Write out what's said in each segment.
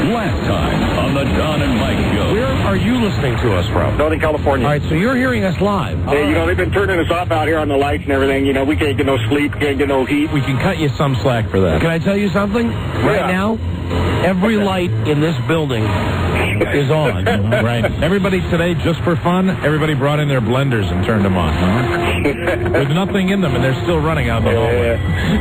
Last time on the Don and Mike Show. Where are you listening to us from? Northern California. All right, so you're hearing us live. Yeah, they've been turning us off out here on the lights and everything. We can't get no sleep, can't get no heat. We can cut you some slack for that. Can I tell you something? Right now, every light in this building is on. Right. Everybody today, just for fun, everybody brought in their blenders and turned them on. With nothing in them, and they're still running out in the hallway.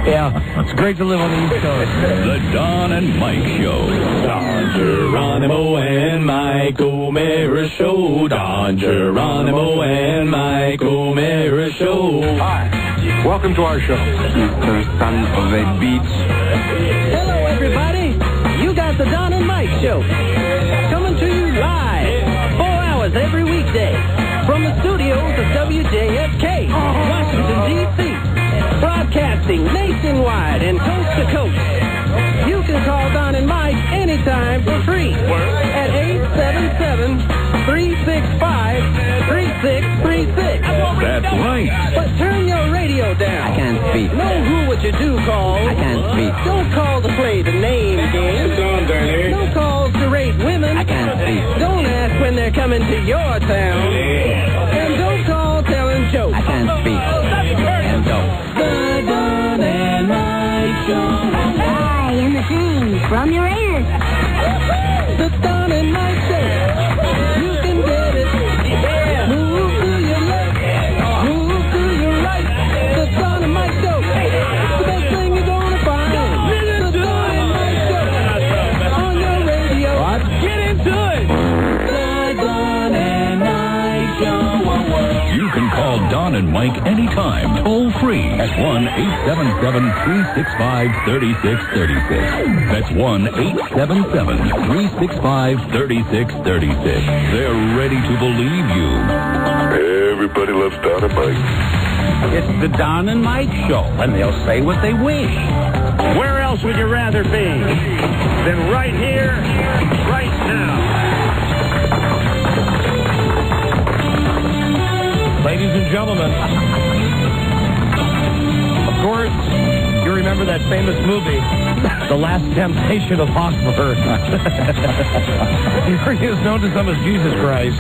Yeah, it's great to live on the East Coast. The Don and Mike Show. Don Geronimo and Mike O'Mara Show. Don Geronimo and Mike O'Mara Show. Hi. Welcome to our show. Mr. Son of a Beach. Hello, everybody. You got the Don and Mike Show. Coming to you live, 4 hours every weekday. From the studios of WJFK, Washington, D.C. Broadcasting nationwide and coast to coast. You can call Don and Mike anytime for free at 877-365-3636. That's right. But turn your radio down. I can't speak. Know who what you do call. I can't speak. Don't call to play the name game. No calls to rate women. I can't speak. Don't ask when they're coming to your town. And don't call telling jokes. I can't speak. And so. The Don and Mike Show. Hi, in the thing from your ears. The Don and Mike Show. You can get it. Move to your left. Move to your right. The Don and Mike Show. The best thing you're gonna find. The Don and Mike Show. On your radio. What? Get into it. The Don and Mike Show. You can call Don and Mike anytime, toll free at 1-877-365-3636. That's 1-877-365-3636. They're ready to believe you. Everybody loves Don and Mike. It's the Don and Mike Show, and they'll say what they wish. Where else would you rather be than right here, right now? Ladies and gentlemen, of course, you remember that famous movie, The Last Temptation of Hotspur. He is known to some as Jesus Christ.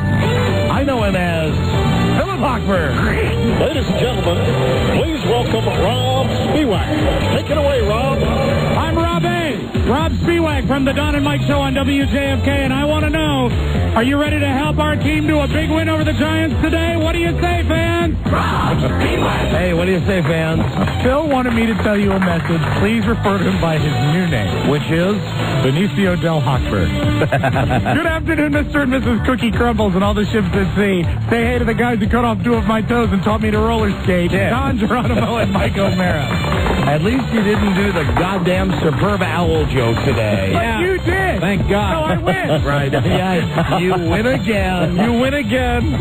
I know him as Philip Hochberg. Ladies and gentlemen, please welcome Rob Spiewak. Take it away, Rob. I'm Rob A. Rob Spiewak from the Don and Mike Show on WJFK, and I want to know, are you ready to help our team do a big win over the Giants today? What do you say, fans? Rob Spiewak. Hey, what do you say, fans? Phil wanted me to tell you a message. Please refer to him by his new name, Which is? Benicio del Hochberg. Good afternoon, Mr. and Mrs. Cookie Crumbles and all the ships at sea. Say hey to the guys who cut off 2 of my toes and taught me to roller skate. Yeah. Don Geronimo and Mike O'Mara. At least you didn't do the goddamn superb owl joke today. But you did. Thank God. So I win. Right. Yeah, you win again. You win again.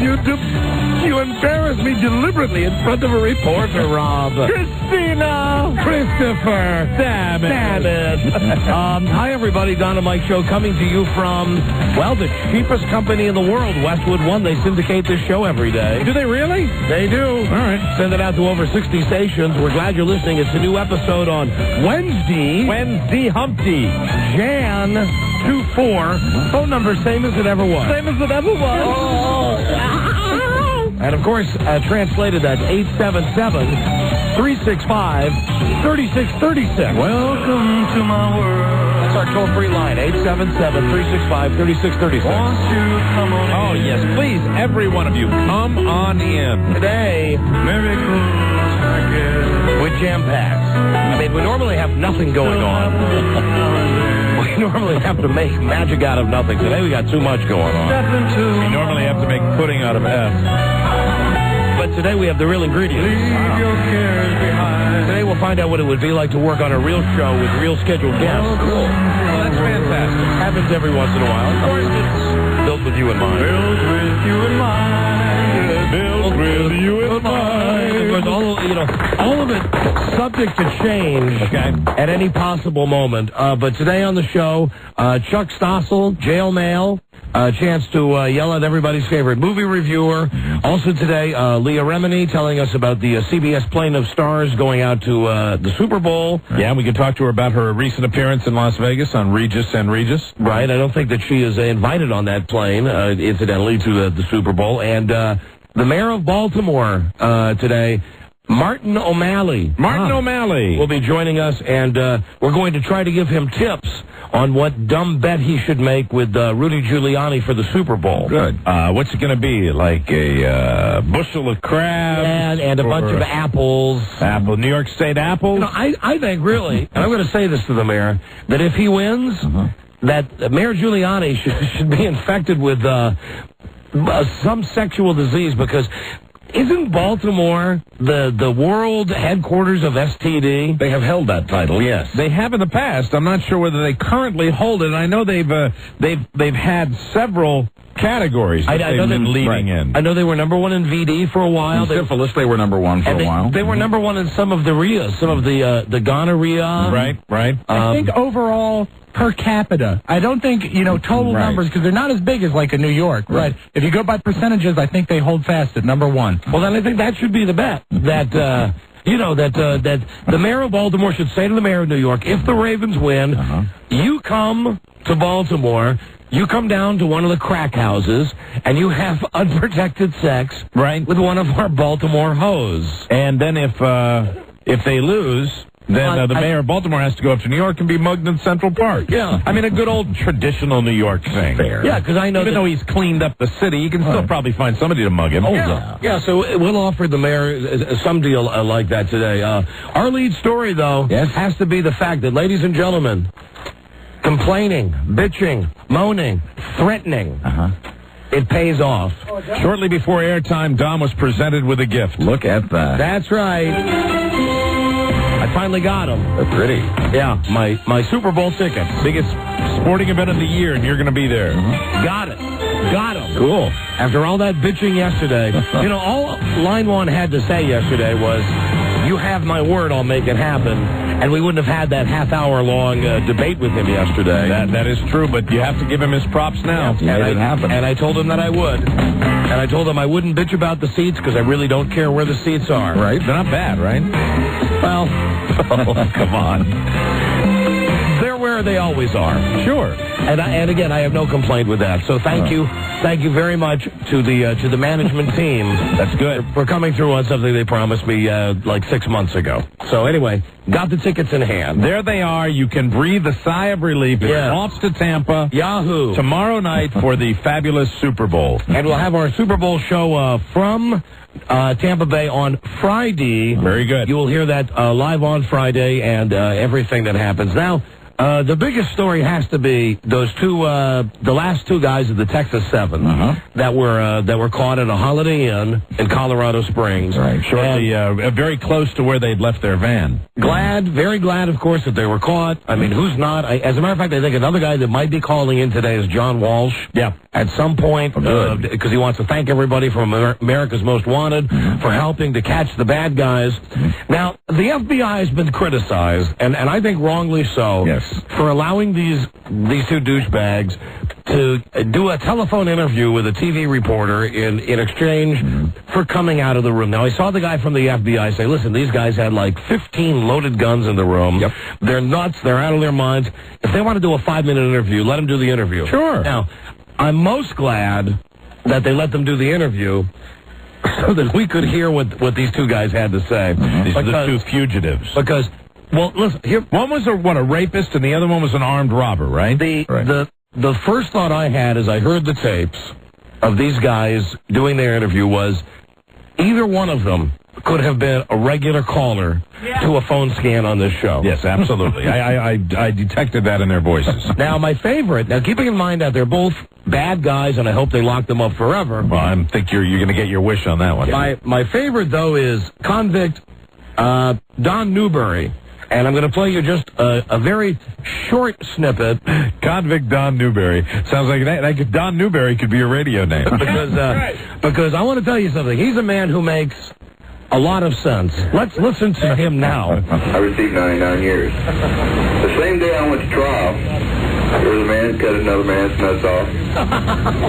You embarrass me deliberately in front of a reporter, Rob. Christina. Christopher. Damn it. Hi, everybody. Don and Mike Show coming to you from, well, the cheapest company in the world, Westwood One. They syndicate this show every day. Do they really? They do. All right. Send it out to over 60 stations. We're glad you're listening. It's a new episode on Wednesday Humpty. Jan 24. Phone number same as it ever was. Same as it ever was. And, of course, translated at 877-365-3636. Welcome to my world. That's our toll-free line, 877-365-3636. Oh, yes. Please, every one of you, come on in. Today, we're jam-packed. I mean, we normally have nothing going on. We normally have to make magic out of nothing. Today, we got too much going on. We normally have to make pudding out of F. But today, we have the real ingredients. Today, we'll find out what it would be like to work on a real show with real scheduled guests. Cool. Well, that's fantastic. Happens every once in a while. Of course, it's built with you in mind. Built with you in mind. Milk will you advise? It was all of it subject to change at any possible moment. But today on the show, Chuck Stossel, Jail Mail, a chance to yell at everybody's favorite movie reviewer. Also today, Leah Remini telling us about the CBS plane of stars going out to the Super Bowl. Yeah, we can talk to her about her recent appearance in Las Vegas on Regis and Regis. Right, I don't think that she is invited on that plane, incidentally, to the Super Bowl. And the mayor of Baltimore today, Martin O'Malley. O'Malley will be joining us, and we're going to try to give him tips on what dumb bet he should make with Rudy Giuliani for the Super Bowl. Good. What's it going to be? Like a bushel of crabs? And a bunch of apples. New York State apples? I think, really, and I'm going to say this to the mayor, that if he wins, that Mayor Giuliani should be infected with some sexual disease, because isn't Baltimore the world headquarters of STD? They have held that title, yes. They have in the past. I'm not sure whether they currently hold it. I know they've had several categories that they've been leading in. I know they were number one in VD for a while. Syphilis, they were number one for a while. They were number one in some of the RIA, some of the gonorrhea. Right. I think overall, per capita, I don't think, total numbers, because they're not as big as like a New York. Right. If you go by percentages, I think they hold fast at number one. Well, then I think that should be the bet. That, that the mayor of Baltimore should say to the mayor of New York, if the Ravens win, you come to Baltimore, you come down to one of the crack houses, and you have unprotected sex with one of our Baltimore hoes. And then if they lose, then the mayor of Baltimore has to go up to New York and be mugged in Central Park. Yeah. I mean, a good old traditional New York thing. Fair. Yeah, because I know even though he's cleaned up the city, you can still probably find somebody to mug him. Yeah, so we'll offer the mayor some deal like that today. Our lead story, though, has to be the fact that, ladies and gentlemen, complaining, bitching, moaning, threatening, it pays off. Shortly before airtime, Dom was presented with a gift. Look at that. That's right. I finally got them. They're pretty. Yeah, my Super Bowl tickets. Biggest sporting event of the year, and you're going to be there. Got it. Got them. Cool. After all that bitching yesterday, all Line 1 had to say yesterday was, you have my word, I'll make it happen. And we wouldn't have had that half-hour-long debate with him yesterday. That is true, but you have to give him his props now. And I told him that I would. And I told him I wouldn't bitch about the seats because I really don't care where the seats are. Right. They're not bad, right? Well, come on. They're where they always are. Sure. And again, I have no complaint with that. So thank you very much to the management team. That's good. For coming through on something they promised me like 6 months ago. So anyway, got the tickets in hand. There they are. You can breathe a sigh of relief. It's off to Tampa. Yahoo. Tomorrow night for the fabulous Super Bowl. And we'll have our Super Bowl show from Tampa Bay on Friday. Very good. You will hear that live on Friday and everything that happens. Now, the biggest story has to be those the last two guys of the Texas 7 that were caught at a Holiday Inn in Colorado Springs. Right. Shortly, very close to where they'd left their van. Very glad, of course, that they were caught. I mean, who's not? As a matter of fact, I think another guy that might be calling in today is John Walsh. Yeah. At some point, because he wants to thank everybody from America's Most Wanted for helping to catch the bad guys. Now, the FBI has been criticized, and I think wrongly so. Yes. For allowing these two douchebags to do a telephone interview with a TV reporter in exchange for coming out of the room. Now, I saw the guy from the FBI say, listen, these guys had like 15 loaded guns in the room. Yep. They're nuts. They're out of their minds. If they want to do a 5-minute interview, let them do the interview. Sure. Now, I'm most glad that they let them do the interview so that we could hear what these two guys had to say. These are the two fugitives. Because... Well, listen, here... One was a rapist, and the other one was an armed robber, right? The first thought I had as I heard the tapes of these guys doing their interview was either one of them could have been a regular caller to a phone scan on this show. Yes, absolutely. I detected that in their voices. Now, keeping in mind that they're both bad guys, and I hope they lock them up forever. Well, I think you're going to get your wish on that one. My favorite, though, is convict Don Newberry. and I'm going to play you just a very short snippet. Convict Don Newberry. Sounds like Don Newberry could be a radio name. Because I want to tell you something. He's a man who makes a lot of sense. Let's listen to him now. I received 99 years. The same day I went to trial, there was a man cut another man's nuts off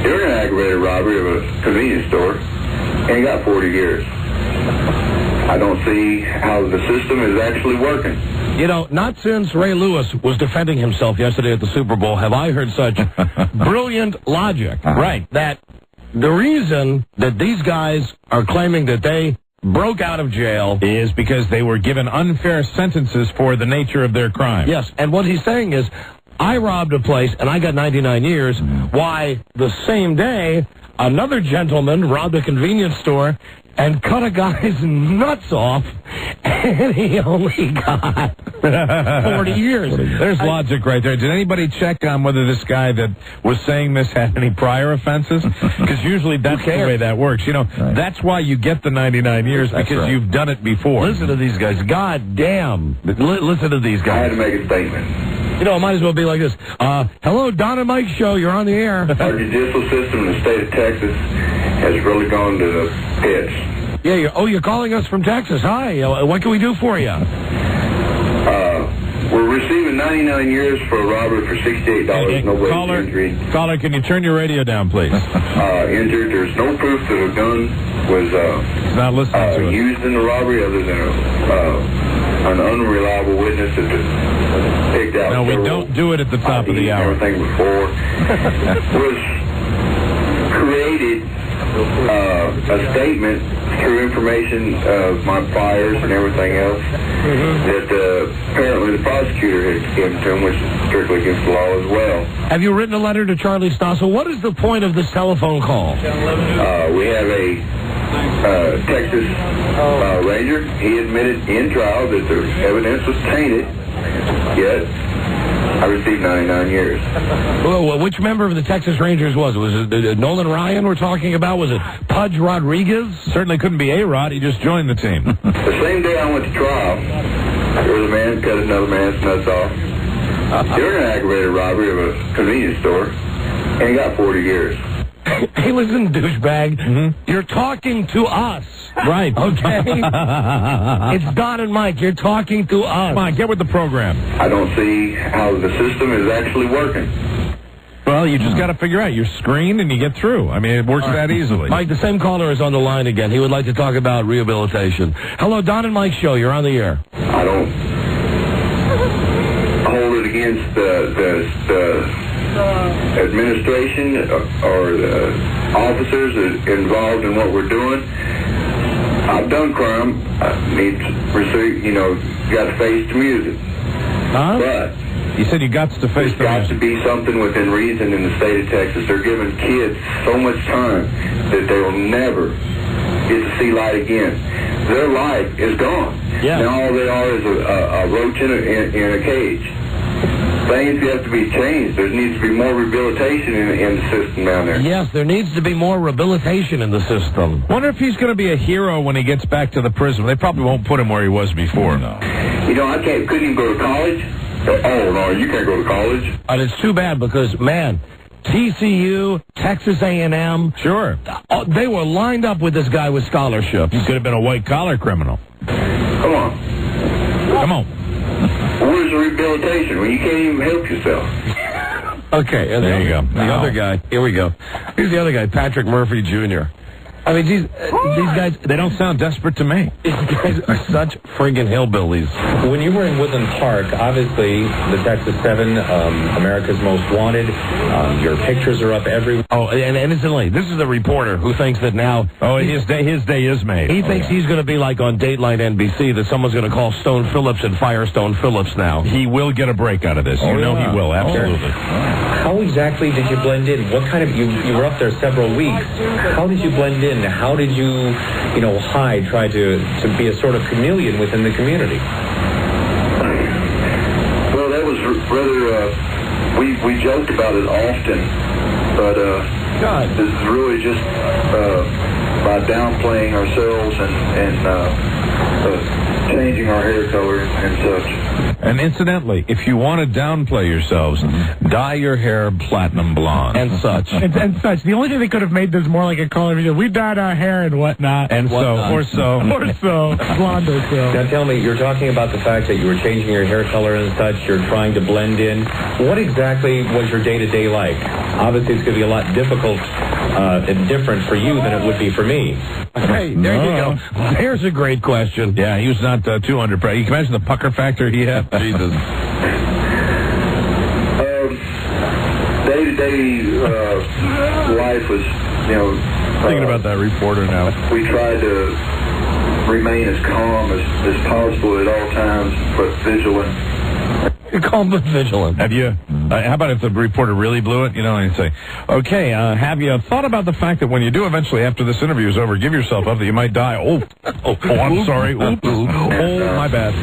during an aggravated robbery of a convenience store, and he got 40 years. I don't see how the system is actually working. You know, not since Ray Lewis was defending himself yesterday at the Super Bowl have I heard such brilliant logic. Right. That the reason that these guys are claiming that they broke out of jail is because they were given unfair sentences for the nature of their crime. Yes, and what he's saying is, I robbed a place and I got 99 years. Why, the same day, another gentleman robbed a convenience store and cut a guy's nuts off, and he only got 40 years. There's logic right there. Did anybody check on whether this guy that was saying this had any prior offenses? Because usually that's the way that works. You know, that's why you get the 99 years, because you've done it before. Listen to these guys. God damn. Listen to these guys. I had to make a statement. You know, it might as well be like this. Hello, Don and Mike Show. You're on the air. Our judicial system in the state of Texas has really gone to the pits. Yeah, you're calling us from Texas. Hi. What can we do for you? We're receiving 99 years for a robbery for $68. Nobody's injured. Caller, can you turn your radio down, please? Injured. There's no proof that a gun was not listening to used in the robbery other than an unreliable witness that picked out. No, we don't do it at the top of the hour. Everything before was created a statement through information of my priors and everything else that apparently the prosecutor had given to him, which is strictly against the law as well. Have you written a letter to Charlie Stossel? What is the point of this telephone call? We have a Texas Ranger. He admitted in trial that the evidence was tainted, yet I received 99 years. Well, which member of the Texas Rangers was it? Was it Nolan Ryan we're talking about? Was it Pudge Rodriguez? Certainly couldn't be A-Rod. He just joined the team. The same day I went to trial, there was a man cut another man's nuts off during an aggravated robbery of a convenience store, and he got 40 years. Hey, listen, douchebag. You're talking to us. Right. Okay? It's Don and Mike. You're talking to us. Come on, get with the program. I don't see how the system is actually working. Well, you just got to figure out. You're screened and you get through. I mean, it works that easily. Mike, the same caller is on the line again. He would like to talk about rehabilitation. Hello, Don and Mike Show. You're on the air. I don't hold it against the administration or the officers involved in what we're doing. I've done crime. I need to pursue, got to face the music. Huh? But you said you got to face the music. There's got to be something within reason in the state of Texas. They're giving kids so much time that they will never get to see light again. Their life is gone. Yeah. Now all they are is a roach in a cage. Things have to be changed. There needs to be more rehabilitation in the system down there. Yes, there needs to be more rehabilitation in the system. Wonder if he's going to be a hero when he gets back to the prison. They probably won't put him where he was before. No. Couldn't even go to college. Oh, no, you can't go to college. And it's too bad because, man, TCU, Texas A&M. Sure. They were lined up with this guy with scholarships. He could have been a white-collar criminal. Come on. Where's the rehabilitation when you can't even help yourself? Okay, and there you go. The other guy. Here we go. Here's the other guy, Patrick Murphy Jr. I mean, these guys, they don't sound desperate to me. These guys are such friggin' hillbillies. When you were in Woodland Park, obviously, the Texas 7, America's Most Wanted, your pictures are up everywhere. Oh, and incidentally, this is a reporter who thinks that now... Oh, his day is made. He thinks he's going to be like on Dateline NBC, that someone's going to call Stone Phillips and fire Stone Phillips now. He will get a break out of this. You know he will, absolutely. How exactly did you blend in? What kind of... You were up there several weeks. How did you blend in? How did you, hide, try to be a sort of chameleon within the community? Well, that was rather, we joked about it often, but this is really just by downplaying ourselves and changing our hair color and such. And incidentally, if you want to downplay yourselves, dye your hair platinum blonde. And such. And such. The only thing that could have made this more like a color video, we dyed our hair and whatnot. And whatnot. or so. Blonde or so. Now tell me, you're talking about the fact that you were changing your hair color and such, you're trying to blend in. What exactly was your day-to-day like? Obviously, it's going to be a lot difficult and different for you than it would be for me. Hey, there you go. There's a great question. Yeah, he was not too under pressure. You can imagine the pucker factor he had. Jesus. Day-to-day life was, Thinking about that reporter now. we tried to remain as calm as possible at all times, but vigilant. Calm but vigilant. Have you, how about if the reporter really blew it, and you say, okay, have you thought about the fact that when you do eventually, after this interview is over, give yourself up that you might die? Oh, I'm sorry. Oops. Oh, my bad.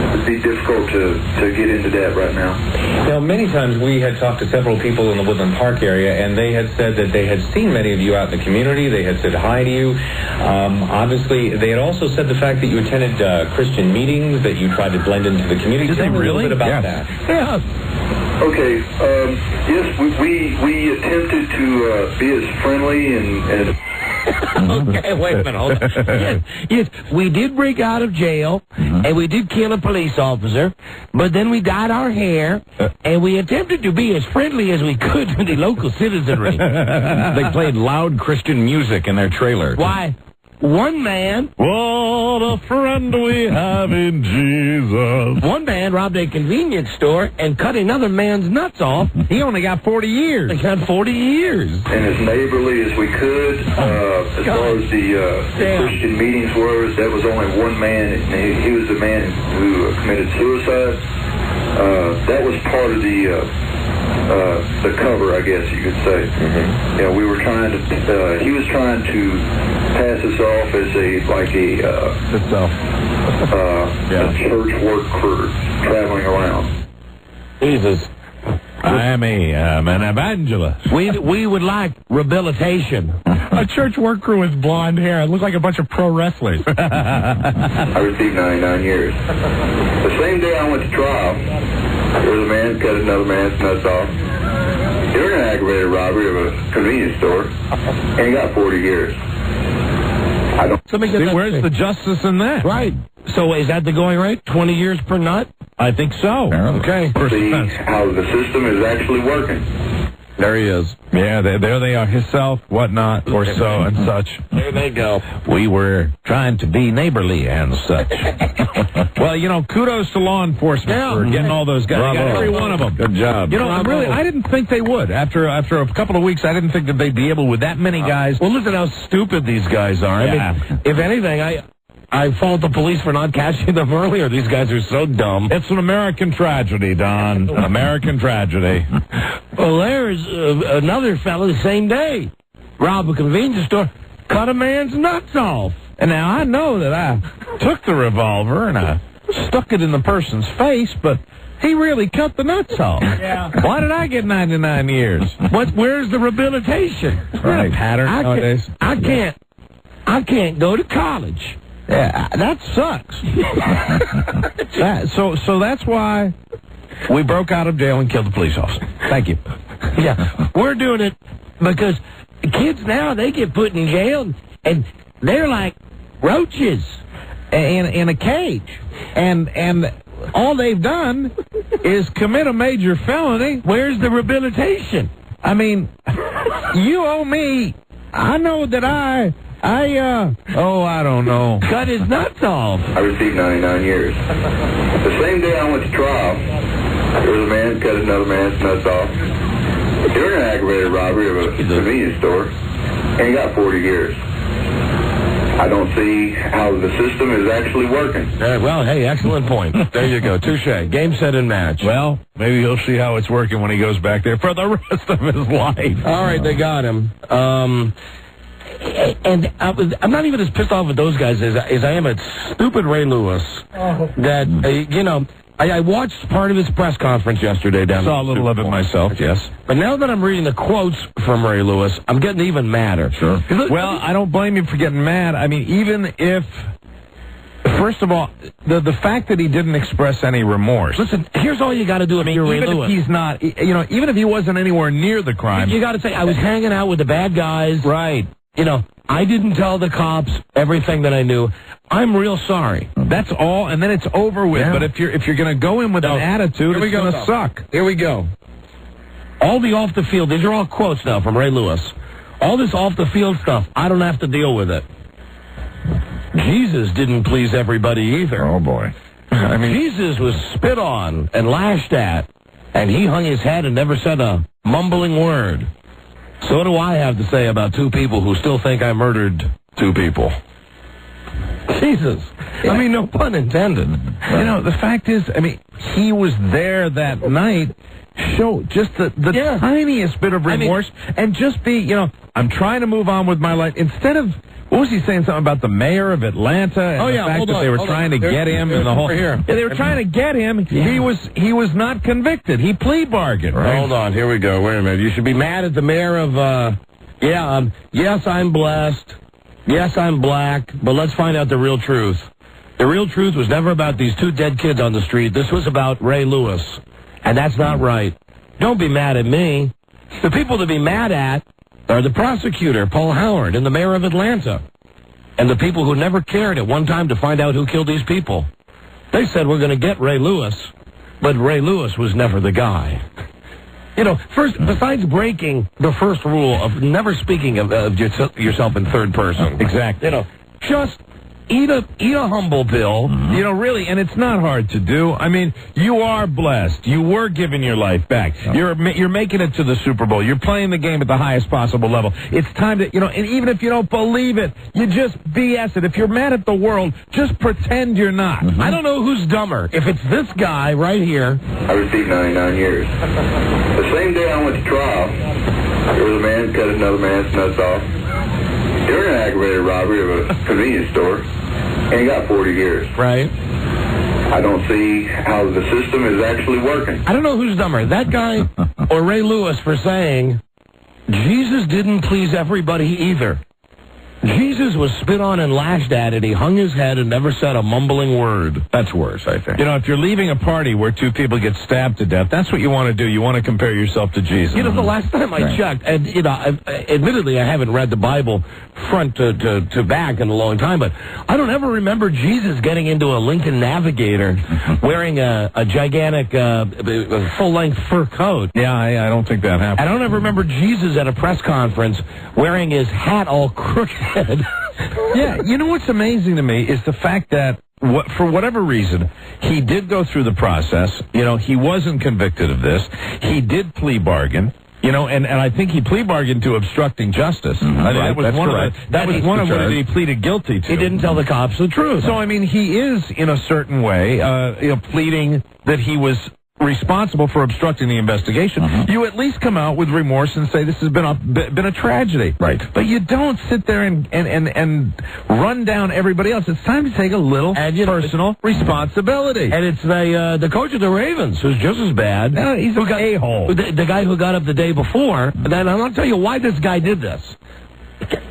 It'd be difficult to get into that right now. Now, many times we had talked to several people in the Woodland Park area, and they had said that they had seen many of you out in the community. They had said hi to you. Obviously, they had also said the fact that you attended Christian meetings, that you tried to blend into the community. Did they really? A little bit about that. Yeah. Okay, yes, we attempted to be as friendly and Okay, wait a minute. Hold on. Yes, we did break out of jail, and we did kill a police officer, but then we dyed our hair, and we attempted to be as friendly as we could with the local citizenry. They played loud Christian music in their trailer. Why, one man... What a friend we have in Jesus. One man robbed a convenience store and cut another man's nuts off. He only got 40 years. He got 40 years. and as neighborly as we could. As far as the Christian meetings were, that was only one man, and he was the man who committed suicide. That was part of the cover, I guess you could say. We were trying to. He was trying to pass us off as a church work crew traveling around. Jesus. I'm an evangelist. We would like rehabilitation. A church work crew with blonde hair. It looked like a bunch of pro wrestlers. I received 99 years. The same day I went to trial, there was a man cut another man's nuts off during an aggravated robbery of a convenience store, and he got 40 years. I don't See, where's the justice in that? Right. So is that the going rate? 20 years per nut? I think so. Okay. see how the system is actually working. There he is. Yeah, there they are. Himself, whatnot, or so and such. There they go. We were trying to be neighborly and such. Well, kudos to law enforcement for getting all those guys. They got every one of them. Good job. I didn't think they would. After a couple of weeks, I didn't think that they'd be able with that many guys. Well, listen how stupid these guys are. Yeah. I mean, if anything, I fault the police for not catching them earlier. These guys are so dumb. It's an American tragedy, Don. An American tragedy. Well, there's another fella the same day. Robbed a convenience store, cut a man's nuts off. And now I know that I took the revolver and I stuck it in the person's face, but he really cut the nuts off. Yeah. Why did I get 99 years? Where's the rehabilitation? Right. Pattern nowadays. I can't go to college. Yeah, that sucks. So that's why we broke out of jail and killed the police officer. Thank you. Yeah, we're doing it because kids now, they get put in jail and they're like roaches in a cage. And all they've done is commit a major felony. Where's the rehabilitation? I mean, you owe me. I know that I don't know. Cut his nuts off. I received 99 years. The same day I went to trial, there was a man cut another man's nuts off during an aggravated robbery of a convenience store, and he got 40 years. I don't see how the system is actually working. Well, hey, excellent point. There you go. Touche. Game, set, and match. Well, maybe he'll see how it's working when he goes back there for the rest of his life. All right, they got him. And I'm not even as pissed off at those guys as I am at stupid Ray Lewis. That, I watched part of his press conference yesterday down Saw a little of it myself, yes. But now that I'm reading the quotes from Ray Lewis, I'm getting even madder. Sure. Well, I don't blame you for getting mad. I mean, even if First of all, the fact that he didn't express any remorse. Listen, here's all you got to do if you're Ray Lewis. Even if he's not, even if he wasn't anywhere near the crime. You got to say, I was hanging out with the bad guys. Right. I didn't tell the cops everything that I knew. I'm real sorry. That's all, and then it's over with. Yeah. But if you're going to go in with an attitude, it's going to suck. Here we go. All the off the field, these are all quotes now from Ray Lewis. All this off the field stuff, I don't have to deal with it. Jesus didn't please everybody either. Oh, boy. I mean, Jesus was spit on and lashed at, and he hung his head and never said a mumbling word. So what do I have to say about two people who still think I murdered two people? Jesus. I mean, no pun intended. The fact is, he was there that night. Show just the tiniest bit of remorse and just be, I'm trying to move on with my life. Instead of, what was he saying, something about the mayor of Atlanta and the fact that they were trying to get him and the whole... Yeah, they were trying to get him. Yeah. He was not convicted. He plea bargained. Right? Hold on, here we go. Wait a minute. You should be mad at the mayor of, yes, I'm blessed. Yes, I'm black. But let's find out the real truth. The real truth was never about these two dead kids on the street. This was about Ray Lewis. And that's not right. Don't be mad at me. The people to be mad at are the prosecutor, Paul Howard, and the mayor of Atlanta, and the people who never cared at one time to find out who killed these people. They said, we're going to get Ray Lewis, but Ray Lewis was never the guy. First, besides breaking the first rule of never speaking of yourself in third person. Exactly. Just eat a humble pill. Really, and it's not hard to do. You are blessed. You were given your life back. You're making it to the Super Bowl. You're playing the game at the highest possible level. It's time to, and even if you don't believe it, you just BS it. If you're mad at the world, just pretend you're not. I don't know who's dumber. If it's this guy right here. I received 99 years. The same day I went to trial, there was a man who cut another man's nuts off during an aggravated robbery of a convenience store. And he got 40 years. Right. I don't see how the system is actually working. I don't know who's dumber, that guy or Ray Lewis for saying, Jesus didn't please everybody either. Jesus was spit on and lashed at, and he hung his head and never said a mumbling word. That's worse, I think. If you're leaving a party where two people get stabbed to death, that's what you want to do. You want to compare yourself to Jesus. The last time I checked, and, admittedly, I haven't read the Bible front to back in a long time, but I don't ever remember Jesus getting into a Lincoln Navigator wearing a gigantic full-length fur coat. Yeah, I don't think that happened. I don't ever remember Jesus at a press conference wearing his hat all crooked. Yeah, what's amazing to me is the fact that for whatever reason, he did go through the process. He wasn't convicted of this. He did plea bargain. And I think he plea bargained to obstructing justice. That was one of what he pleaded guilty to. He didn't tell the cops the truth. So, he is, in a certain way, pleading that he was responsible for obstructing the investigation. You at least come out with remorse and say this has been a tragedy. Right. But you don't sit there and run down everybody else. It's time to take a little personal responsibility. And it's the coach of the Ravens, who's just as bad. He's an a-hole. The guy who got up the day before. And then I'm going to tell you why this guy did this.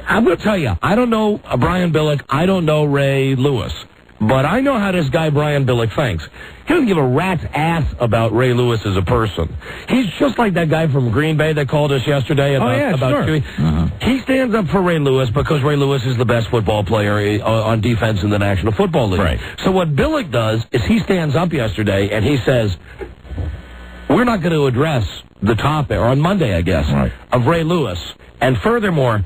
I'm going to tell you, I don't know Brian Billick. I don't know Ray Lewis. But I know how this guy Brian Billick thinks. He doesn't give a rat's ass about Ray Lewis as a person. He's just like that guy from Green Bay that called us yesterday about Chewy. He stands up for Ray Lewis because Ray Lewis is the best football player on defense in the National Football League. Right. So what Billick does is he stands up yesterday and he says, we're not going to address the topic, or on Monday, I guess, of Ray Lewis. And furthermore,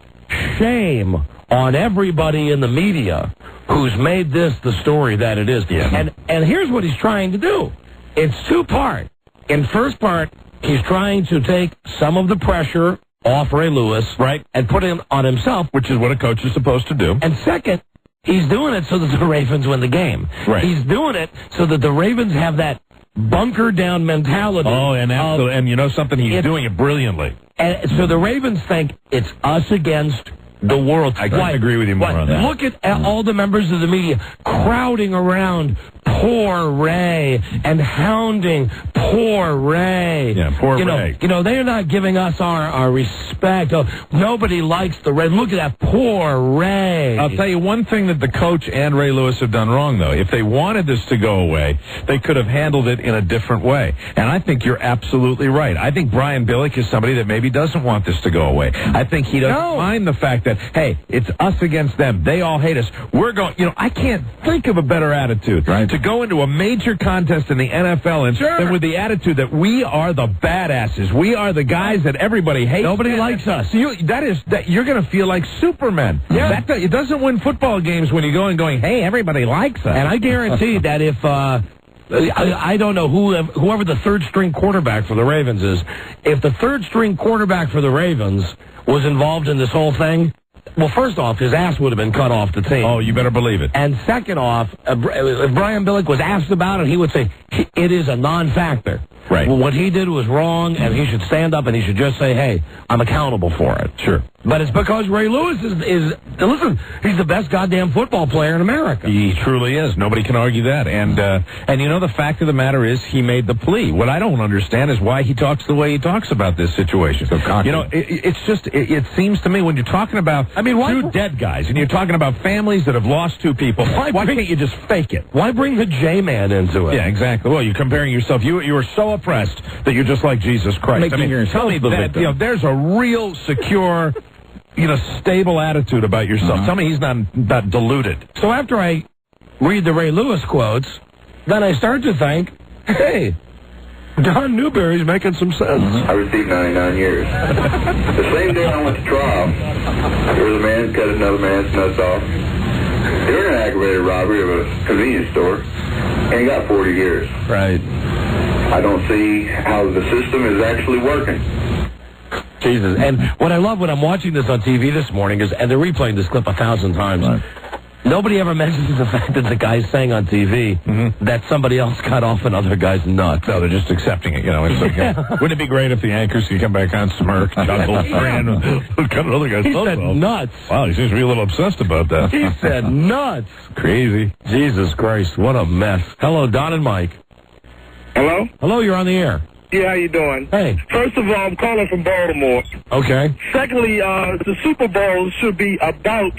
shame on everybody in the media who's made this the story that it is. Yeah. And here's what he's trying to do. It's two-part. In first part, he's trying to take some of the pressure off Ray Lewis, and put it on himself, which is what a coach is supposed to do. And second, he's doing it so that the Ravens win the game. Right. He's doing it so that the Ravens have that bunker-down mentality. Oh, and absolutely. And you know something? He's doing it brilliantly. And so the Ravens think it's us against the world. I couldn't agree with you more on that. Look at all the members of the media crowding around poor Ray and hounding poor Ray. Yeah, poor Ray. You know, they're not giving us our respect. Oh, nobody likes the Ray. Look at that poor Ray. I'll tell you one thing that the coach and Ray Lewis have done wrong, though. If they wanted this to go away, they could have handled it in a different way. And I think you're absolutely right. I think Brian Billick is somebody that maybe doesn't want this to go away. I think he doesn't mind the fact that, hey, it's us against them. They all hate us. We're going, I can't think of a better attitude to go into a major contest in the NFL than with the attitude that we are the badasses. We are the guys that everybody hates. Nobody likes us. You're going to feel like Superman. Yeah. It doesn't win football games when you go and going, hey, everybody likes us. And I guarantee that if, I don't know whoever the third-string quarterback for the Ravens is, if the third-string quarterback for the Ravens was involved in this whole thing, well, first off, his ass would have been cut off the team. Oh, you better believe it. And second off, if Brian Billick was asked about it, he would say, it is a non-factor. Right. Well, what he did was wrong, and he should stand up and he should just say, hey, I'm accountable for it. Sure. But it's because Ray Lewis is listen, he's the best goddamn football player in America. He truly is. Nobody can argue that. And the fact of the matter is he made the plea. What I don't understand is why he talks the way he talks about this situation. So cocky. It seems to me when you're talking about two dead guys and you're talking about families that have lost two people, why can't you just fake it? Why bring the J-Man into it? Yeah, exactly. Well, you're comparing yourself. You are so oppressed that you're just like Jesus Christ. Tell me that there's a real secure, stable attitude about yourself. Tell me he's not deluded. So after I read the Ray Lewis quotes, then I start to think, hey, Don Newberry's making some sense. I received 99 years. The same day I went to trial, there was a man cut another man's nuts off during an aggravated robbery of a convenience store, and he got 40 years. Right. I don't see how the system is actually working. Jesus. And what I love when I'm watching this on TV this morning is, and they're replaying this clip 1,000 times, nobody ever mentions the fact that the guy's saying on TV that somebody else cut off another guy's nuts. No, they're just accepting it. It's like, wouldn't it be great if the anchors could come back on, smirk, chuckle, cut another guy's nuts off? He said nuts. Wow, he seems to be a little obsessed about that. He said nuts. Crazy. Jesus Christ, what a mess. Hello, Don and Mike. Hello? Hello, you're on the air. Yeah, how you doing? Hey. First of all, I'm calling from Baltimore. Okay. Secondly, the Super Bowl should be about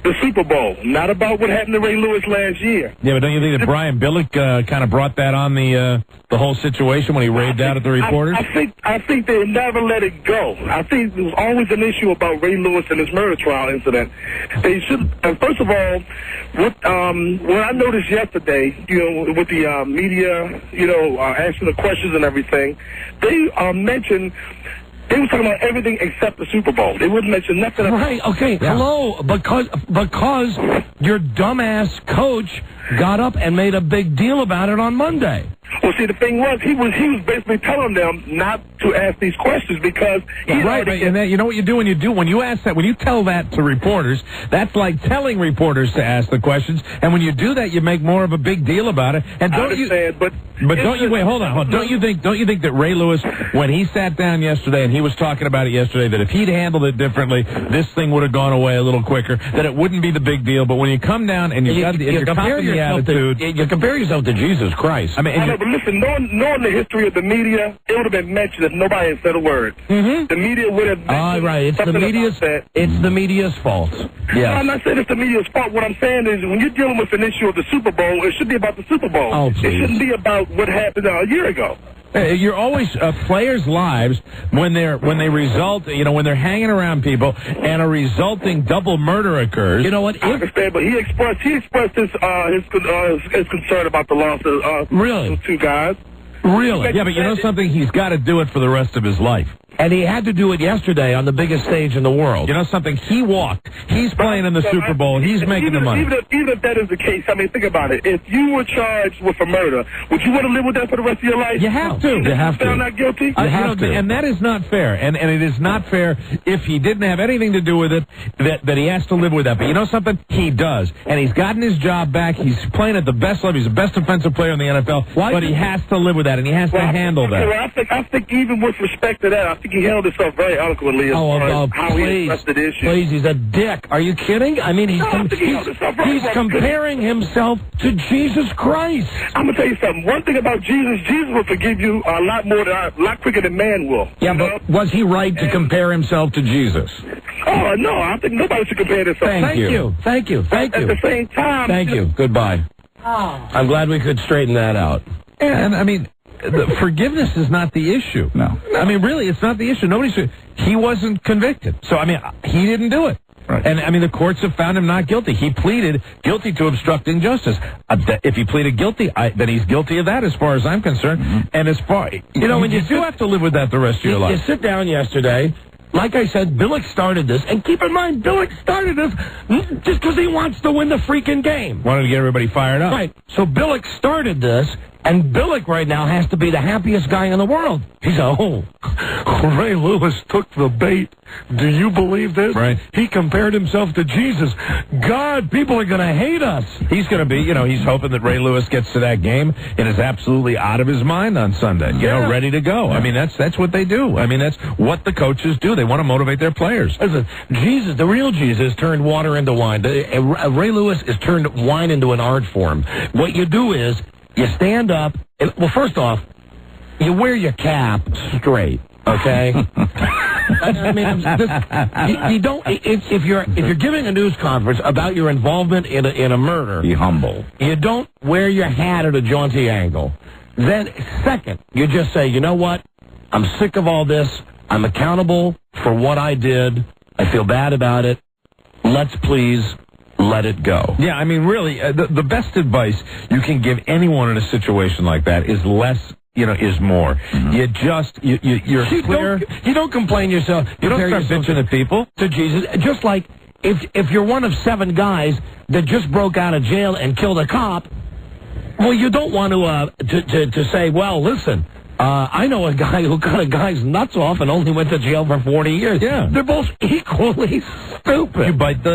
the Super Bowl, not about what happened to Ray Lewis last year. Yeah, but don't you think that Brian Billick kind of brought that on the whole situation when he raved out at the reporters? I think they never let it go. I think there was always an issue about Ray Lewis and his murder trial incident. They should. First of all, what I noticed yesterday, with the media, asking the questions and everything, they mentioned. They were talking about everything except the Super Bowl. They wouldn't mention nothing about Right, okay, hello, because your dumbass coach got up and made a big deal about it on Monday. Well, see, the thing was, he was basically telling them not to ask these questions because he's right. And then, you know what you do when you ask that, when you tell that to reporters, that's like telling reporters to ask the questions. And when you do that, you make more of a big deal about it. And don't hold on. Don't you think that Ray Lewis, when he sat down yesterday and he was talking about it yesterday, that if he'd handled it differently, this thing would have gone away a little quicker, that it wouldn't be the big deal. But when you come down and you compare yourself to Jesus Christ. I mean, but listen, knowing the history of the media, it would have been mentioned if nobody had said a word. The media would have mentioned right. It's the media's fault. Yeah. I'm not saying it's the media's fault. What I'm saying is when you're dealing with an issue of the Super Bowl, it should be about the Super Bowl. Oh, please. It shouldn't be about what happened a year ago. You're always players' lives when they result, when they're hanging around people and a resulting double murder occurs. You know what? I understand, but he expressed his concern about the loss of those two guys. Really? Yeah, but you know something? He's got to do it for the rest of his life. And he had to do it yesterday on the biggest stage in the world. You know something? He walked. He's playing in the Super Bowl. He's making the money. Even if that is the case, I mean, think about it. If you were charged with a murder, would you want to live with that for the rest of your life? You have to. You have to. Found not guilty? You have to. And that is not fair. And it is not fair if he didn't have anything to do with it, that he has to live with that. But you know something? He does. And he's gotten his job back. He's playing at the best level. He's the best defensive player in the NFL. But he has to live with that, and he has to handle that. Well, I think even with respect to that, I think think he held himself very eloquently as far as how he addressed the issue. Please, he's a dick. Are you kidding? I mean, he's comparing himself to Jesus Christ. I'm going to tell you something. One thing about Jesus, Jesus will forgive you a lot quicker than man will. Yeah, but was he right to compare himself to Jesus? Oh, no, I think nobody should compare themselves. Thank you. At the same time. Thank you. Goodbye. I'm glad we could straighten that out. And, I mean, the forgiveness is not the issue. No. I mean, really, it's not the issue. He wasn't convicted. So, I mean, he didn't do it. Right. And, I mean, the courts have found him not guilty. He pleaded guilty to obstructing justice. If he pleaded guilty, then he's guilty of that as far as I'm concerned. Mm-hmm. And as far, when you do have to live with that the rest of your life. You sit down yesterday. Like I said, Billick started this, and keep in mind, Billick started this just because he wants to win the freaking game. Wanted to get everybody fired up. Right. So Billick started this, and Billick right now has to be the happiest guy in the world. He's Ray Lewis took the bait. Do you believe this? Right. He compared himself to Jesus. God, people are going to hate us. He's going to be, he's hoping that Ray Lewis gets to that game and is absolutely out of his mind on Sunday, ready to go. Yeah. I mean, that's what they do. I mean, that's what the coaches do. They want to motivate their players. Listen, Jesus, the real Jesus, turned water into wine. Ray Lewis has turned wine into an art form. What you do is you stand up. Well, first off, you wear your cap straight. Okay. I mean, you don't. If you're giving a news conference about your involvement in a murder, be humble. You don't wear your hat at a jaunty angle. Then, second, you just say, you know what? I'm sick of all this. I'm accountable for what I did. I feel bad about it. Let's please let it go. Yeah, I mean, really, the best advice you can give anyone in a situation like that is less. Is more. Mm-hmm. You're clear. You don't complain yourself. You don't start bitching at people. To Jesus. Just like if you're one of 7 guys that just broke out of jail and killed a cop, well, you don't want to say, well, listen, I know a guy who cut a guy's nuts off and only went to jail for 40 years. Yeah. They're both equally stupid.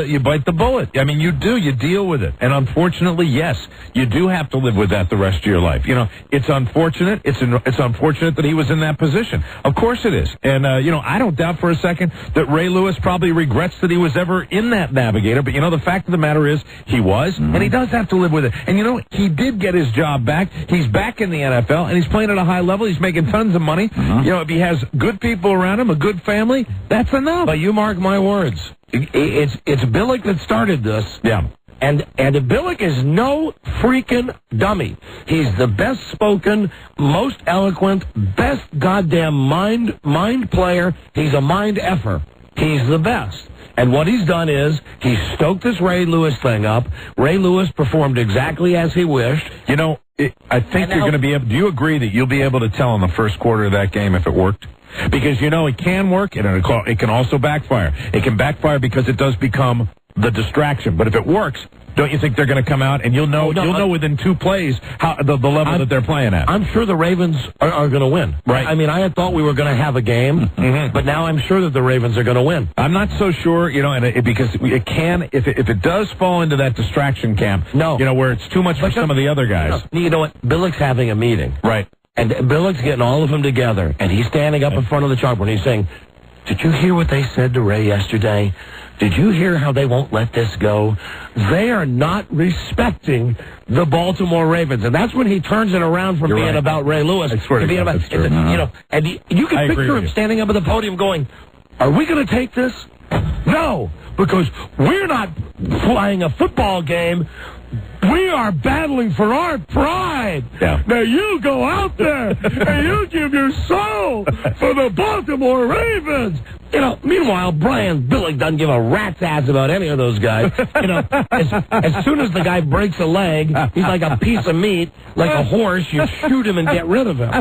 You bite the bullet. I mean, you do. You deal with it. And unfortunately, yes, you do have to live with that the rest of your life. It's unfortunate. It's unfortunate that he was in that position. Of course it is. And, I don't doubt for a second that Ray Lewis probably regrets that he was ever in that Navigator. But, the fact of the matter is he was, and he does have to live with it. And, he did get his job back. He's back in the NFL, and he's playing at a high level. He's making tons of money. If he has good people around him, a good family, that's enough. But you mark my words. It's Billick that started this. Yeah. And Billick is no freaking dummy. He's the best spoken, most eloquent, best goddamn mind player. He's a mind effer. He's the best. And what he's done is he stoked this Ray Lewis thing up. Ray Lewis performed exactly as he wished. I think you're going to be able. Do you agree that you'll be able to tell in the first quarter of that game if it worked? Because it can work, and it can also backfire. It can backfire because it does become the distraction. But if it works, don't you think they're going to come out and you'll know within 2 plays how the level that they're playing at? I'm sure the Ravens are going to win. Right. I mean, I had thought we were going to have a game, but now I'm sure that the Ravens are going to win. I'm not so sure, because it can, if it does fall into that distraction camp, where it's too much for some of the other guys. You know what? Billick's having a meeting. Right. And Billick's getting all of them together, and he's standing up in front of the chalkboard, and he's saying, did you hear what they said to Ray yesterday? Did you hear how they won't let this go? They are not respecting the Baltimore Ravens. And that's when he turns it around from being about Ray Lewis to being about, and you can picture him standing up at the podium going, are we going to take this? No, because we're not playing a football game. We are battling for our pride. Yeah. Now you go out there and you give your soul for the Baltimore Ravens. Meanwhile, Brian Billick doesn't give a rat's ass about any of those guys. As soon as the guy breaks a leg, he's like a piece of meat, like a horse. You shoot him and get rid of him.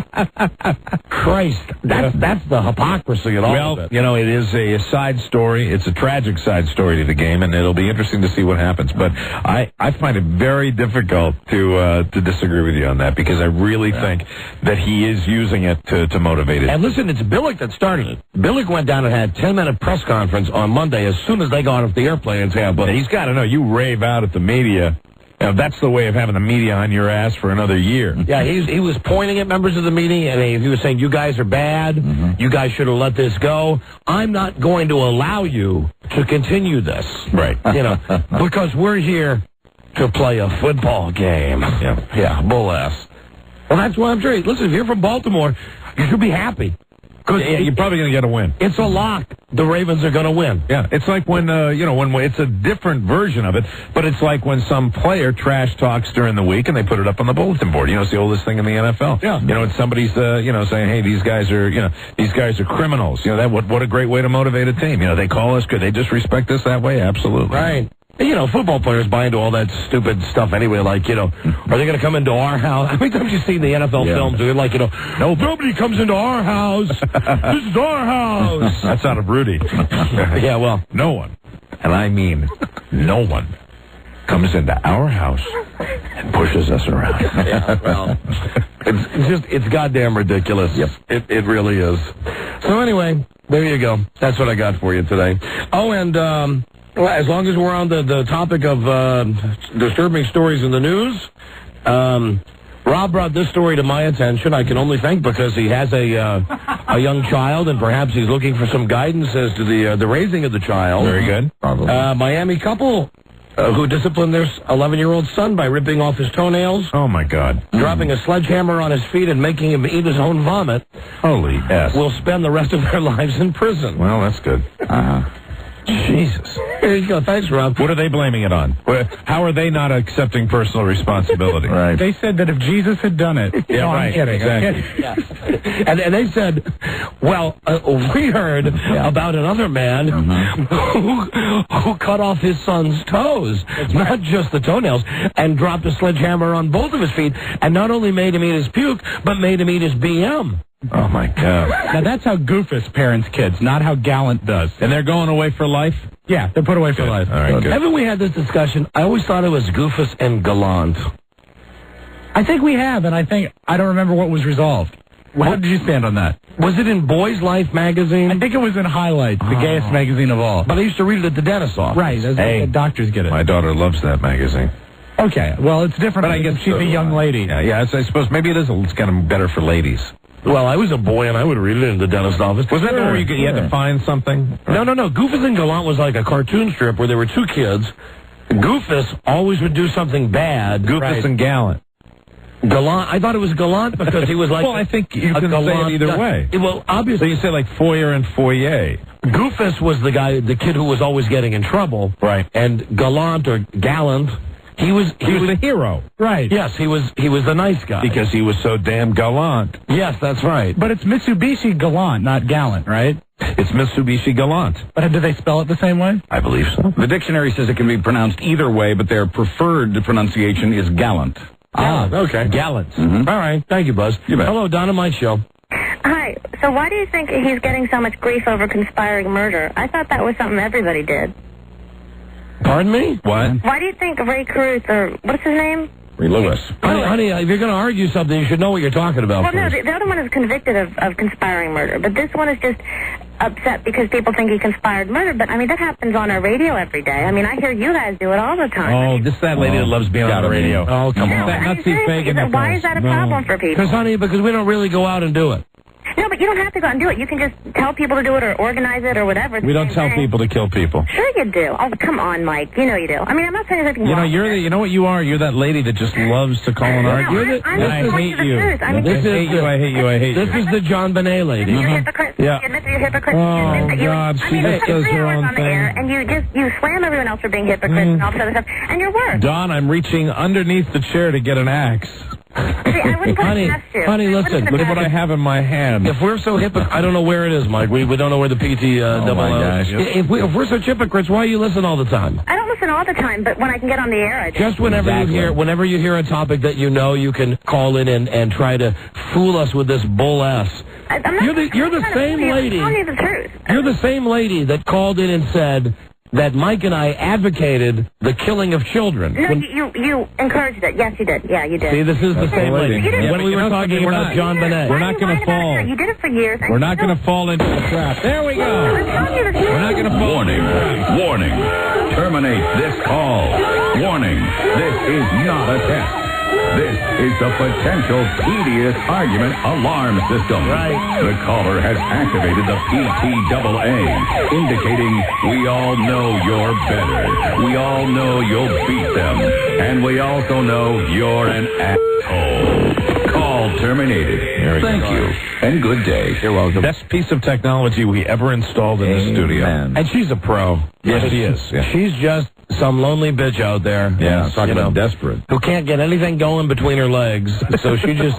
Christ, that's the hypocrisy of all of it. It is a side story. It's a tragic side story to the game, and it'll be interesting to see what happens. But I find it very difficult to disagree with you on that, because I really think that he is using it to motivate it. And listen, it's Billick that started it. Billick went down and had a 10-minute press conference on Monday as soon as they got off the airplane in Tampa. He's got to know, you rave out at the media That's the way of having the media on your ass for another year. Yeah, he was pointing at members of the meeting, and he was saying, you guys are bad. You guys should have let this go. I'm not going to allow you to continue this. Right. Because we're here to play a football game. Yeah, bull ass. Well, that's why I'm sure. Listen, if you're from Baltimore, you should be happy. You're probably going to get a win. It's a lock. The Ravens are going to win. Yeah, it's like when, when it's a different version of it, but it's like when some player trash talks during the week and they put it up on the bulletin board. It's the oldest thing in the NFL. Yeah. It's somebody's, saying, hey, these guys are criminals. What a great way to motivate a team. They call us, could they disrespect us that way? Absolutely. Right. Football players buy into all that stupid stuff anyway. Like, are they going to come into our house? How many times you seen the NFL films? They're like, no, nobody comes into our house. This is our house. That's out of Rudy. Yeah, well, no one, and I mean no one, comes into our house and pushes us around. Yeah, well, it's goddamn ridiculous. Yep. It really is. So anyway, there you go. That's what I got for you today. Oh, and, well, as long as we're on the topic of disturbing stories in the news, Rob brought this story to my attention. I can only think because he has a young child, and perhaps he's looking for some guidance as to the raising of the child. Very good. Miami couple who disciplined their 11-year-old son by ripping off his toenails. Oh, my God. Dropping a sledgehammer on his feet and making him eat his own vomit. Holy ass. Will spend the rest of their lives in prison. Well, that's good. Jesus. Here you go. Thanks, Rob. What are they blaming it on? How are they not accepting personal responsibility? Right. They said that if Jesus had done it. Yeah, right. I'm kidding. Exactly. Yeah. And they said, well, we heard about another man who cut off his son's toes, not just the toenails, and dropped a sledgehammer on both of his feet, and not only made him eat his puke, but made him eat his BM. Oh, my God. Now, that's how Goofus parents kids, not how Gallant does. And they're going away for life? Yeah, they're put away for life. All right, good. Haven't we had this discussion? I always thought it was Goofus and Gallant. I think we have, and I don't remember what was resolved. How did you stand on that? Was it in Boys Life magazine? I think it was in Highlights, the gayest magazine of all. But I used to read it at the dentist's office. Right, the doctors get it. My daughter loves that magazine. Okay, well, it's different, but I guess she's a young lady. Yeah, I suppose maybe it's kind of better for ladies. Well, I was a boy, and I would read it in the dentist's office. Was that where you had to find something? No. Goofus and Gallant was like a cartoon strip where there were two kids. Goofus always would do something bad. Goofus and Gallant. Gallant. I thought it was Gallant because he was like... Well, I think you can say it either way. Well, obviously... So you say like foyer and foyer. Goofus was the kid who was always getting in trouble. Right. And Gallant or Gallant... He was the hero. Right. Yes, he was the nice guy. Because he was so damn gallant. Yes, that's right. But it's Mitsubishi Gallant, not Gallant, right? It's Mitsubishi Gallant. But do they spell it the same way? I believe so. The dictionary says it can be pronounced either way, but their preferred pronunciation is Gallant. Okay. Gallant. Mm-hmm. All right. Thank you, Buzz. You bet. Hello, Don and Mike Show. Hi. So why do you think he's getting so much grief over conspiring murder? I thought that was something everybody did. Pardon me? What? Why do you think Ray Cruz, or what's his name? Ray Lewis. Honey, if you're going to argue something, you should know what you're talking about. Well, no, the other one is convicted of conspiring murder, but this one is just upset because people think he conspired murder. But, I mean, that happens on our radio every day. I mean, I hear you guys do it all the time. Oh, this is that lady that loves being on the radio. Oh, come on. That nutsy fake. Why is that a problem for people? Because we don't really go out and do it. No, but you don't have to go out and do it. You can just tell people to do it or organize it or whatever. We don't tell people to kill people. Sure you do. Oh, come on, Mike. You know you do. I mean, I'm not saying anything wrong. You know what you are? You're that lady that just loves to call and argue. I hate you. I hate you. This is the John Bonet lady. You're hypocrite. Yeah. You admit that you're hypocrite. Oh, God. She just does her own thing. And you slam everyone else for being hypocrites and all this other stuff. And you're worse. Don, I'm reaching underneath the chair to get an axe. See, I wouldn't put it past you. Honey, listen. Look at what I have in my hand. If we're so hypocrites, I don't know where it is, Mike. We don't know where the PT gosh. If we're such hypocrites, why you listen all the time? I don't listen all the time, but when I can get on the air, I do. Just whenever you hear a topic that you know, you can call in and try to fool us with this bull ass. You're the same lady. I'm telling you the truth. You're the same lady that called in and said that Mike and I advocated the killing of children. No, you encouraged it. Yes, you did. Yeah, you did. See, this is the same lady. When we were talking about John Bonet. We're not going to fall. You did it for years. We're not going to fall into the trap. There we go. We're not going to fall. Warning. Warning. Terminate this call. Warning. This is not a test. This is the potential tedious argument alarm system. Right. The caller has activated the PTAA, indicating we all know you're better. We all know you'll beat them. And we also know you're an asshole. Call terminated. Thank you, and good day. You're welcome. Best piece of technology we ever installed in the studio. And she's a pro. Yes, she is. Yeah. She's just some lonely bitch out there. Yeah, talking about desperate. Who can't get anything going between her legs. So she just,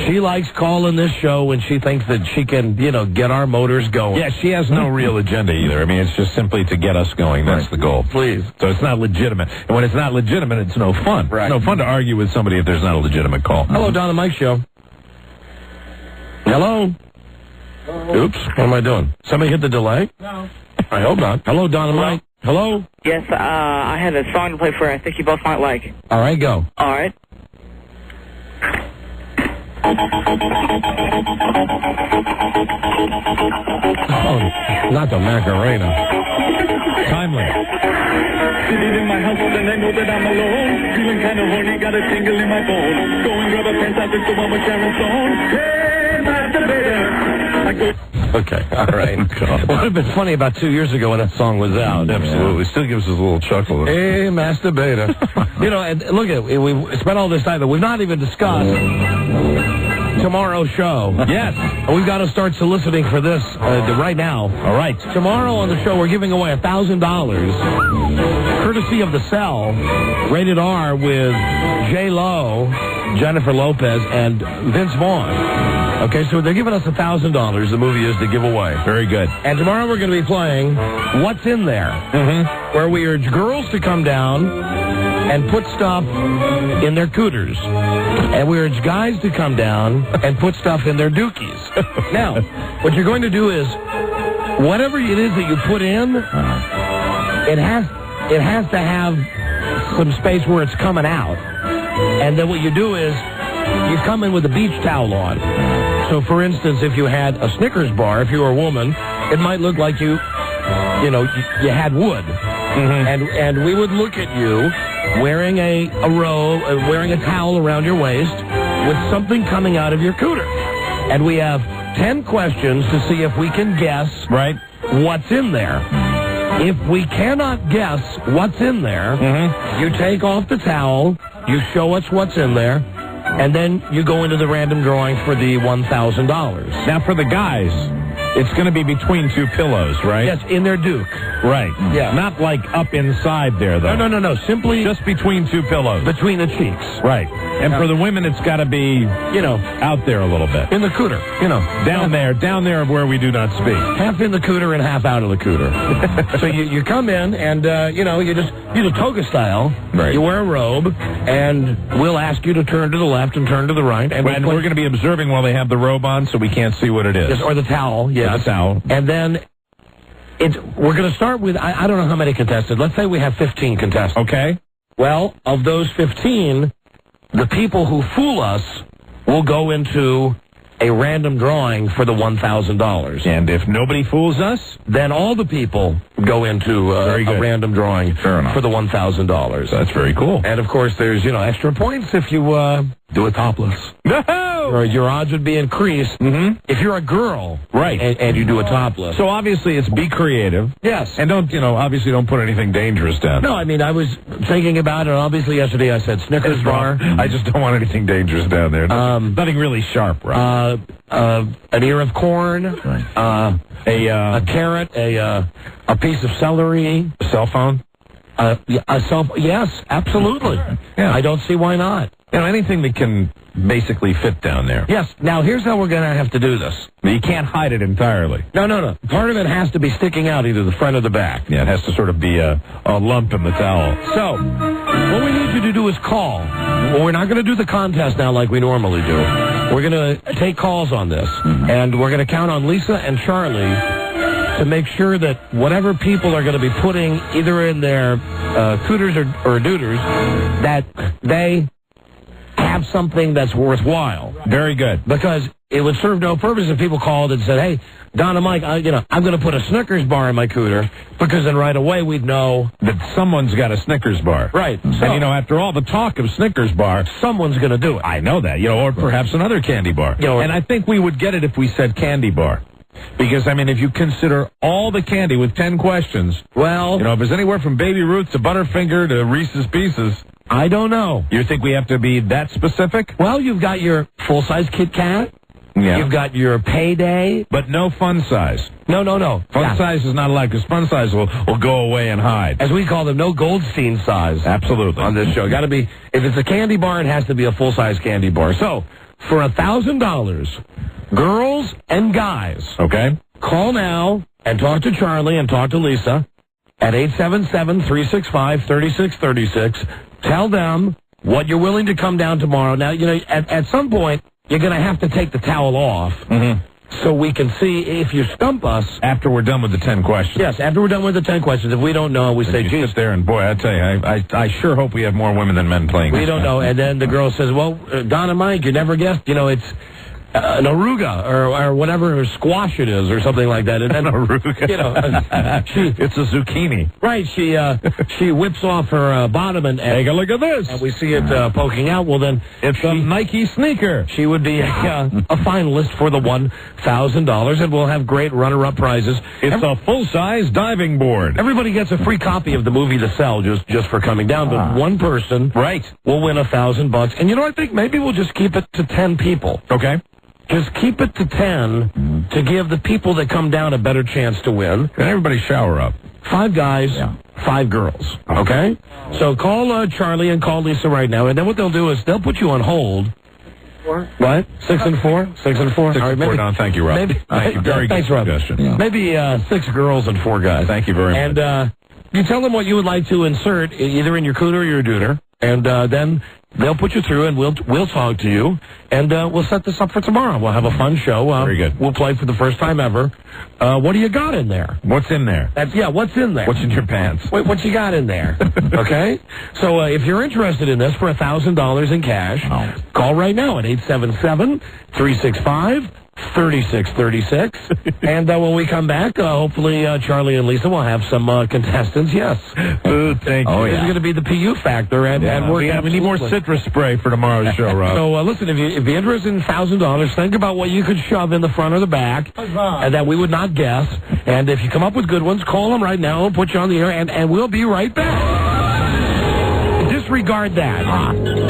she likes calling this show when she thinks that she can, get our motors going. Yeah, she has no real agenda either. I mean, it's just simply to get us going. That's the goal. Please. So it's not legitimate. And when it's not legitimate, it's no fun. Right. It's no fun to argue with somebody if there's not a legitimate call. Hello, Don and Mike Show. Hello? Oops, what am I doing? Somebody hit the delay? No. I hope not. Hello, Don and Mike. Hello? Yes, I had a song to play for you I think you both might like. All right, go. All right. Oh, not the Macarena. Timely. Sitting in my house and I know that I'm alone. Feeling kind of horny, got a tingle in my bone. Going rubber pants, I think the one with Sharon Stone. Hey, masturbator. I go... Okay, all right. Well, it would have been funny about 2 years ago when that song was out. Absolutely. Still gives us a little chuckle. Hey, masturbator. And look at it. We spent all this time, but we've not even discussed tomorrow's show. Yes. We've got to start soliciting for this right now. All right. Tomorrow on the show, we're giving away $1,000, courtesy of The Cell, rated R, with J-Lo, Jennifer Lopez, and Vince Vaughn. Okay, so they're giving us $1,000. The movie is to give away. Very good. And tomorrow we're going to be playing What's in There, where we urge girls to come down and put stuff in their cooters. And we urge guys to come down and put stuff in their dookies. Now, what you're going to do is, whatever it is that you put in, it has to have some space where it's coming out. And then what you do is, you come in with a beach towel on. So, for instance, if you had a Snickers bar, if you were a woman, it might look like you had wood. And we would look at you wearing a robe, wearing a towel around your waist with something coming out of your cooter. And we have 10 questions to see if we can guess what's in there. If we cannot guess what's in there, you take off the towel, you show us what's in there, and then you go into the random drawing for the $1,000. Now, for the guys, it's going to be between two pillows, right? Yes, in their duke. Right. Yeah. Not like up inside there, though. No. Simply just between two pillows. Between the cheeks. Right. And for the women, it's got to be, out there a little bit. In the cooter. Down there where we do not speak. Half in the cooter and half out of the cooter. So you come in and, you just toga style. Right. You wear a robe, and we'll ask you to turn to the left and turn to the right. And we're going to be observing while they have the robe on, so we can't see what it is. Yes, or the towel. Yes. Or the towel. And then we're going to start with, I don't know how many contestants. Let's say we have 15 contestants. Okay. Well, of those 15, the people who fool us will go into a random drawing for the $1,000. And if nobody fools us, then all the people go into a random drawing for the $1,000. That's very cool. And, of course, there's, extra points if you do it topless. No! Or your odds would be increased if you're a girl. Right. And you do it topless. So, obviously, it's be creative. Yes. And obviously don't put anything dangerous down. No, I mean, I was thinking about it. Obviously, yesterday I said Snickers bar. I just don't want anything dangerous down there. Nothing really sharp, right? An ear of corn. Right. A carrot. A piece of celery. A cell phone. Yes, absolutely. Yeah. I don't see why not. Anything that can basically fit down there. Yes. Now, here's how we're going to have to do this. You can't hide it entirely. No. Part of it has to be sticking out, either the front or the back. Yeah, it has to sort of be a lump in the towel. So, what we need you to do is call. Well, we're not going to do the contest now like we normally do. We're going to take calls on this. And we're going to count on Lisa and Charlie to make sure that whatever people are going to be putting either in their cooters or dooters, that they have something that's worthwhile. Very good. Because it would serve no purpose if people called and said, hey, Don and Mike, I'm going to put a Snickers bar in my cooter, because then right away we'd know that someone's got a Snickers bar. Right. So, and, after all the talk of Snickers bar, someone's going to do it. I know that, or perhaps another candy bar. And I think we would get it if we said candy bar. Because, if you consider all the candy with 10 questions, well, if it's anywhere from Baby Ruth to Butterfinger to Reese's Pieces, I don't know. You think we have to be that specific? Well, you've got your full-size Kit Kat. Yeah. You've got your Payday. But no fun size. No. Fun size is not allowed, because fun size will go away and hide. As we call them, no Goldstein size. Absolutely. On this show. Got to be, if it's a candy bar, it has to be a full-size candy bar. So, for $1,000, girls and guys. Okay. Call now and talk to Charlie and talk to Lisa at 877-365-3636. Tell them what you're willing to come down tomorrow. Now, at some point, you're going to have to take the towel off so we can see if you stump us. After we're done with the 10 questions. Yes, after we're done with the 10 questions. If we don't know, we say, geez. Sit there and, boy, I tell you, I sure hope we have more women than men playing. We don't know. And then the girl says, well, Don and Mike, you never guessed. It's an arugula or whatever squash it is or something like that. And then arugula. It's a zucchini. Right. She whips off her bottom and take a look at this. And we see it poking out. Well, then it's a Nike sneaker. She would be a finalist for the $1,000, and we'll have great runner-up prizes. It's a full-size diving board. Everybody gets a free copy of the movie The Cell just for coming down, but one person will win $1,000. And I think maybe we'll just keep it to 10 people. Okay. Just keep it to 10 to give the people that come down a better chance to win. And everybody shower up. 5 guys, 5 girls. Okay? So call Charlie and call Lisa right now, and then what they'll do is they'll put you on hold. 4. What? 6 and 4? 6 and 4? 6 and 4 down. Thank you, Rob. Thank you. Very good suggestion. Yeah. Maybe 6 girls and 4 guys. Thank you very much. And you tell them what you would like to insert, either in your cooter or your dooter, and then they'll put you through, and we'll talk to you, and we'll set this up for tomorrow. We'll have a fun show. Very good. We'll play for the first time ever. What do you got in there? What's in there? What's in there? What's in your pants? Wait, what you got in there? Okay? So if you're interested in this for $1,000 in cash, call right now at 877-365-3636. And when we come back, hopefully Charlie and Lisa will have some contestants. Yes. Thank you. This is going to be the PU factor. And we need more citrus spray for tomorrow's show, Rob. So listen, if you're interested in $1,000, think about what you could shove in the front or the back and that we would not guess. And if you come up with good ones, call them right now. We'll put you on the air, and we'll be right back. Disregard that.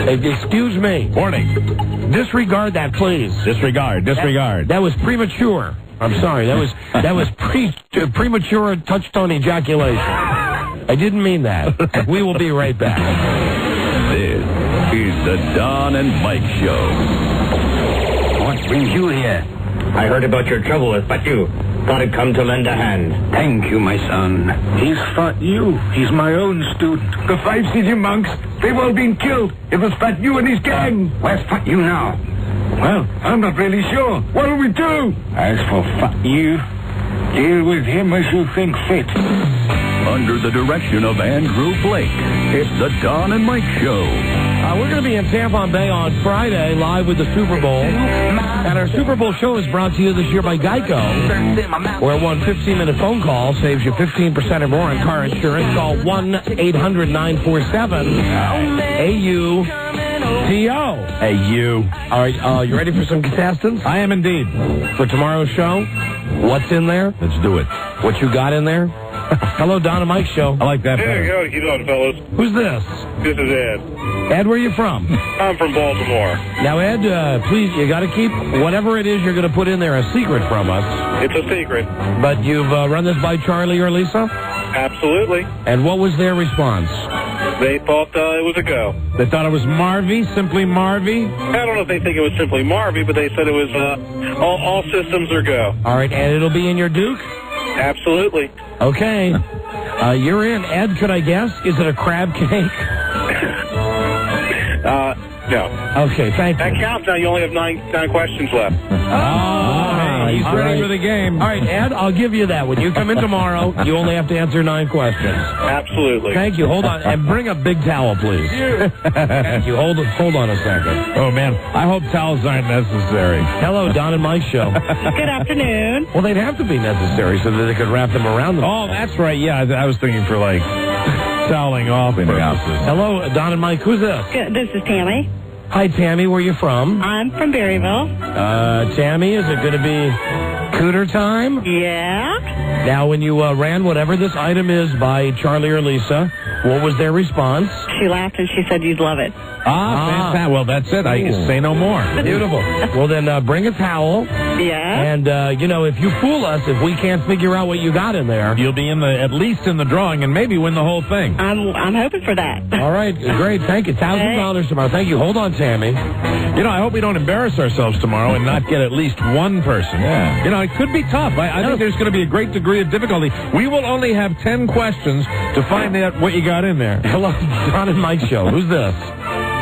Excuse me. Warning. Disregard that, please. Disregard. That was premature. I'm sorry. That was premature touch-tone ejaculation. I didn't mean that. We will be right back. This is the Don and Mike Show. What brings you here? I heard about your trouble with Fatu. Thought I'd come to lend a hand. Thank you, my son. He's Fat You. He's my own student. The 5 city monks, they've all been killed. It was Fat You and his gang. Where's Fat You now? Well, I'm not really sure. What'll we do? As for Fat You, deal with him as you think fit. Under the direction of Andrew Blake, it's the Don and Mike Show. We're going to be in Tampa Bay on Friday, live with the Super Bowl. And our Super Bowl show is brought to you this year by Geico, where one 15-minute phone call saves you 15% or more on car insurance. Call 1-800-947-AUTO. AU. All right, you ready for some contestants? I am indeed. For tomorrow's show, what's in there? Let's do it. What you got in there? Hello, Don and Mike Show. I like that. Hey, how you doing, fellas? Who's this? This is Ed. Ed, where are you from? I'm from Baltimore. Now, Ed, please, you got to keep whatever it is you're going to put in there a secret from us. It's a secret. But you've run this by Charlie or Lisa? Absolutely. And what was their response? They thought it was a go. They thought it was Marvy, simply Marvy? I don't know if they think it was simply Marvy, but they said it was all systems are go. All right, and it'll be in your Duke? Absolutely. Okay. You're in. Ed, could I guess? Is it a crab cake? No. Okay, thank you. That counts now. You only have nine questions left. He's ready for the game. All right, Ed, I'll give you that. When you come in tomorrow, you only have to answer 9 questions. Absolutely. Thank you. Hold on. And bring a big towel, please. Thank you. Hold on a second. Oh, man. I hope towels aren't necessary. Hello, Don and Mike Show. Good afternoon. Well, they'd have to be necessary so that they could wrap them around them. Oh, that's right. Yeah, I was thinking for, like, toweling off purposes. Hello, Don and Mike. Who's this? Good. This is Tammy. Hi, Tammy. Where are you from? I'm from Berryville. Tammy, is it going to be cooter time? Yeah. Now, when you ran whatever this item is by Charlie or Lisa, what was their response? She laughed and she said you'd love it. Fantastic. Well, that's it. I say no more. Beautiful. Well, then bring a towel. Yeah. And, if you fool us, if we can't figure out what you got in there, you'll be at least in the drawing and maybe win the whole thing. I'm hoping for that. All right. Great. Thank you. $1,000 tomorrow. Thank you. Hold on, Tammy. I hope we don't embarrass ourselves tomorrow and not get at least one person. Yeah. It could be tough. I think there's going to be a great degree of difficulty. We will only have 10 questions to find out what you got in there. Hello, Don and Mike Show. Who's this?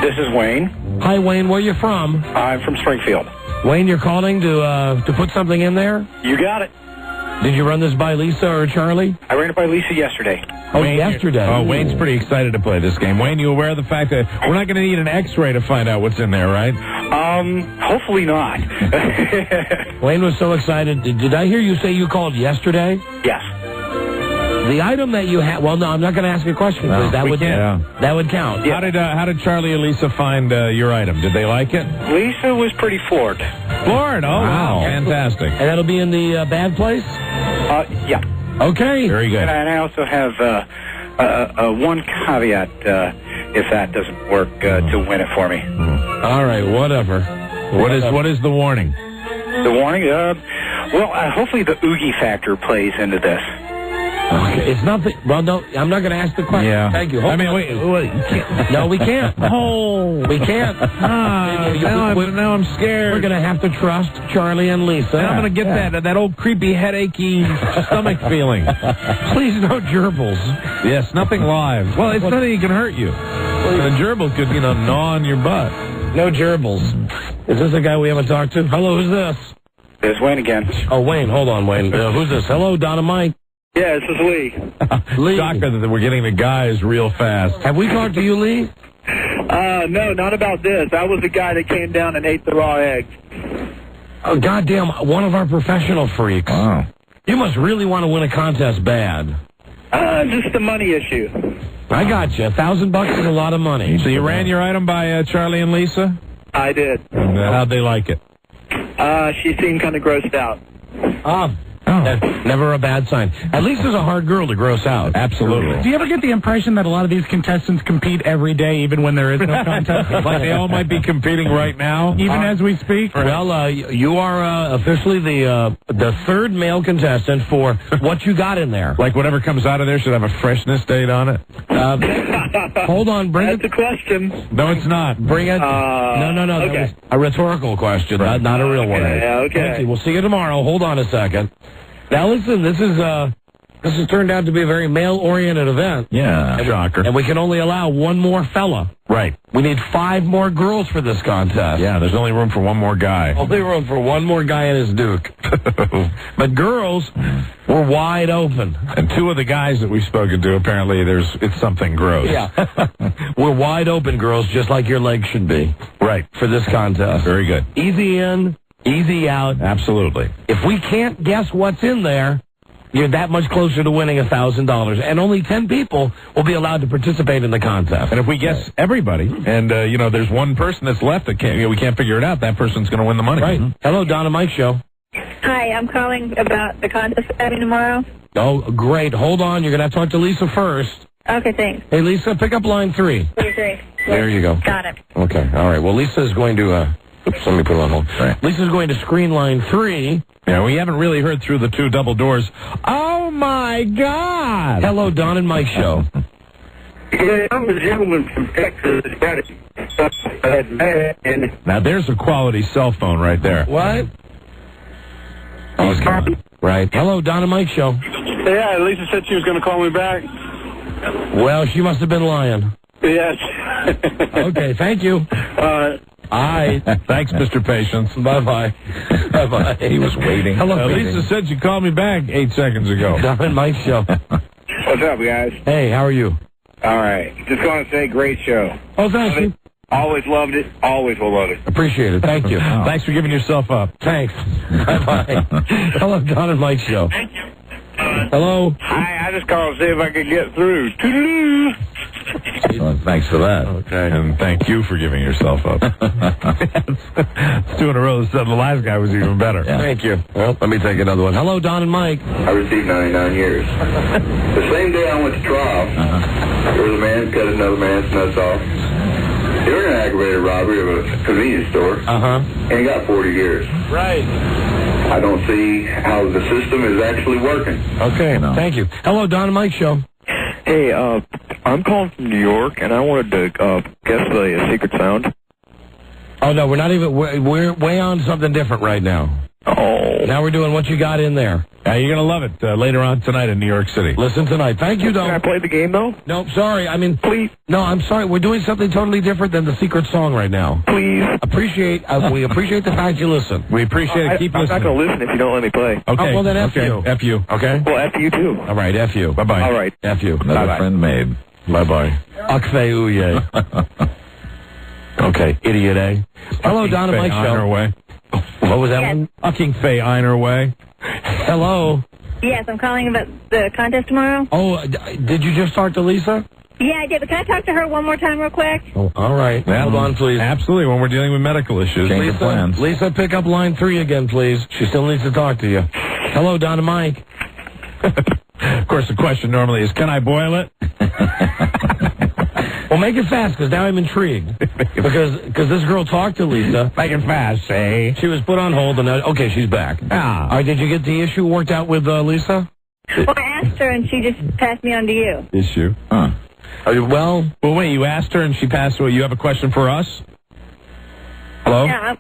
This is Wayne. Hi, Wayne. Where are you from? I'm from Springfield. Wayne, you're calling to put something in there? You got it. Did you run this by Lisa or Charlie? I ran it by Lisa yesterday. Oh, yesterday. Oh, Wayne's pretty excited to play this game. Wayne, you aware of the fact that we're not going to need an X-ray to find out what's in there, right? Hopefully not. Wayne was so excited. Did I hear you say you called yesterday? Yes. The item that you had. Well, no, I'm not going to ask you a question because that would count. Yeah. How did Charlie and Lisa find your item? Did they like it? Lisa was pretty floored. Floored? Oh, wow. Fantastic. And that'll be in the bad place? Yeah. Okay. Very good. And I also have one caveat, if that doesn't work, to win it for me. All right, whatever. What is the warning? The warning? Hopefully the oogie factor plays into this. Okay, it's nothing. Well, no, I'm not going to ask the question. Yeah. Thank you. Wait. No, we can't. Oh, we can't. Now I'm scared. We're going to have to trust Charlie and Lisa. And I'm going to get that old creepy headachy stomach feeling. Please, no gerbils. Yes, nothing live. Well, it's nothing that can hurt you. The gerbil could, gnaw on your butt. No gerbils. Is this a guy we haven't talked to? Hello, who's this? It's Wayne again. Oh, Wayne. Hold on, Wayne. Who's this? Hello, Don and Mike. Yeah, this is Lee. Lee. Shocker that we're getting the guys real fast. Have we talked to you, Lee? No, not about this. I was the guy that came down and ate the raw eggs. Oh, goddamn, one of our professional freaks. Wow. You must really want to win a contest bad. Just the money issue. I got you. $1,000 is a lot of money. So you ran your item by Charlie and Lisa? I did. And how'd they like it? She seemed kind of grossed out. Never a bad sign. At least there's a hard girl to gross out. Absolutely. Do you ever get the impression that a lot of these contestants compete every day, even when there is no contest? Like they all might be competing right now? Even as we speak? Well, you are officially the third male contestant for what you got in there. Like whatever comes out of there should have a freshness date on it? Hold on. That's a question. No, it's not. Bring it. No. Okay. A rhetorical question, not a real one. Okay. We'll see you tomorrow. Hold on a second. Now listen, this has turned out to be a very male-oriented event. Yeah, shocker. And we can only allow one more fella. Right. We need 5 more girls for this contest. Yeah, there's only room for one more guy. Only room for one more guy and his Duke. But girls, we're wide open. And 2 of the guys that we've spoken to, apparently it's something gross. Yeah. We're wide open, girls, just like your legs should be. Right. For this contest. Very good. Easy in, easy out. Absolutely. If we can't guess what's in there, you're that much closer to winning $1,000. And only 10 people will be allowed to participate in the contest. And if we guess everybody, and, there's one person that's left that we can't figure it out, that person's going to win the money. Right. Hello, Don and Mike Show. Hi, I'm calling about the contest having tomorrow. Oh, great. Hold on. You're going to have to talk to Lisa first. Okay, thanks. Hey, Lisa, pick up line 3. 3. There you go. Got it. Okay. All right. Well, Lisa is going to... Oops, let me put it on hold. Right. Lisa's going to screen line 3. Yeah, we haven't really heard through the 2 double doors. Oh, my God! Hello, Don and Mike Show. Yeah, I'm a gentleman from Texas. Now, there's a quality cell phone right there. What? Oh, right. Hello, Don and Mike Show. Yeah, Lisa said she was going to call me back. Well, she must have been lying. Yes. Okay, thank you. Aye. Thanks, Mr. Patience. Bye-bye. Bye-bye. He was waiting. Hello, Lisa said she called me back 8 seconds ago. Don and Mike Show. What's up, guys? Hey, how are you? All right. Just going to say, great show. Oh, thank you. Always loved it. Always will love it. Appreciate it. Thank you. Thanks for giving yourself up. Thanks. Bye-bye. Hello, Don and Mike Show. Thank you. Hello. Hi, I just called to see if I could get through. Toodaloo. Well, thanks for that. Okay. And thank you for giving yourself up. It's 2 in a row. The last guy was even better. Yeah. Thank you. Well, let me take another one. Hello, Don and Mike. I received 99 years. The same day I went to trial, there was a man cut another man's nuts off. They were an aggravated robbery of a convenience store, and he got 40 years. Right. I don't see how the system is actually working. Okay, thank you. Hello, Don and Mike Show. Hey, I'm calling from New York, and I wanted to guess the secret sound. Oh, no, we're not even... We're way on something different right now. Oh. Now we're doing What You Got In There. You're going to love it later on tonight in New York City. Listen tonight. Thank you, Don. Can I play the game, though? No, sorry. I mean... Please. No, I'm sorry. We're doing something totally different than the secret song right now. Please. We appreciate the fact you listen. We appreciate it. Keep listening. I'm not going to listen if you don't let me play. Okay. Oh, well, then F you. F you. Okay? Well, F you, too. All right, F you. Bye-bye. All right. F you. Another friend made. Bye-bye. Akfe uye. Okay, idiot, eh? Hello, Don and Mike Show. Way. What was that Yes. one? Fucking Faye Einer way. Hello. Yes, I'm calling about the contest tomorrow. Oh, did you just talk to Lisa? Yeah, I did, but can I talk to her one more time real quick? Oh, all right. Yeah, Hold on, please. Absolutely, when we're dealing with medical issues. Change your plans. Lisa, pick up line 3 again, please. She still needs to talk to you. Hello, Don and Mike. Of course, the question normally is, can I boil it? Well, make it fast, because now I'm intrigued. because this girl talked to Lisa. Make it fast, say. She was put on hold, and now, okay, she's back. Ah. All right, did you get the issue worked out with Lisa? Well, I asked her, and she just passed me on to you. Issue. Huh. Well, wait, you asked her and she passed away. You have a question for us? Hello? Yeah,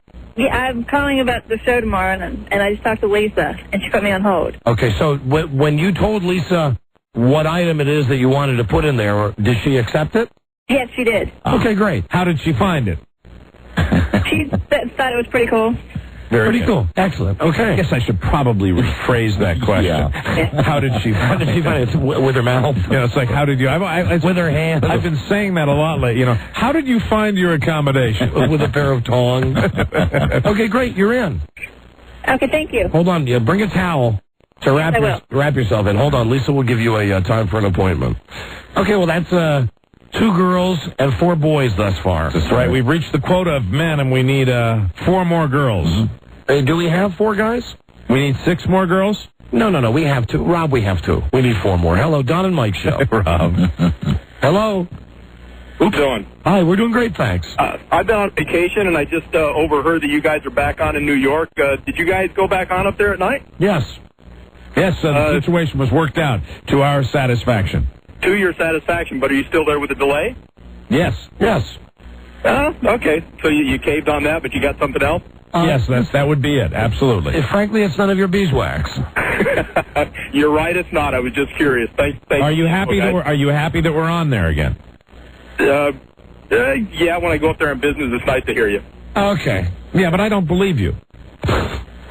I'm calling about the show tomorrow, and I just talked to Lisa, and she put me on hold. Okay, so when you told Lisa what item it is that you wanted to put in there, did she accept it? Yes, she did. Okay, great. How did she find it? She thought it was pretty cool. Pretty cool. Excellent. Okay. I guess I should probably rephrase that question. Yeah. How did she find it? With her mouth? It's like, how did you... with her hand. I've been saying that a lot lately. How did you find your accommodation? With a pair of tongs. Okay, great. You're in. Okay, thank you. Hold on. Yeah, bring a towel to wrap yourself in. Hold on. Lisa will give you a time for an appointment. Okay, well, that's 2 girls and 4 boys thus far. That's right. We've reached the quota of men, and we need 4 more girls. Do we have 4 guys? We need 6 more girls? No. We have 2. Rob, we have 2. We need 4 more. Hello, Don and Mike Show. Rob. Hello. Who's doing? Hi, we're doing great, thanks. I've been on vacation, and I just overheard that you guys are back on in New York. Did you guys go back on up there at night? Yes. Yes, the situation was worked out to our satisfaction. To your satisfaction, but are you still there with the delay? Yes. Yes. Okay. So you caved on that, but you got something else? Yes, that would be it. Absolutely. Frankly, it's none of your beeswax. You're right. It's not. I was just curious. Thank Are you happy that we're on there again? Yeah. When I go up there in business, it's nice to hear you. Okay. Yeah, but I don't believe you.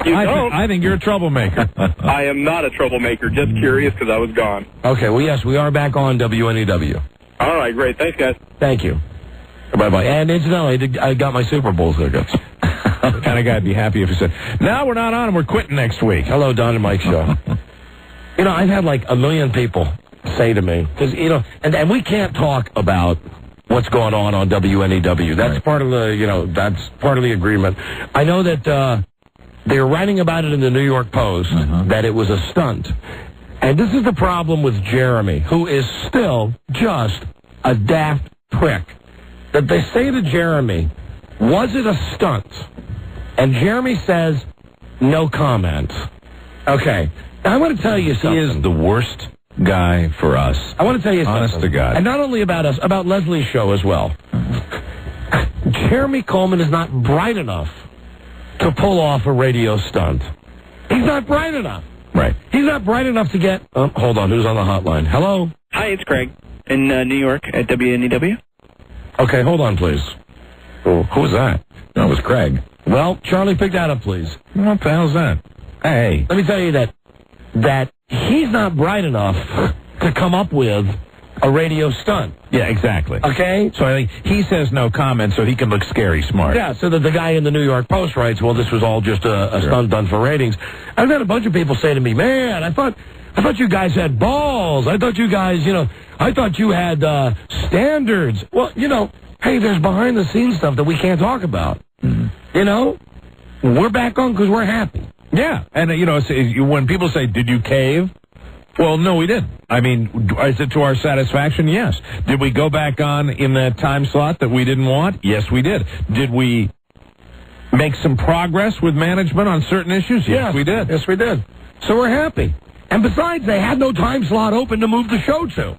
I think you're a troublemaker. I am not a troublemaker. Just curious because I was gone. Okay. Well, yes, we are back on WNEW. All right. Great. Thanks, guys. Thank you. Bye-bye. And incidentally, I got my Super Bowl tickets. The kind of guy would be happy if he said, no, we're not on and we're quitting next week. Hello, Don and Mike Show. I've had like 1 million people say to me, because, and we can't talk about what's going on WNEW. That's part of the, that's part of the agreement. I know that they're writing about it in the New York Post, that it was a stunt. And this is the problem with Jeremy, who is still just a daft prick. That they say to Jeremy, was it a stunt? And Jeremy says, no comment. Okay. Now, I want to tell you something. He is the worst guy for us. I want to tell you something. Honest to God. And not only about us, about Leslie's show as well. Jeremy Coleman is not bright enough to pull off a radio stunt. He's not bright enough. Right. He's not bright enough to get... hold on. Who's on the hotline? Hello? Hi, it's Craig in New York at WNEW. Okay, hold on, please. Oh, who was that? That was Craig. Well, Charlie, pick that up, please. What the hell's that? Hey. Let me tell you that he's not bright enough to come up with a radio stunt. Yeah, exactly. Okay? So I think he says no comment so he can look scary smart. Yeah, so that the guy in the New York Post writes, well, this was all just a stunt done for ratings. I've had a bunch of people say to me, man, I thought you guys had balls. I thought you guys, I thought you had standards. Well, hey, there's behind-the-scenes stuff that we can't talk about. Mm-hmm. We're back on because we're happy. Yeah, and, when people say, did you cave? Well, no, we didn't. I mean, is it to our satisfaction? Yes. Did we go back on in that time slot that we didn't want? Yes, we did. Did we make some progress with management on certain issues? Yes, we did. Yes, we did. So we're happy. And besides, they had no time slot open to move the show to.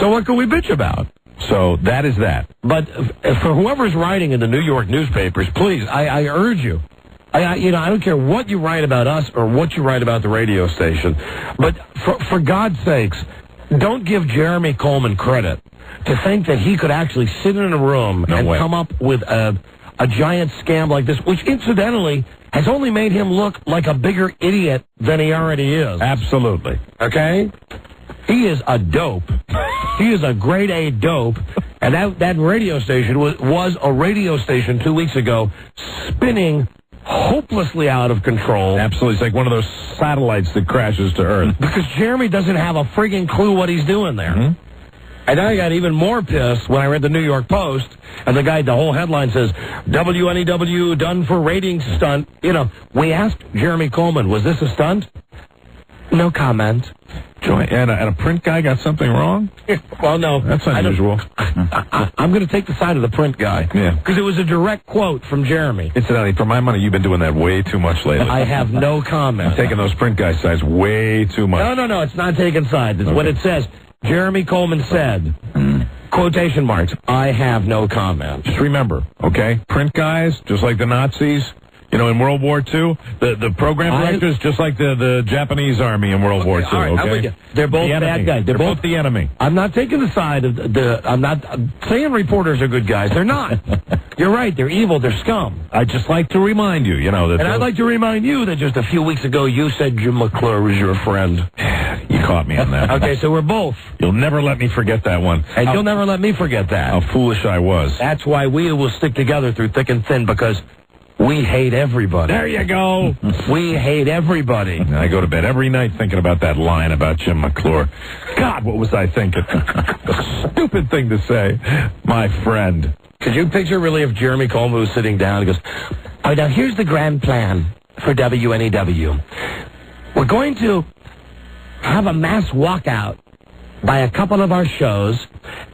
So what can we bitch about? So that is that. But for whoever's writing in the New York newspapers, please, I urge you. I don't care what you write about us or what you write about the radio station, but for God's sakes, don't give Jeremy Coleman credit to think that he could actually sit in a room come up with a giant scam like this, which incidentally has only made him look like a bigger idiot than he already is. Absolutely. Okay? He is a dope. He is a grade A dope. And that radio station was a radio station 2 weeks ago spinning hopelessly out of control. Absolutely. It's like one of those satellites that crashes to Earth. Because Jeremy doesn't have a frigging clue what he's doing there. Mm-hmm. And I got even more pissed when I read the New York Post, and the whole headline says, WNEW done for ratings stunt. We asked Jeremy Coleman, was this a stunt? No comment. Joy, and a print guy got something wrong? Well, no. That's unusual. I'm going to take the side of the print guy. Yeah. Because it was a direct quote from Jeremy. Incidentally, for my money, you've been doing that way too much lately. I have no comment. Taking those print guy sides way too much. No, it's not taking sides. It's what it says. Jeremy Coleman said, quotation marks, I have no comment. Just remember, okay? Print guys, just like the Nazis, in World War II, the program directors, just like the Japanese army in World War II, right, okay? They're both bad guys. They're both the enemy. I'm not taking the side of I'm not saying reporters are good guys. They're not. You're right. They're evil. They're scum. I'd just like to remind you, that... And I'd like to remind you that just a few weeks ago you said Jim McClure was your friend. You caught me on that. Okay, so we're both. You'll never let me forget that one. And you'll never let me forget that. How foolish I was. That's why we will stick together through thick and thin, because we hate everybody. There you go. We hate everybody. I go to bed every night thinking about that line about Jim McClure. God, what was I thinking? Stupid thing to say. My friend. Could you picture really if Jeremy Coleman was sitting down and goes, all right, now here's the grand plan for WNEW. We're going to have a mass walkout by a couple of our shows,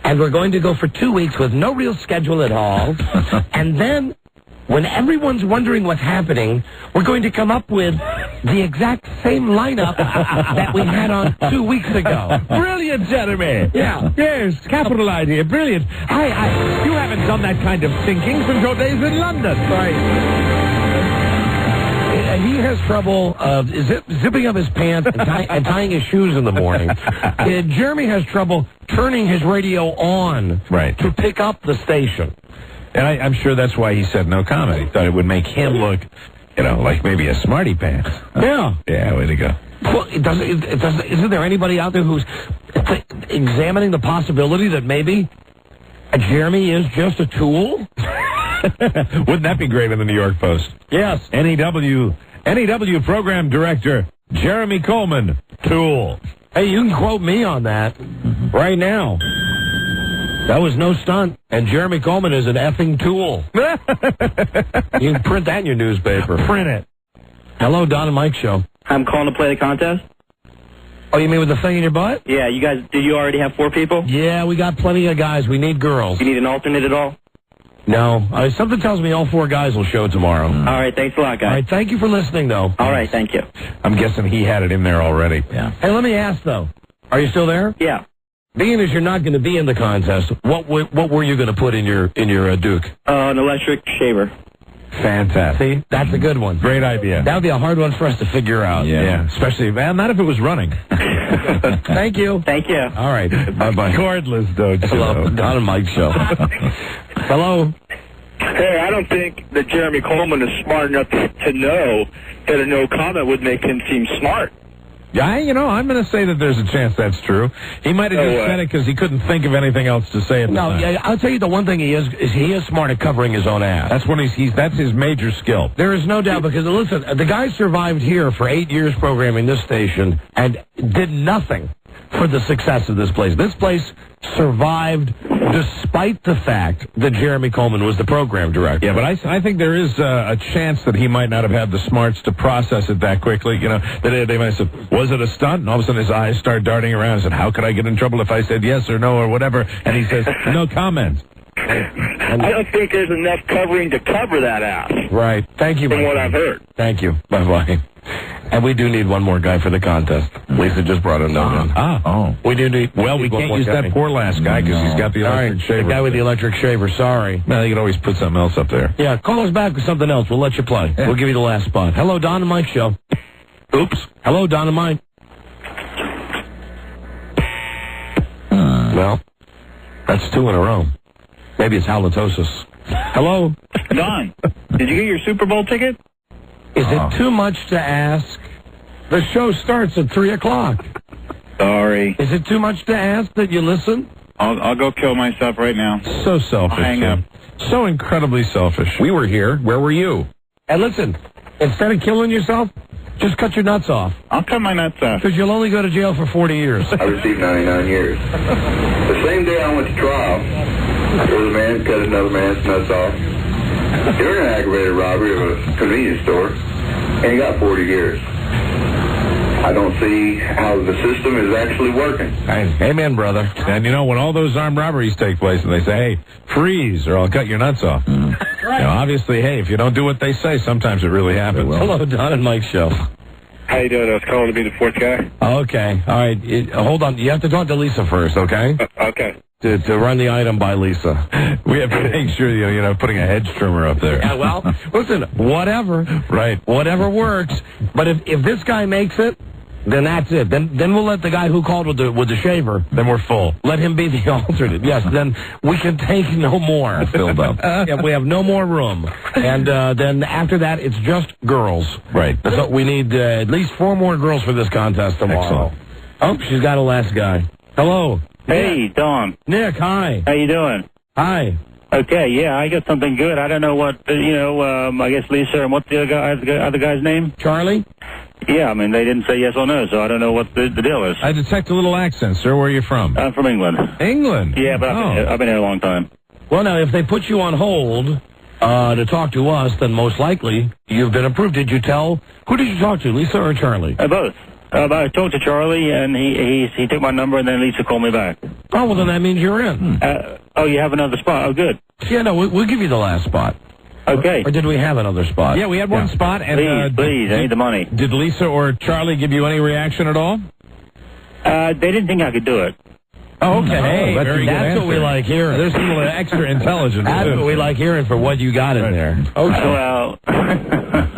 and we're going to go for 2 weeks with no real schedule at all, and then when everyone's wondering what's happening, we're going to come up with the exact same lineup that we had on 2 weeks ago. Brilliant, Jeremy. Yeah. Yes, capital idea. Brilliant. You haven't done that kind of thinking since your days in London. Right. He has trouble zipping up his pants and tying his shoes in the morning. Jeremy has trouble turning his radio on to pick up the station. And I'm sure that's why he said no comment. He thought it would make him look, like maybe a smarty pants. Yeah. Yeah, way to go. Well, isn't there anybody out there who's examining the possibility that maybe Jeremy is just a tool? Wouldn't that be great in the New York Post? Yes. NEW program director Jeremy Coleman, tool. Hey, you can quote me on that right now. That was no stunt, and Jeremy Coleman is an effing tool. You can print that in your newspaper. Print it. Hello, Don and Mike Show. I'm calling to play the contest. Oh, you mean with the thing in your butt? Yeah, you guys, did you already have 4 people? Yeah, we got plenty of guys. We need girls. You need an alternate at all? No. Something tells me all 4 guys will show tomorrow. All right, thanks a lot, guys. All right, thank you for listening, though. All right, thank you. I'm guessing he had it in there already. Yeah. Hey, let me ask, though. Are you still there? Yeah. Being as you're not going to be in the contest, what were you going to put in your Duke? An electric shaver. Fantastic. See, that's a good one. Great idea. That would be a hard one for us to figure out. Yeah. Especially, not if it was running. Thank you. Thank you. All right. Bye-bye. Cordless, don't you Hello. know? Don and Mike show. Hello. Hey, I don't think that Jeremy Coleman is smart enough to know that a no comment would make him seem smart. Yeah, I'm going to say that there's a chance that's true. He might have just said it because he couldn't think of anything else to say at the time. Yeah, I'll tell you the one thing he is smart at covering his own ass. That's when that's his major skill. There is no doubt, because listen, the guy survived here for 8 years programming this station and did nothing for the success of this place. This place survived despite the fact that Jeremy Coleman was the program director. Yeah, but I think there is a chance that he might not have had the smarts to process it that quickly. That they might have said, was it a stunt? And all of a sudden his eyes start darting around and said, how could I get in trouble if I said yes or no or whatever? And he says, no comment. I don't think there's enough covering to cover that ass. Right. Thank you. From what I've heard. Thank you. Bye-bye. And we do need one more guy for the contest. Lisa just brought a note in. We do need... Well, we can't use that poor last guy because he's got the electric shaver. The guy with the electric shaver, sorry. No, you can always put something else up there. Yeah, call us back with something else. We'll let you play. We'll give you the last spot. Hello, Don and Mike show. Oops. Hello, Don and Mike. Well, that's 2 in a row. Maybe it's halitosis. Hello? Don, did you get your Super Bowl ticket? Is it too much to ask? The show starts at 3 o'clock. Sorry. Is it too much to ask that you listen? I'll go kill myself right now. So selfish. Hang up. So incredibly selfish. We were here. Where were you? And listen, instead of killing yourself, just cut your nuts off. I'll cut my nuts off. Because you'll only go to jail for 40 years. I received 99 years. The same day I went to trial, there was a man cut another man's nuts off during an aggravated robbery of a convenience store, and he got 40 years. I don't see how the system is actually working. Amen, brother. And when all those armed robberies take place and they say, hey, freeze or I'll cut your nuts off. Right. Obviously, hey, if you don't do what they say, sometimes it really happens. Hello, Don and Mike show. How you doing? I was calling to be the fourth guy. Okay. All right. Hold on. You have to talk to Lisa first, okay? Okay. To run the item by Lisa. We have to make sure you're not putting a hedge trimmer up there. Yeah, well, listen, whatever. Right. Whatever works. But if this guy makes it, then that's it. Then we'll let the guy who called with the shaver. Then we're full. Let him be the alternate. Yes. Then we can take no more. Filled up. Yeah, we have no more room. And then after that, it's just girls. Right. So we need at least 4 more girls for this contest tomorrow. Excellent. Oh, she's got a last guy. Hello. Hey, Don. Nick, hi. How you doing? Hi. Okay, yeah, I got something good. I don't know what, I guess Lisa, and what's the other guy's name? Charlie? Yeah, I mean, they didn't say yes or no, so I don't know what the deal is. I detect a little accent, sir. Where are you from? I'm from England. England? Yeah, but I've been here a long time. Well, now, if they put you on hold to talk to us, then most likely you've been approved. Did you tell? Who did you talk to, Lisa or Charlie? Both. I talked to Charlie, and he took my number, and then Lisa called me back. Oh, well, then that means you're in. You have another spot? Oh, good. Yeah, no, we'll give you the last spot. Okay. Or did we have another spot? Yeah, we had one spot. And, please, I need the money. Did Lisa or Charlie give you any reaction at all? They didn't think I could do it. Oh, okay. Hey, that's what we like hearing. There's a little extra intelligence. That's what we like hearing for what you got in there. Okay. Well.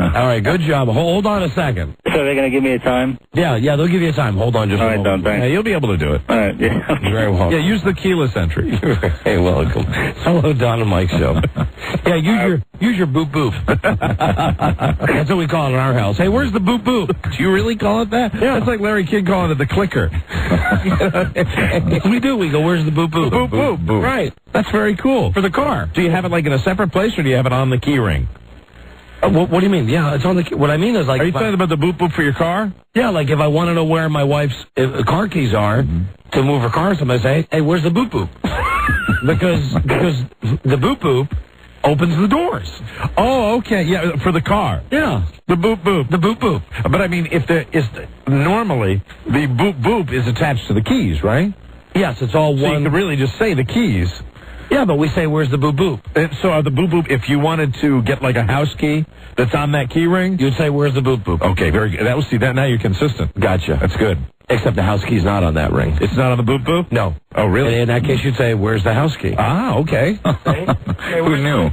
All right, good job. Hold on a second. So they're going to give me a time? Yeah, they'll give you a time. Hold on just a moment. All right, Don, thanks. Yeah, you'll be able to do it. All right, yeah. You're very welcome. Yeah, use the keyless entry. Hey, welcome. Hello, Don and Mike show. Yeah, use your boop boop. That's what we call it in our house. Hey, where's the boop boop? Do you really call it that? Yeah. That's like Larry Kidd calling it the clicker. We do. We go, where's the boop boop? Boop boop boop. Right. That's very cool. For the car. Do you have it like in a separate place, or do you have it on the key ring? What do you mean? Yeah, it's on the key. What I mean is like... Are you talking about the boop boop for your car? Yeah, like if I want to know where my wife's car keys are to move her car, somebody say, hey, where's the boop boop? because the boop boop opens the doors. Oh, okay. Yeah, for the car. Yeah. The boop boop. The boop boop. But I mean, normally the boop boop is attached to the keys, right? Yes, it's all so one. You could really just say the keys. Yeah, but we say, where's the boop boop? So the boop boop, if you wanted to get like a house key that's on that key ring, you'd say, where's the boop boop? Okay, very good. Now you're consistent. Gotcha. That's good. Except the house key's not on that ring. It's not on the boop boop? No. Oh, really? In that case, you'd say, where's the house key? Ah, okay. Who knew?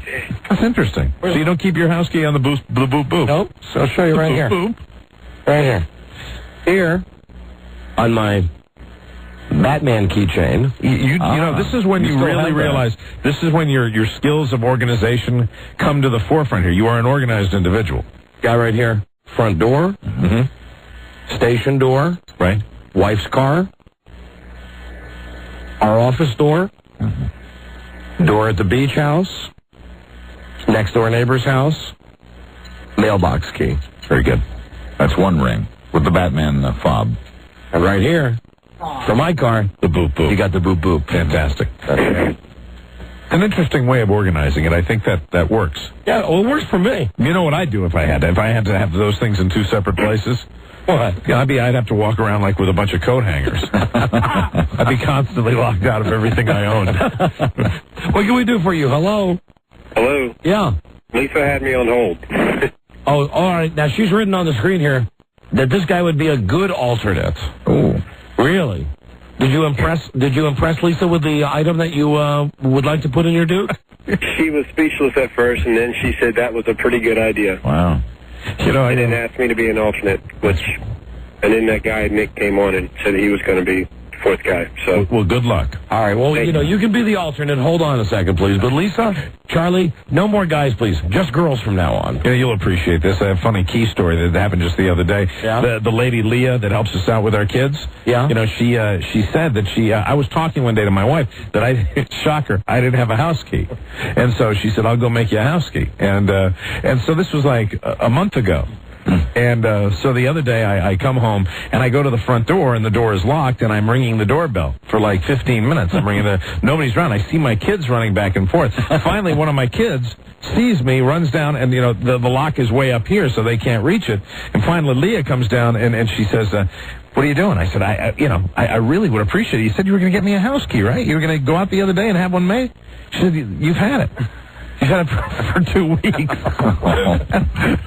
That's interesting. So you don't keep your house key on the boop boop boop? Nope. So I'll show you right here. Boop. Right here. Here on my Batman keychain. You know, this is when you really realize, this is when your skills of organization come to the forefront here. You are an organized individual. Guy right here. Front door. Station door. Right. Wife's car. Our office door. Door at the beach house. Next door neighbor's house. Mailbox key. Very good. That's one ring with the Batman fob. And right here, for my car, the boop boop. You got the boop boop. Fantastic. An interesting way of organizing it. I think that works. Yeah, well, it works for me. You know what I'd do if I had to have those things in two separate places? What? Yeah, I'd have to walk around like with a bunch of coat hangers. I'd be constantly locked out of everything I owned. What can we do for you? Hello? Hello? Yeah. Lisa had me on hold. Oh, all right. Now, she's written on the screen here that this guy would be a good alternate. Oh. Really? Did you impress Lisa with the item that you would like to put in your Duke? She was speechless at first, and then she said that was a pretty good idea. Wow. You know, and then asked me to be an alternate, and then that guy, Nick, came on and said he was going to be fourth guy. So, well, good luck. All right. Well, you can be the alternate. Hold on a second, please. But Lisa, Charlie, no more guys, please. Just girls from now on. Yeah, you'll appreciate this. I have a funny key story that happened just the other day. Yeah. The lady Leah that helps us out with our kids. Yeah. You know, she said that I was talking one day to my wife that shocker, I didn't have a house key, and so she said, I'll go make you a house key, and so this was like a month ago. And so the other day I come home and I go to the front door and the door is locked and I'm ringing the doorbell for like 15 minutes. I'm ringing nobody's around. I see my kids running back and forth. Finally, one of my kids sees me, runs down, and the lock is way up here so they can't reach it. And finally Leah comes down and she says, what are you doing? I said, I really would appreciate it. You said you were going to get me a house key, right? You were going to go out the other day and have one made? She said, you've had it. You've had it for 2 weeks.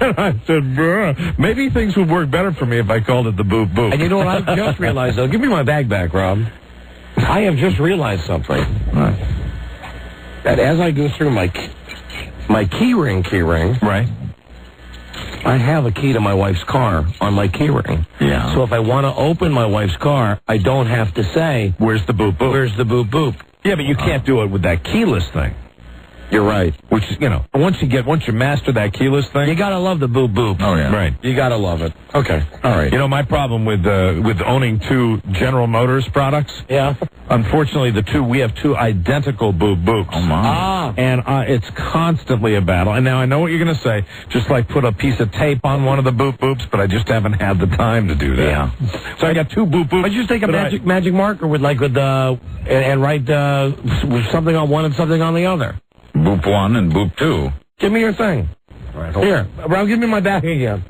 And I said, bruh, maybe things would work better for me if I called it the boop boop. And you know what I've just realized, though? Give me my bag back, Rob. I have just realized something. That as I go through my key ring, right, I have a key to my wife's car on my key ring. Yeah. So if I want to open my wife's car, I don't have to say, where's the boop boop? Where's the boop boop? Yeah, but you can't do it with that keyless thing. You're right. Which is, once you master that keyless thing, you gotta love the boop boop. Oh yeah, right. You gotta love it. Okay, all right. My problem with owning two General Motors products. Yeah. Unfortunately, we have two identical boop boops. Oh my. And it's constantly a battle. And now I know what you're gonna say. Just like put a piece of tape on one of the boop boops, but I just haven't had the time to do that. Yeah. So I got two boop boops. Why don't you just take a magic marker and write something on one and something on the other. Boop 1 and boop 2. Give me your thing. All right, here, Rob, give me my bag again.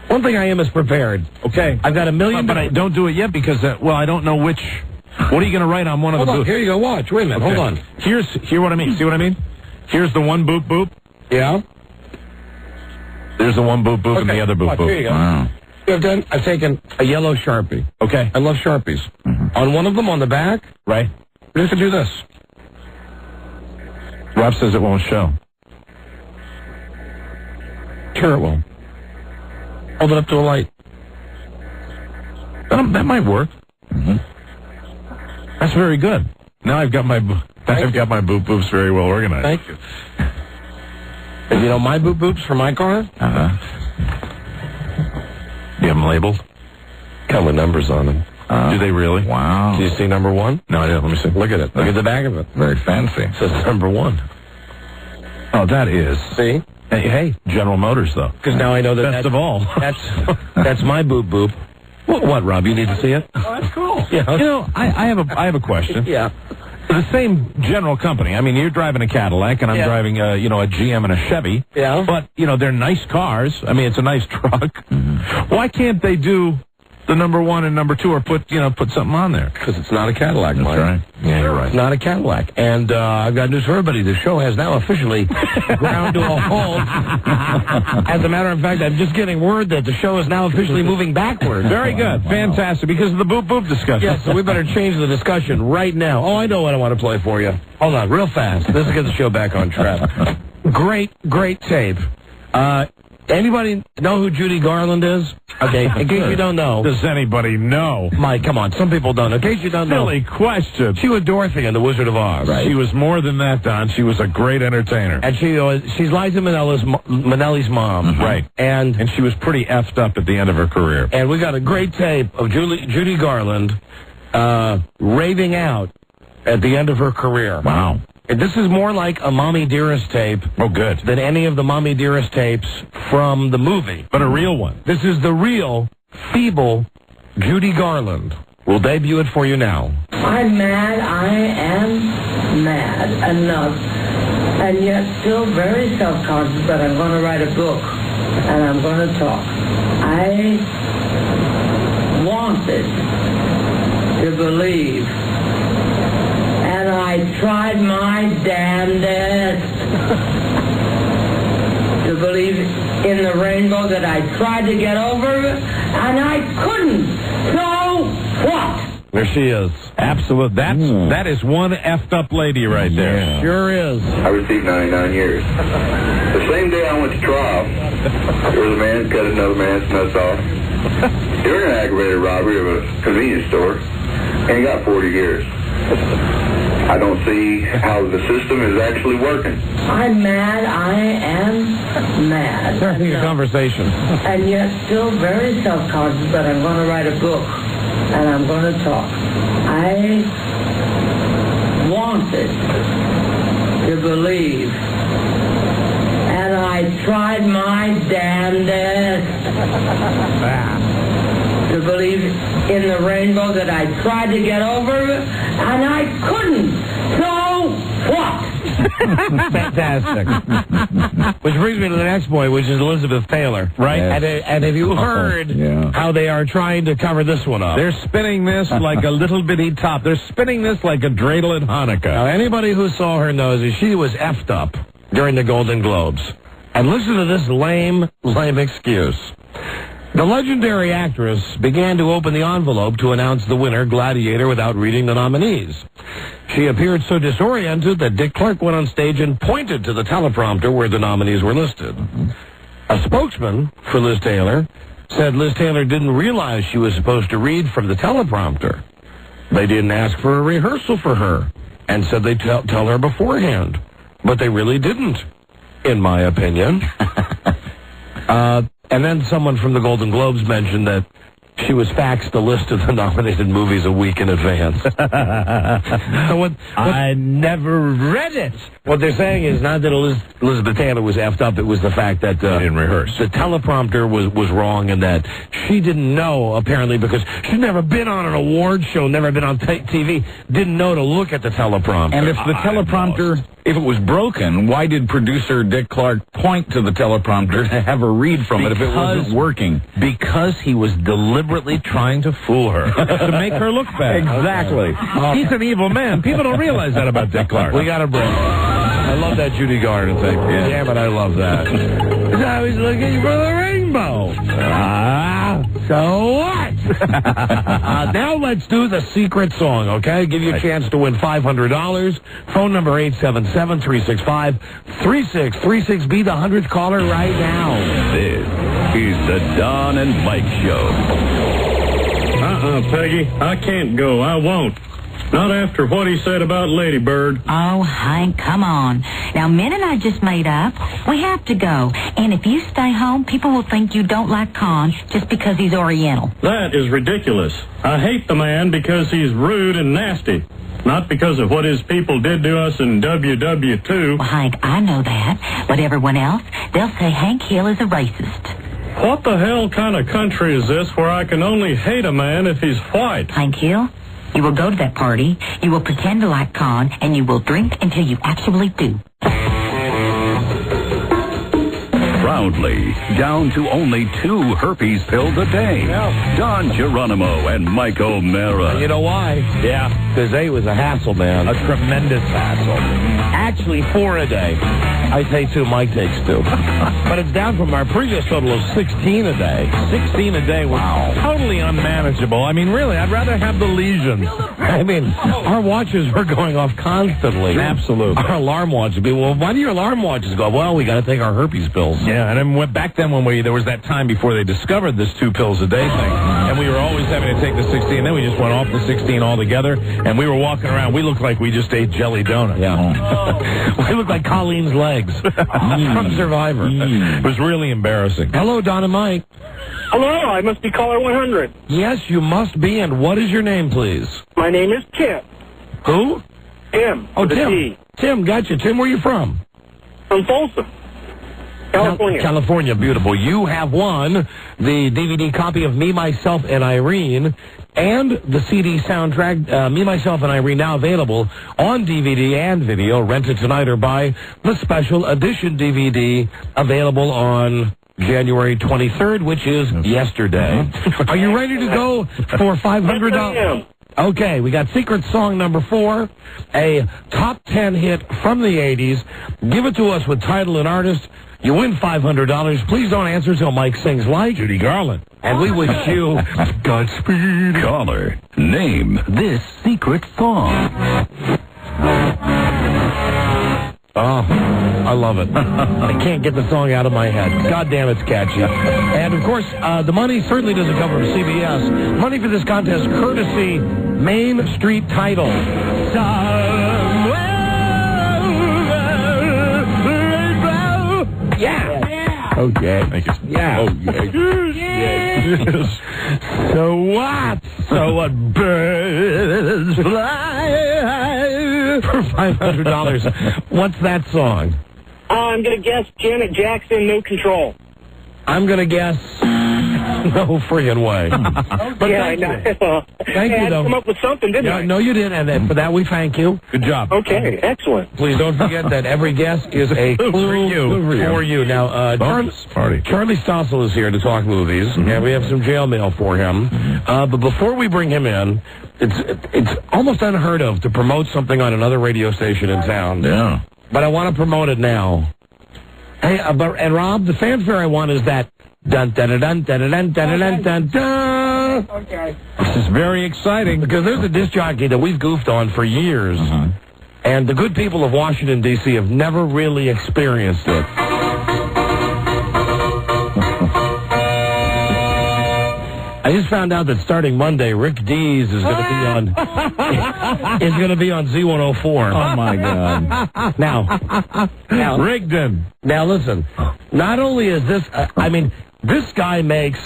One thing I am is prepared. Okay. I've got $1 million. But I don't do it yet because, I don't know which. What are you going to write on one of the boops? Here you go. Watch. Wait a minute. Okay. Hold on. Hear what I mean. See what I mean? Here's the one boop boop. Yeah. There's the one boop boop and the other boop boop. Here you go. Wow. I've taken a yellow Sharpie. Okay. I love Sharpies. Mm-hmm. On one of them on the back, right? we're just going to do this. Rob says it won't show. Sure it will. Hold it up to a light. That might work. Mm-hmm. That's very good. Now I've got my boop boops very well organized. Thank you. And my boop boops for my car? You have them labeled? Come with numbers on them. Do they really? Wow. Do you see number 1? No, I didn't. Let me see. Look at it. Look at the back of it. Very fancy. It says number 1. Oh, that is. See? Hey, General Motors, though. Because now I know that Best of all. That's my boop boop. What, Rob? You need to see it? Oh, that's cool. Yeah. I have a question. Yeah. The same general company. I mean, you're driving a Cadillac, and I'm driving a GM and a Chevy. Yeah. But, they're nice cars. I mean, it's a nice truck. Mm-hmm. Why can't they do the number 1 and number 2 or put something on there? Because it's not a Cadillac, Mike. That's right. Yeah, you're right. It's not a Cadillac. And I've got news for everybody. The show has now officially ground to a halt. As a matter of fact, I'm just getting word that the show is now officially moving backwards. Very good. Wow. Fantastic. Because of the boop boop discussion. Yes, so we better change the discussion right now. Oh, I know what I want to play for you. Hold on, real fast. This will get the show back on track. Great tape. Anybody know who Judy Garland is? Okay, in case you don't know. Does anybody know? Mike, come on. Some people don't know. In case you don't know. Silly question. She was Dorothy in The Wizard of Oz. Right. She was more than that, Don. She was a great entertainer. And she's Liza Minnelli's mom. Right. And she was pretty effed up at the end of her career. And we got a great tape of Judy Garland raving out at the end of her career. Wow. And this is more like a Mommy Dearest tape. Oh, good. Than any of the Mommy Dearest tapes from the movie. But a real one. This is the real, feeble Judy Garland. We'll debut it for you now. I'm mad. I am mad enough. And yet still very self-conscious that I'm going to write a book. And I'm going to talk. I wanted to believe. And I tried my damnedest to believe in the rainbow that I tried to get over, and I couldn't. So what? There she is. Absolute. That is one effed up lady right there. Yeah. Sure is. I received 99 years. The same day I went to trial, there was a man cut another man's nuts off during an aggravated robbery of a convenience store, and he got 40 years. I don't see how the system is actually working. I'm mad. I am mad. Starting a conversation. And yet still very self-conscious that I'm going to write a book. And I'm going to talk. I wanted to believe. And I tried my damnedest to believe in the rainbow that I tried to get over, and I couldn't. So what? Fantastic. Which brings me to the next point, which is Elizabeth Taylor. Right. Yes. And have you heard how they are trying to cover this one up? They're spinning this like a little bitty top. They're spinning this like a dreidel at Hanukkah. Now, anybody who saw her knows that she was effed up during the Golden Globes. And listen to this lame excuse. The legendary actress began to open the envelope to announce the winner, Gladiator, without reading the nominees. She appeared so disoriented that Dick Clark went on stage and pointed to the teleprompter where the nominees were listed. A spokesman for Liz Taylor said Liz Taylor didn't realize she was supposed to read from the teleprompter. They didn't ask for a rehearsal for her and said they'd tell her beforehand. But they really didn't, in my opinion. And then someone from the Golden Globes mentioned that she was faxed a list of the nominated movies a week in advance. I never read it. What they're saying is not that Elizabeth Taylor was effed up, it was the fact that didn't rehearse. The teleprompter was wrong, and that she didn't know, apparently, because she'd never been on an award show, never been on TV, didn't know to look at the teleprompter. And if the teleprompter, if it was broken, why did producer Dick Clark point to the teleprompter to have her read from it if it wasn't working? Because he was deliberately trying to fool her. To make her look bad. Exactly. He's an evil man. People don't realize that about Dick Clark. We got a break. I love that Judy Garland thing. Yeah. Damn it, I love that. I was looking for the rainbow. So what? Now let's do the secret song, okay? Give you a chance to win $500. Phone number 877-365-3636. Be the 100th caller right now. This is the Don and Mike Show. Peggy. I can't go. I won't. Not after what he said about Lady Bird. Oh, Hank, come on. Now, Min and I just made up. We have to go. And if you stay home, people will think you don't like Con just because he's Oriental. That is ridiculous. I hate the man because he's rude and nasty. Not because of what his people did to us in WW2. Well, Hank, I know that. But everyone else, they'll say Hank Hill is a racist. What the hell kind of country is this where I can only hate a man if he's white? Hank Hill, you will go to that party, you will pretend to like Con, and you will drink until you actually do. Proudly, down to only 2 herpes pills a day. Don Geronimo and Mike O'Mara. You know why? Yeah. Because A was a hassle, man. A tremendous hassle. Actually, 4 a day. I take 2, Mike takes 2. But it's down from our previous total of 16 a day. 16 a day was totally unmanageable. I mean, really, I'd rather have the lesions. I mean, our watches were going off constantly. Absolutely. Our alarm watches would be, well, why do your alarm watches go? Well, we got to take our herpes pills. Yeah, and then back then when there was that time before they discovered this 2 pills a day thing, and we were always having to take the 16, then we just went off the 16 altogether, and we were walking around. We looked like we just ate jelly donuts. Yeah. We looked like Colleen's legs from Survivor. It was really embarrassing. Hello, Don and Mike. Hello, I must be caller 100. Yes, you must be, and what is your name, please? My name is Tim. Who? Tim. Oh, with a Tim. T. Tim, gotcha. Tim, where are you from? From Folsom, California. California, beautiful. You have won the DVD copy of Me, Myself, and Irene, and the CD soundtrack, Me, Myself, and Irene, now available on DVD and video, rented tonight or buy the special edition DVD available on January 23rd, which is yesterday. Are you ready to go for $500? Okay, we got secret song number 4, a top 10 hit from the 80s. Give it to us with title and artist. You win $500. Please don't answer till Mike sings like Judy Garland. And we wish you Godspeed. Caller, name this secret song. Oh, I love it. I can't get the song out of my head. God damn, it's catchy. And, of course, the money certainly doesn't come from CBS. Money for this contest, courtesy Main Street Title. Yeah. Okay. Thank you. Yeah. Oh, yeah. Yes. So what birds fly for $500. What's that song? I'm going to guess Janet Jackson, No Control. I'm going to guess no friggin' way. But yeah, thank you. Thank you, I though. come up with something, didn't I? No, you didn't, and for that we thank you. Good job. Okay, excellent. Please don't forget that every guess is a clue for you. Now, Charlie Stossel is here to talk movies, and we have some jail mail for him. But before we bring him in, it's almost unheard of to promote something on another radio station in town. Yeah. But I want to promote it now. Hey, and Rob, the fanfare I want is that dun dun dun dun dun dun dun dun dun dun. Okay. This is very exciting. Because there's a disc jockey that we've goofed on for years, and the good people of Washington, D.C. have never really experienced it. I just found out that starting Monday, Rick Dees is going to be on Z104. Oh my God! Now, Rigdon. Now listen. Not only is this, this guy makes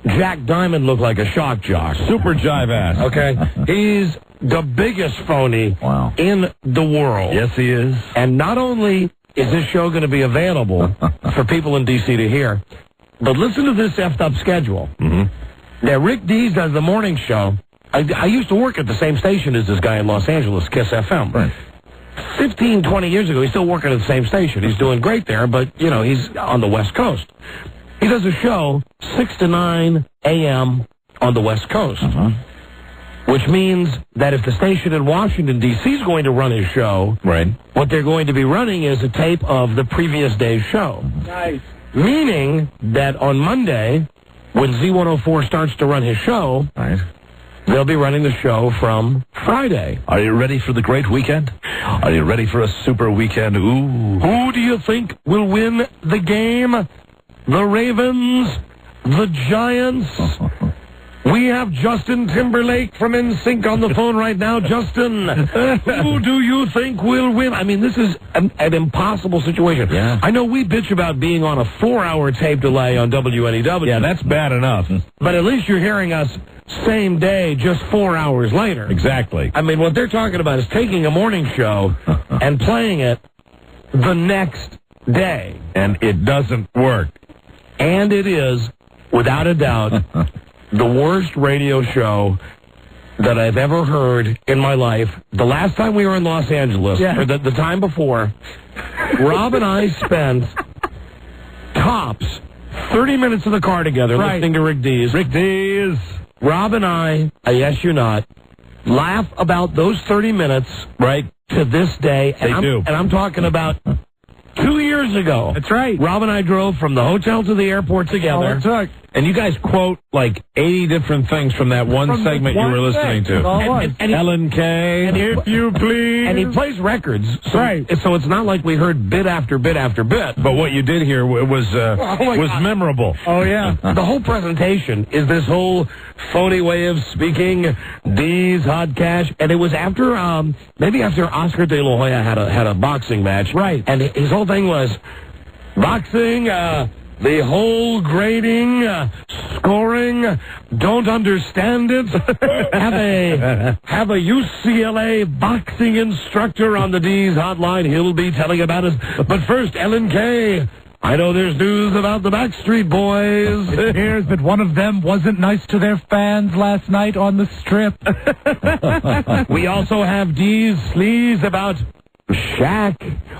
Jack Diamond look like a shock jock. Super jive ass. Okay, he's the biggest phony in the world. Yes, he is. And not only is this show going to be available for people in D.C. to hear, but listen to this effed up schedule. Now, Rick Dees does the morning show. I used to work at the same station as this guy in Los Angeles, Kiss FM. Right. 15, 20 years ago, he's still working at the same station. He's doing great there, but, he's on the West Coast. He does a show 6 to 9 a.m. on the West Coast, which means that if the station in Washington, D.C. is going to run his show, what they're going to be running is a tape of the previous day's show. Nice. Meaning that on Monday, when Z104 starts to run his show, they'll be running the show from Friday. Are you ready for the great weekend? Are you ready for a super weekend? Ooh. Who do you think will win the game? The Ravens? The Giants? We have Justin Timberlake from NSYNC on the phone right now. Justin, who do you think will win? This is an impossible situation. Yeah. I know we bitch about being on a 4-hour tape delay on WNEW. Yeah, that's bad enough. But at least you're hearing us same day, just 4 hours later. Exactly. What they're talking about is taking a morning show and playing it the next day. And it doesn't work. And it is, without a doubt, the worst radio show that I've ever heard in my life. The last time we were in Los Angeles, or the time before, Rob and I spent tops 30 minutes in the car together listening to Rick Dees. Rick Dees. Rob and I yes you not, laugh about those 30 minutes right to this day. They do. And I'm talking about 2 years ago. That's right. Rob and I drove from the hotel to the airport together. And you guys quote like 80 different things from that one segment you were listening to. And Ellen Kay, and if you please. And he plays records. So, so it's not like we heard bit after bit after bit. But what you did here was memorable. Oh, yeah. The whole presentation is this whole phony way of speaking, D's Hot Cash. And it was after, maybe after Oscar De La Hoya had a boxing match. Right. And his whole thing was boxing, the whole grading, scoring, don't understand it. have a UCLA boxing instructor on the D's hotline. He'll be telling about it. But first, Ellen Kay. I know there's news about the Backstreet Boys. It appears that one of them wasn't nice to their fans last night on the strip. We also have D's sleaze about Shaq.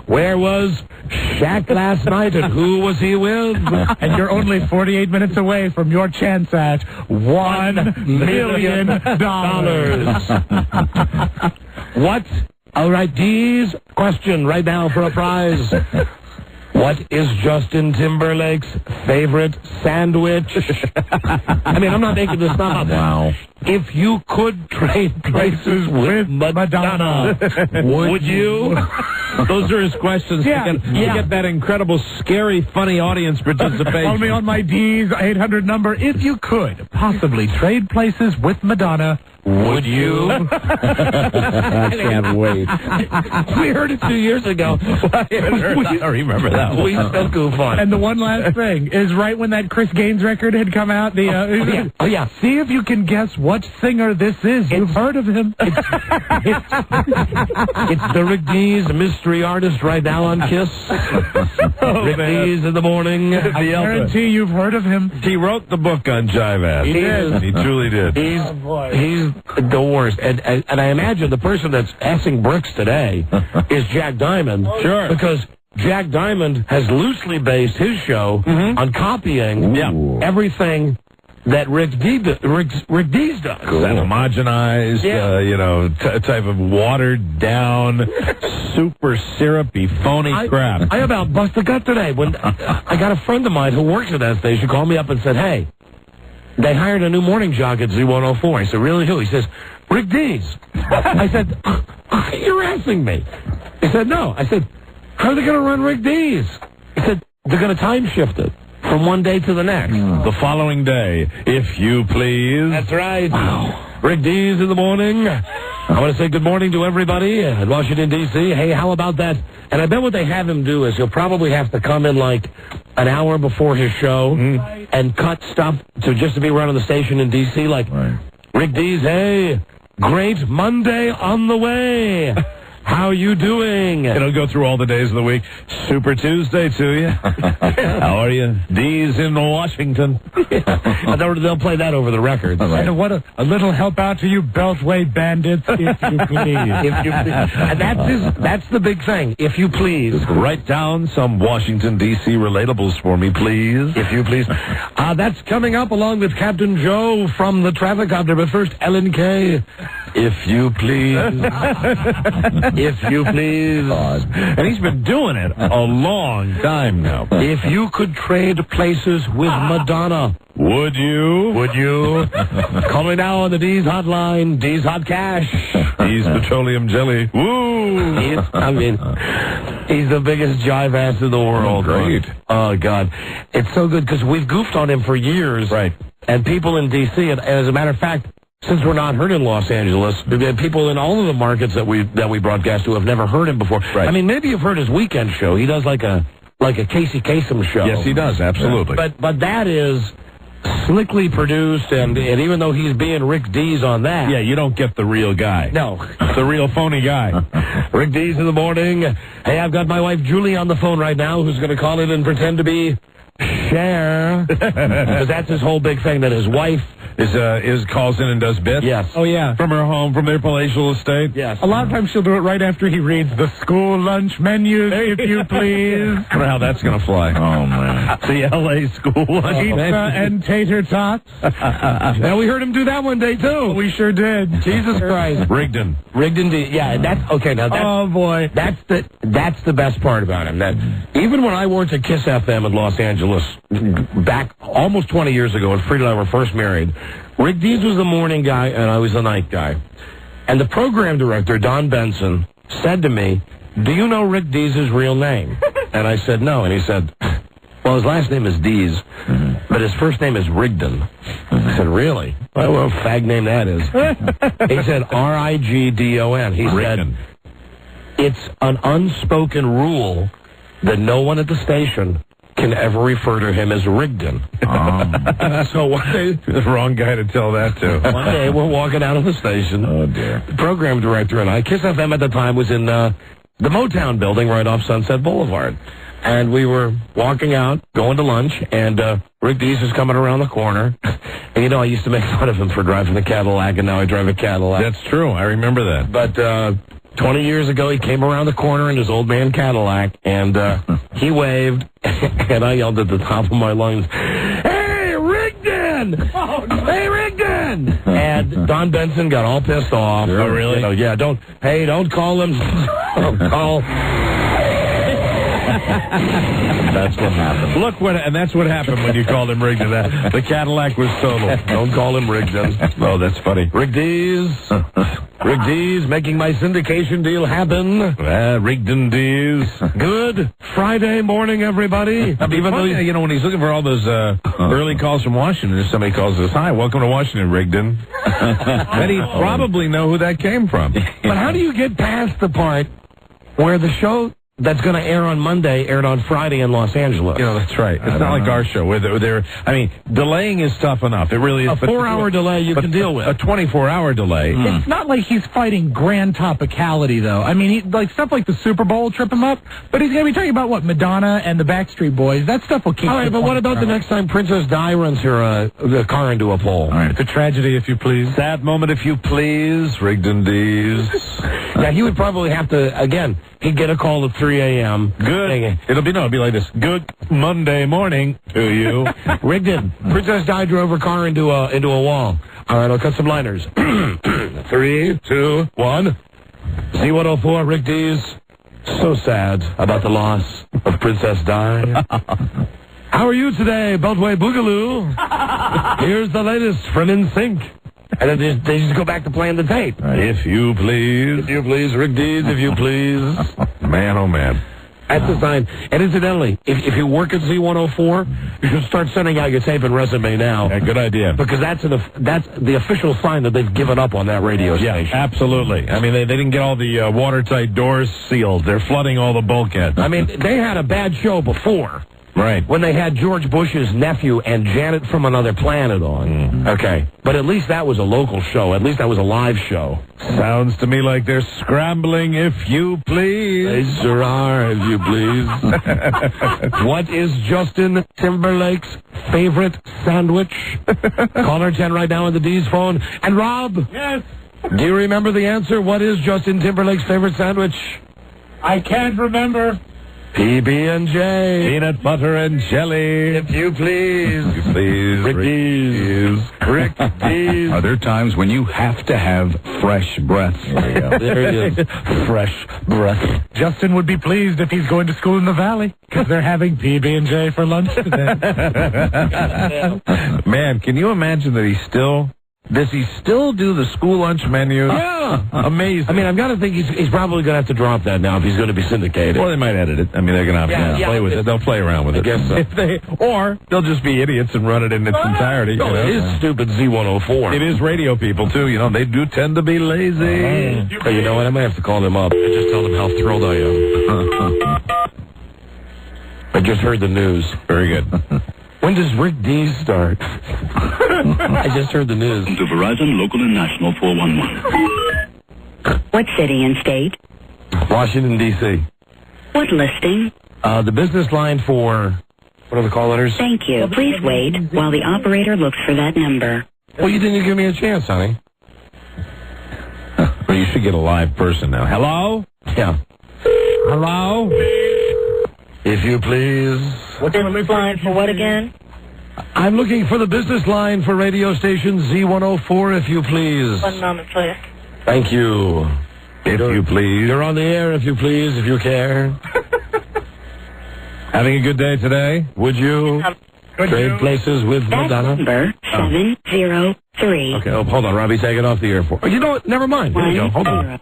Where was Shaq last night and who was he with? And you're only 48 minutes away from your chance at $1 million. What? All right, D's question right now for a prize. What is Justin Timberlake's favorite sandwich? I mean, I'm not making this stuff up. Wow. If you could trade places with Madonna, would you? Those are his questions. Yeah. To get that incredible, scary, funny audience participation. Only on my D's 800 number. If you could possibly trade places with Madonna, would you? I can't wait. We heard it 2 years ago. I remember that one. We still goof on. And the one last thing is right when that Chris Gaines record had come out. Oh, yeah. See if you can guess what singer this is. You've heard of him. It's the Rick Dees, mystery artist right now on Kiss. Rick Dees in the morning. I guarantee you've heard of him. He wrote the book on Jive Ass. He did. He truly did. He's the worst. And I imagine the person that's assing bricks today is Jack Diamond. Sure. Because Jack Diamond has loosely based his show on copying everything that Rick Dees does. Cool. That homogenized, type of watered down, super syrupy, phony crap. I about bust a gut today when I got a friend of mine who works at that station called me up and said, hey, they hired a new morning jock at Z104. I said, really, who? He says, Rick Dees. I said, you're asking me. He said, no. I said, how are they going to run Rick Dees? He said, they're going to time shift it from one day to the next. The following day, if you please. That's right. Wow. Rick Dees in the morning. I want to say good morning to everybody in Washington, D.C. Hey, how about that? And I bet what they have him do is he'll probably have to come in like an hour before his show and cut stuff just to be run on the station in D.C. Like, Rick Dees, hey, great Monday on the way. How you doing? It'll go through all the days of the week. Super Tuesday to you. How are you? D's in Washington. And they'll play that over the records. Right. And what a little help out to you Beltway bandits, if you please. And that's the big thing. If you please. Write down some Washington, D.C. relatables for me, please. If you please. That's coming up along with Captain Joe from the Trafficopter. But first, Ellen Kay. If you please. If you please. And he's been doing it a long time now. If you could trade places with Madonna, would you? Would you? Calling now on the D's hotline, D's Hot Cash. D's Petroleum Jelly. Woo! He's the biggest jive ass in the world. Great. Oh, God. It's so good because we've goofed on him for years. Right. And people in D.C., and as a matter of fact, since we're not heard in Los Angeles, people in all of the markets that we broadcast to have never heard him before. Right. I mean, maybe you've heard his weekend show. He does like a Casey Kasem show. Yes, he does, absolutely. But that is slickly produced, and even though he's being Rick Dees on that. Yeah, you don't get the real guy. No. The real phony guy. Rick Dees in the morning. Hey, I've got my wife Julie on the phone right now who's going to call in and pretend to be Cher. Because that's his whole big thing, that his wife Is calls in and does bits? Yes. Oh, yeah. From her home, from their palatial estate? Yes. A lot of times she'll do it right after he reads the school lunch menus, if you please. I wonder how that's going to fly. Oh, man. The L.A. school lunch Pizza menu. and tater tots. Yeah, we heard him do that one day, too. We sure did. Jesus Christ. Rigdon. Rigdon, yeah, that's, okay, now that's... Oh, boy. That's the best part about him. That even when I worked at Kiss FM in Los Angeles back almost 20 years ago when Frida and I were first married, Rick Dees was the morning guy and I was the night guy. And the program director, Don Benson, said to me, "Do you know Rick Dees' real name?" And I said, "No." And he said, "Well, his last name is Dees, but his first name is Rigdon." I said, "Really? What a fag name that is." He said, R-I-G-D-O-N. He Rigdon. said, "It's an unspoken rule that no one at the station can ever refer to him as Rigdon." So one day, the wrong guy to tell that to. one day we're walking out of the station. Oh, dear. The program director and I, Kiss FM at the time was in the Motown building right off Sunset Boulevard. And we were walking out, going to lunch, and Rick Dees is coming around the corner. And, you know, I used to make fun of him for driving a Cadillac, and now I drive a Cadillac. That's true. I remember that. But 20 years ago, he came around the corner in his old man Cadillac, and he waved, and I yelled at the top of my lungs, "Hey, Rigdon! Oh, no. Hey, Rigdon!" And Don Benson got all pissed off. Oh, really? You know, yeah, don't call him. Call. That's what happened. Look and that's what happened when you called him Rigdon. The Cadillac was total. Don't call him Rigdon. Oh, that's funny. Rick Dees. Rick Dees making my syndication deal happen. Rigdon Dees. Good Friday morning, everybody. Even though, you know, when he's looking for all those early calls from Washington, if somebody calls us, "Hi, welcome to Washington, Rigdon," then he'd probably know who that came from. But how do you get past the part where the show that's going to air on Monday aired on Friday in Los Angeles? You know, that's right. It's not like our show where they're, I mean, delaying is tough enough. It really is. A 4-hour delay you can deal with. A 24-hour delay. It's not like he's fighting grand topicality, though. I mean, like stuff like the Super Bowl will trip him up, but he's going to be talking about, what, Madonna and the Backstreet Boys. That stuff will keep All right, but what about the next time Princess Di runs her car into a pole? All right. It's a tragedy, if you please. Sad moment, if you please, Rigdon Dees. Yeah, he would probably have to, again, he'd get a call at 3 a.m. Good. It'll be like this. Good Monday morning to you. Rigdon. Princess Di drove her car into a wall. All right, I'll cut some liners. 3, 2, 1. Z104, Rick Dees. So sad about the loss of Princess Di. How are you today, Beltway Boogaloo? Here's the latest from NSYNC. And then they just go back to playing the tape. If you please. If you please, Rick Dees, if you please. Man, oh, man. That's the sign. And incidentally, if you work at Z104, you should start sending out your tape and resume now. Yeah, good idea. Because that's the official sign that they've given up on that radio station. Yeah, absolutely. I mean, they didn't get all the watertight doors sealed. They're flooding all the bulkheads. I mean, they had a bad show before. Right. When they had George Bush's nephew and Janet from Another Planet on. Mm-hmm. Okay. But at least that was a local show. At least that was a live show. Sounds to me like they're scrambling, if you please. They sure are, if you please. What is Justin Timberlake's favorite sandwich? Caller 10 right now on the D's phone. And Rob? Yes? Do you remember the answer? What is Justin Timberlake's favorite sandwich? I can't remember. PB&J. Peanut butter and jelly. If you please. If you please. Rick Dees. Rick Dees. Are there times when you have to have fresh breath? There he is. Fresh breath. Justin would be pleased if he's going to school in the Valley, because they're having PB&J for lunch today. Man, can you imagine that does he still do the school lunch menu? Yeah. Amazing. I mean, I've got to think he's probably going to have to drop that now if he's going to be syndicated. Or they might edit it. I mean, they're going to have to play with it. They'll play around with it. I guess so. Or they'll just be idiots and run it in its entirety. No, it is stupid Z104. It is radio people, too. You know, they do tend to be lazy. Hey, you know what? I might have to call them up and just tell them how thrilled I am. I just heard the news. Very good. When does Rick Dees start? I just heard the news. To Verizon Local and National 411. What city and state? Washington, D.C. What listing? The business line for... What are the call letters? Thank you. Please wait while the operator looks for that number. Well, you didn't give me a chance, honey. Well, you should get a live person now. Hello? Yeah. Hello? If you please. What's the line for what again? I'm looking for the business line for radio station Z104, if you please. 1 moment, please. Thank you. If you please. You're on the air, if you please, if you care. Having a good day today? Would you trade places with Madonna? Number 703. Okay, hold on, Robbie. Take it off the air for. Oh, you know what? Never mind. Here we go. Hold on.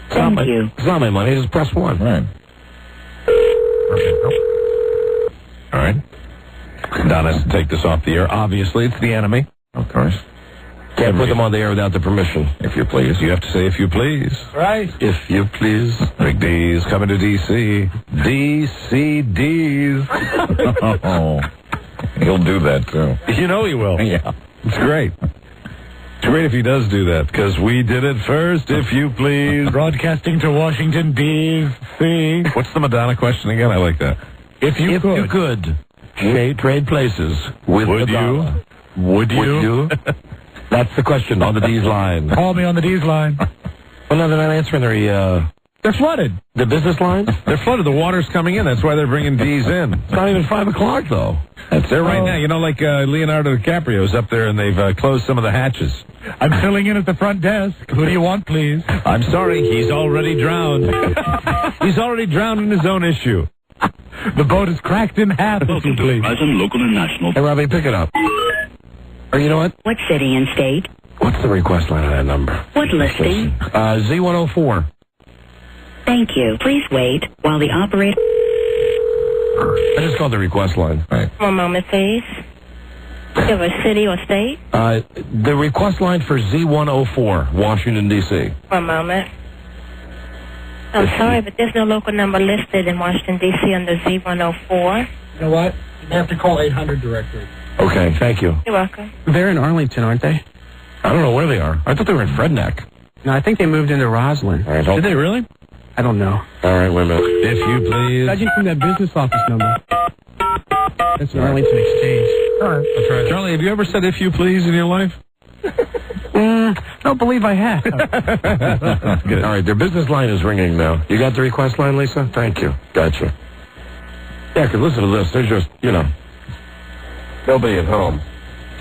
Thank you. It's not my money. Just press 1. Right. Okay. All right. Don has to take this off the air. Obviously, it's the enemy. Of course. Can't put them on the air without the permission. If you please. You have to say, if you please. Right. If you please. Big D's coming to D.C. D.C.D's. Oh, he'll do that, too. You know he will. Yeah. It's great. It's great if he does do that, because we did it first, if you please. Broadcasting to Washington, D.C. What's the Madonna question again? I like that. If you could trade places with Madonna. Would you? That's the question on the D's line. Call me on the D's line. Well, no, they're not answering. They're flooded. The business line? They're flooded. The water's coming in. That's why they're bringing D's in. It's not even 5 o'clock, though. That's there right now. You know, like Leonardo DiCaprio's up there, and they've closed some of the hatches. I'm filling in at the front desk. Who do you want, please? I'm sorry. He's already drowned. He's already drowned in his own issue. The boat is cracked in half, if you please. Present, local, and national. Hey, Robbie, pick it up. Or you know what? What city and state? What's the request line on that number? What listing? Z104. Thank you. Please wait while the operator... I just called the request line. Right. 1 moment, please. Do you have a city or state? The request line for Z104, Washington, D.C. 1 moment. I'm sorry, but there's no local number listed in Washington, D.C. under Z104. You know what? You have to call 800 directly. Okay, thank you. You're welcome. They're in Arlington, aren't they? I don't know where they are. I thought they were in Fredneck. No, I think they moved into Roslyn. All right, Did they really? I don't know. All right, wait a minute. If you please. Judging from that business office number. That's an Arlington Exchange. All right. That's right. Charlie, have you ever said if you please in your life? Don't believe I have. All right, their business line is ringing now. You got the request line, Lisa? Thank you. Gotcha. Yeah, because listen to this. There's just, nobody at home.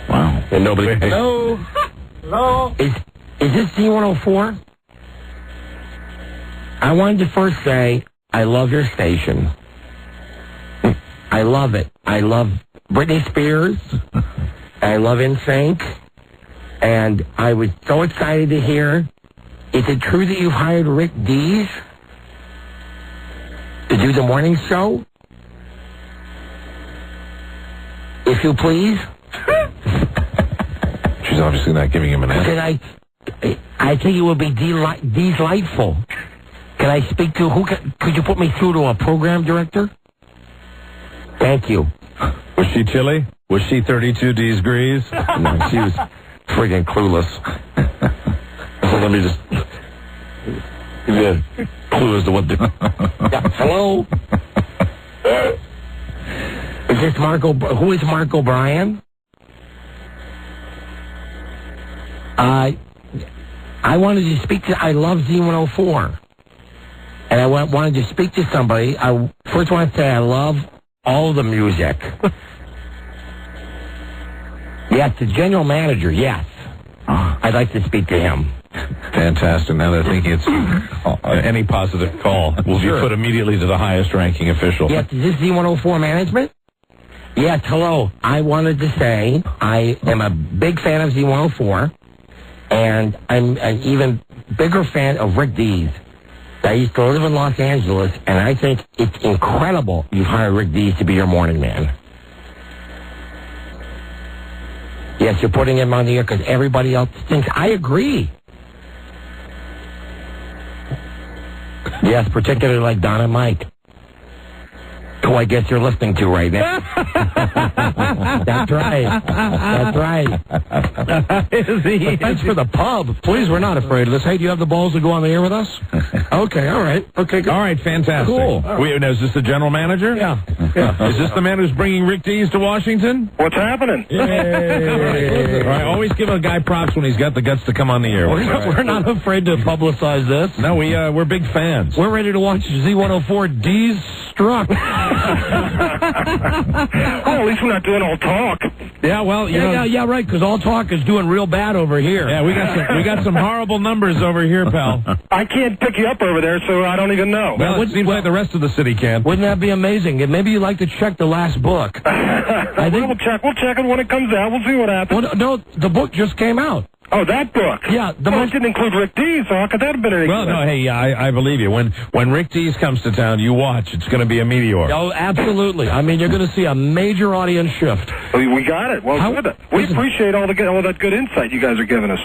Wow. And nobody... Hello? Hello? Is this Z104? I wanted to first say, I love your station. I love it. I love Britney Spears. I love NSYNC. And I was so excited to hear, is it true that you hired Rick Dees to do the morning show? If you please. She's obviously not giving him an answer. I think it would be delightful. Can I speak to, could you put me through to a program director? Thank you. Was she chilly? Was she 32 degrees? No, she was friggin' clueless. So let me just give you a clue as to what the... Yeah, hello? Is this who is Mark O'Brien? I wanted to speak to... I love Z104. And I wanted to speak to somebody. I first want to say I love all the music. Yes, the general manager, yes. I'd like to speak to him. Fantastic. Now they're thinking it's any positive call will be put immediately to the highest ranking official. Yes, is this Z104 management? Yes, hello. I wanted to say I am a big fan of Z104, and I'm an even bigger fan of Rick Dees. I used to live in Los Angeles, and I think it's incredible you've hired Rick Dees to be your morning man. Yes, you're putting him on the air because everybody else thinks. I agree. Yes, particularly like Don and Mike. who I guess you're listening to right now. That's right. That's right. Thanks for the pub. Please, we're not afraid of this. Hey, do you have the balls to go on the air with us? Okay, all right. Okay, good. All right, fantastic. Cool. Now, is this the general manager? Yeah. Is this the man who's bringing Rick Dees to Washington? What's happening? All right, always give a guy props when he's got the guts to come on the air. We're not afraid to publicize this. No, we're big fans. We're ready to watch Z104 D's Struck. Oh, at least we're not doing all talk. Yeah, well, yeah, right, because all talk is doing real bad over here. Yeah, we got some horrible numbers over here, pal. I can't pick you up over there, so I don't even know. Well, it seems like the rest of the city can. Wouldn't that be amazing? And maybe you'd like to check the last book. We'll check it when it comes out. We'll see what happens. Well, no, the book just came out. Oh, that book? Yeah. It didn't include Rick Dees, so how could that have been any Well, no, hey, I believe you. When Rick Dees comes to town, you watch. It's going to be a meteor. Oh, absolutely. I mean, you're going to see a major audience shift. We got it. Well, good. We appreciate all that good insight you guys are giving us.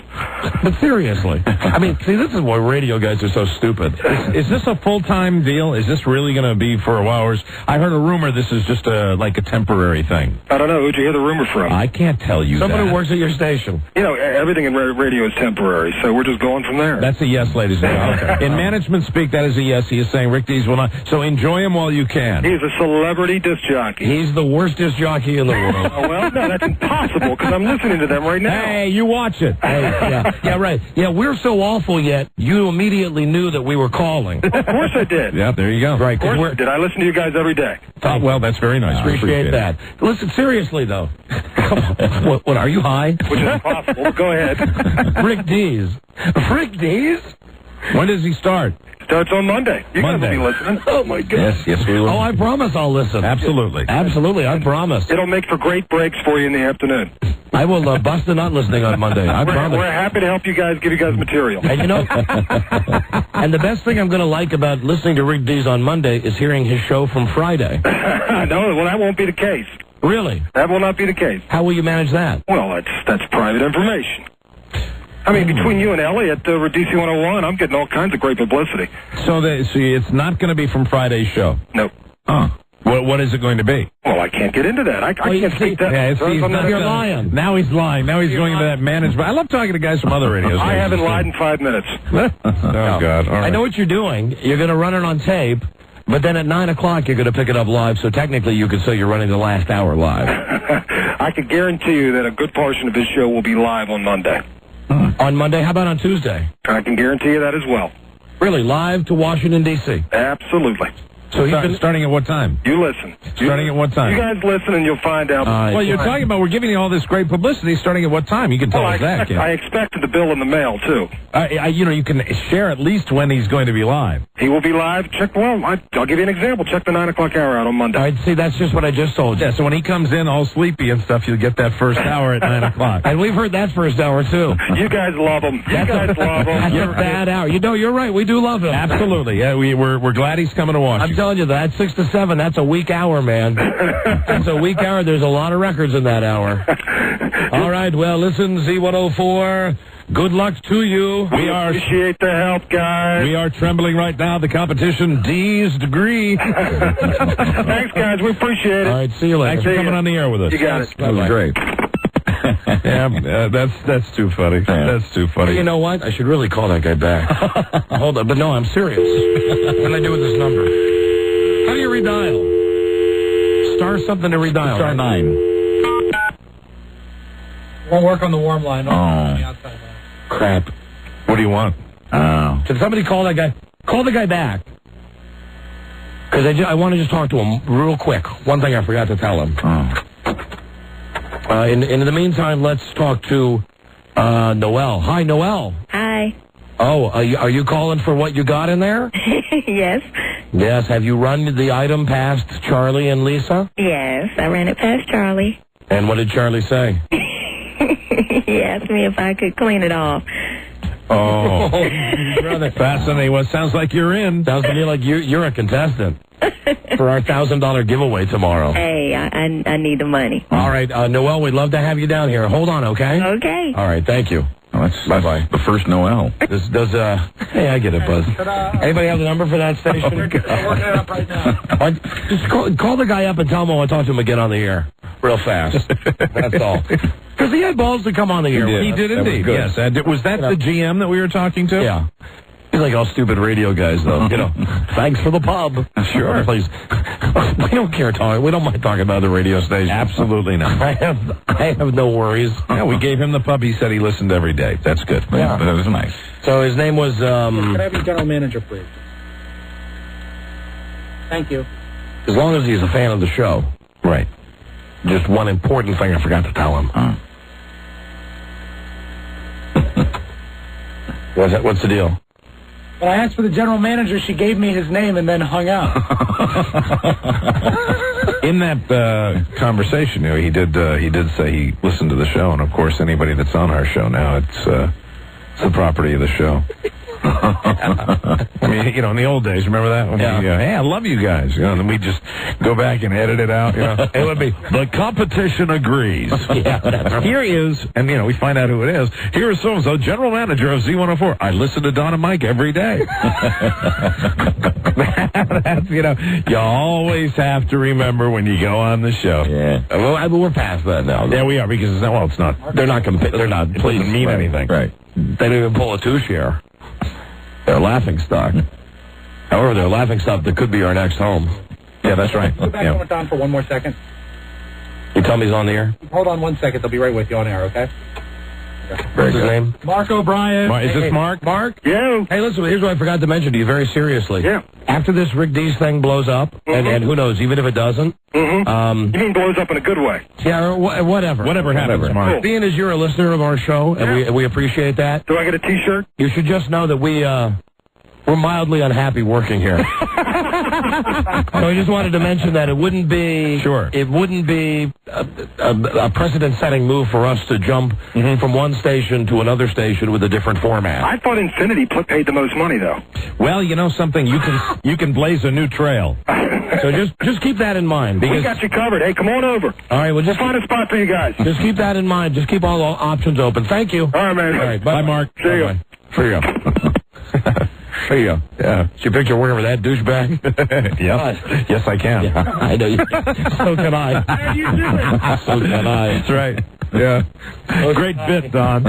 But seriously, I mean, see, this is why radio guys are so stupid. Is this a full-time deal? Is this really going to be for a while? I heard a rumor this is just like a temporary thing. I don't know. Who'd you hear the rumor from? I can't tell you Somebody that. who works at your station. You know, everything in radio is temporary, so we're just going from there. That's a yes, ladies and gentlemen. Okay. In management speak, that is a yes. He is saying Rick Dees will not. So enjoy him while you can. He's a celebrity disc jockey. He's the worst disc jockey in the world. Oh, well, no, that's impossible, because I'm listening to them right now. Hey, you watch it. Hey, yeah, right. Yeah, we're so awful yet, you immediately knew that we were calling. Of course I did. Yeah, there you go. Right, of course I did. I listen to you guys every day. Oh, well, that's very nice. Appreciate that. Listen, seriously, though. What, are you high? Which is impossible, but go ahead. Rick Dees. Rick Dees? When does he start? Starts on Monday. You guys will be listening. Oh, my God. Yes, we will. Oh, I promise I'll listen. Absolutely. Absolutely, I promise. It'll make for great breaks for you in the afternoon. I will bust a nut listening on Monday. I promise. We're happy to help you guys, give you guys material. And you know, and the best thing I'm going to like about listening to Rick Dees on Monday is hearing his show from Friday. No, well, that won't be the case. Really? That will not be the case. How will you manage that? Well, that's private information. I mean, between you and Elliot, DC 101, I'm getting all kinds of great publicity. So it's not going to be from Friday's show? Nope. What is it going to be? Well, I can't get into that. I can't speak that. Yeah, you're lying. Now he's lying. Now he's going into that management. I love talking to guys from other radios. I haven't lied in 5 minutes. Oh, God. All right. I know what you're doing. You're going to run it on tape, but then at 9 o'clock you're going to pick it up live, so technically you could say you're running the last hour live. I can guarantee you that a good portion of this show will be live on Monday. On Monday? How about on Tuesday? I can guarantee you that as well. Really? Live to Washington, D.C.? Absolutely. So starting at what time? You listen. Starting at what time? You guys listen and you'll find out. Well, you're talking about we're giving you all this great publicity. Starting at what time? You can tell us that. I expected the bill in the mail, too. You can share at least when he's going to be live. He will be live. I'll give you an example. Check the 9 o'clock hour out on Monday. All right, see, that's just what I just told you. Yeah, so when he comes in all sleepy and stuff, you'll get that first hour at 9 o'clock. And we've heard that first hour, too. You guys love him. That's a bad hour. You know, you're right. We do love him. Absolutely. Yeah, we're glad he's coming to Washington. I'm telling you, that 6 to 7, that's a weak hour, man. That's a weak hour. There's a lot of records in that hour. All right, well, listen, Z104, good luck to you. We appreciate the help, guys. We are trembling right now. The competition, D's degree. Thanks, guys. We appreciate it. All right, see you later. Thanks for coming on the air with us. You got it. That was great. Yeah, that's too funny. Yeah. That's too funny. You know what? I should really call that guy back. Hold on, but no, I'm serious. What can I do with this number? How do you redial? Star something to redial. Star 9. Won't work on the warm line. Crap. What do you want? Can somebody call that guy? Call the guy back. Because I want to just talk to him real quick. One thing I forgot to tell him. In the meantime, let's talk to Noelle. Hi, Noelle. Hi. Oh, are you calling for what you got in there? Yes. Yes. Have you run the item past Charlie and Lisa? Yes, I ran it past Charlie. And what did Charlie say? He asked me if I could clean it off. Oh, brother. Fascinating. Well, it sounds like you're in. Sounds to me like you're a contestant for our $1,000 giveaway tomorrow. Hey, I need the money. All right, Noelle, we'd love to have you down here. Hold on, okay? Okay. All right, thank you. Well, that's the first Noel. Hey, I get it, Buzz. Anybody have the number for that station? We're working it up right now. Just call the guy up and tell him I want to talk to him again on the air. Real fast. That's all. Because he had balls to come on the air. He did indeed, yes. Was that the GM that we were talking to? Yeah. He's like all stupid radio guys, though. Thanks for the pub. Sure. Please. We don't care talking. We don't mind talking about the radio station. Absolutely not. I have no worries. Yeah, we gave him the pub. He said he listened every day. That's good. Yeah. That was nice. So his name was... Can I have your general manager, please? Thank you. As long as he's a fan of the show. Right. Just one important thing I forgot to tell him. What's the deal? When I asked for the general manager, she gave me his name and then hung up. In that conversation, he did say he listened to the show, and of course, anybody that's on our show now, it's the property of the show. I mean, in the old days, remember that? When hey, I love you guys. And then we just go back and edit it out. It would be, the competition agrees. Here he is, and, we find out who it is. Here is so-and-so, general manager of Z104. I listen to Don and Mike every day. That's, you always have to remember when you go on the show. Yeah. Well, we're past that now. Yeah, we are, because it's not, it's not. They're not, they're not. It doesn't mean anything. Right. They don't even pull a two-share. They're laughing stock. However, they're laughing stock that could be our next home. Yeah, that's right. Go back on Don for one more second. You tell me he's on the air? Hold on 1 second. They'll be right with you on air, okay? What's his name? Mark O'Brien. Is this Mark? Mark? Yeah. Hey, listen, here's what I forgot to mention to you very seriously. Yeah. After this Rick Dees thing blows up, and who knows, even if it doesn't. You mean blows up in a good way? Yeah, or whatever. Whatever happens, Mark. Cool. Being as you're a listener of our show, and we appreciate that. Do I get a T-shirt? You should just know that we're mildly unhappy working here. So I just wanted to mention that it wouldn't be a precedent-setting move for us to jump from one station to another station with a different format. I thought Infinity paid the most money, though. Well, you know something, you can blaze a new trail. So just keep that in mind. We got you covered. Hey, come on over. All right, we'll find a spot for you guys. Just keep that in mind. Just keep all the options open. Thank you. All right, man. All right, bye Mark. See you. See you. See ya. Yeah. Is your picture working for that douchebag? Yep. Yes, I can. Yeah, I know you. So can I. So can I. That's right. Yeah. Great bit, Don.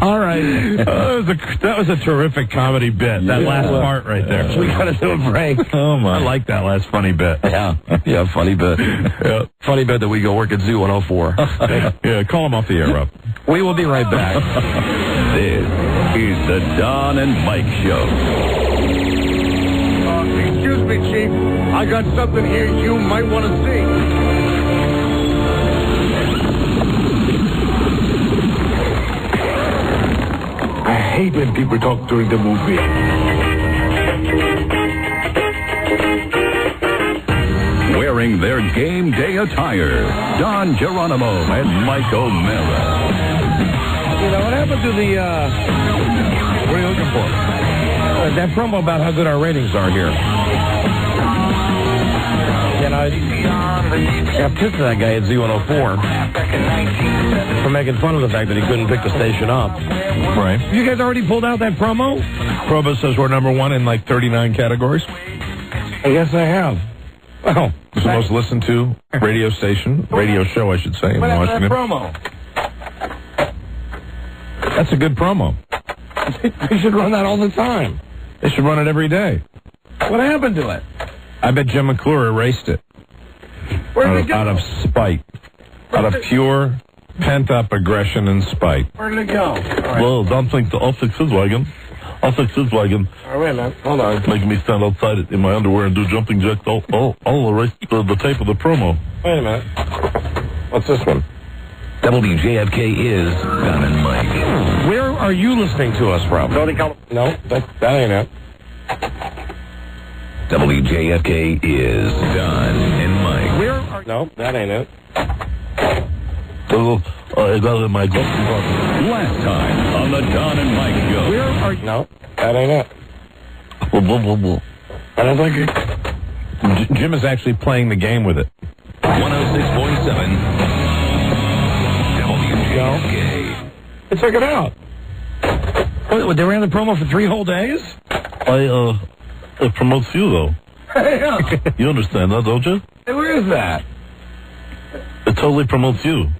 All right. That was a terrific comedy bit. That last part right there. We got to do a break. Oh, my. I like that last funny bit. Yeah, funny bit. Yeah. Funny bit that we go work at Z104. Yeah, call him off the air, Rob. We will be right back. This is the Don and Mike Show. Excuse me, Chief. I got something here you might want to see. I hate when people talk during the movie. Wearing their game day attire, Don Geronimo and Mike O'Mara. What happened to the, what are you looking for? That promo about how good our ratings are here. I'm pissed at that guy at Z104 for making fun of the fact that he couldn't pick the station up. Right. You guys already pulled out that promo? Provo says we're number one in like 39 categories. I guess I have. Well, it's the most listened to radio show, I should say, in Washington. That promo? That's a good promo. They should run that all the time. They should run it every day. What happened to it? I bet Jim McClure erased it. Where did it go? Out of spite. Out of pure pent-up aggression and spite. Where did it go? Right. Well, don't think I'll fix his wagon. I'll fix his wagon. All right, wait a minute. Hold on. Making me stand outside in my underwear and do jumping jacks. I'll erase the tape of the promo. Wait a minute. What's this one? WJFK is Don and Mike. Where are you listening to us from? No, that ain't it. WJFK is Don and Mike. Where are... No, that ain't it. I got it in my glove compartment. Last time on the Don and Mike Show. Where are you... No, that ain't it. I don't think it... Jim is actually playing the game with it. 106.7 well. Check it out. What, they ran the promo for 3 whole days? It promotes you, though. Yeah. You understand that, don't you? Hey, where is that? It totally promotes you.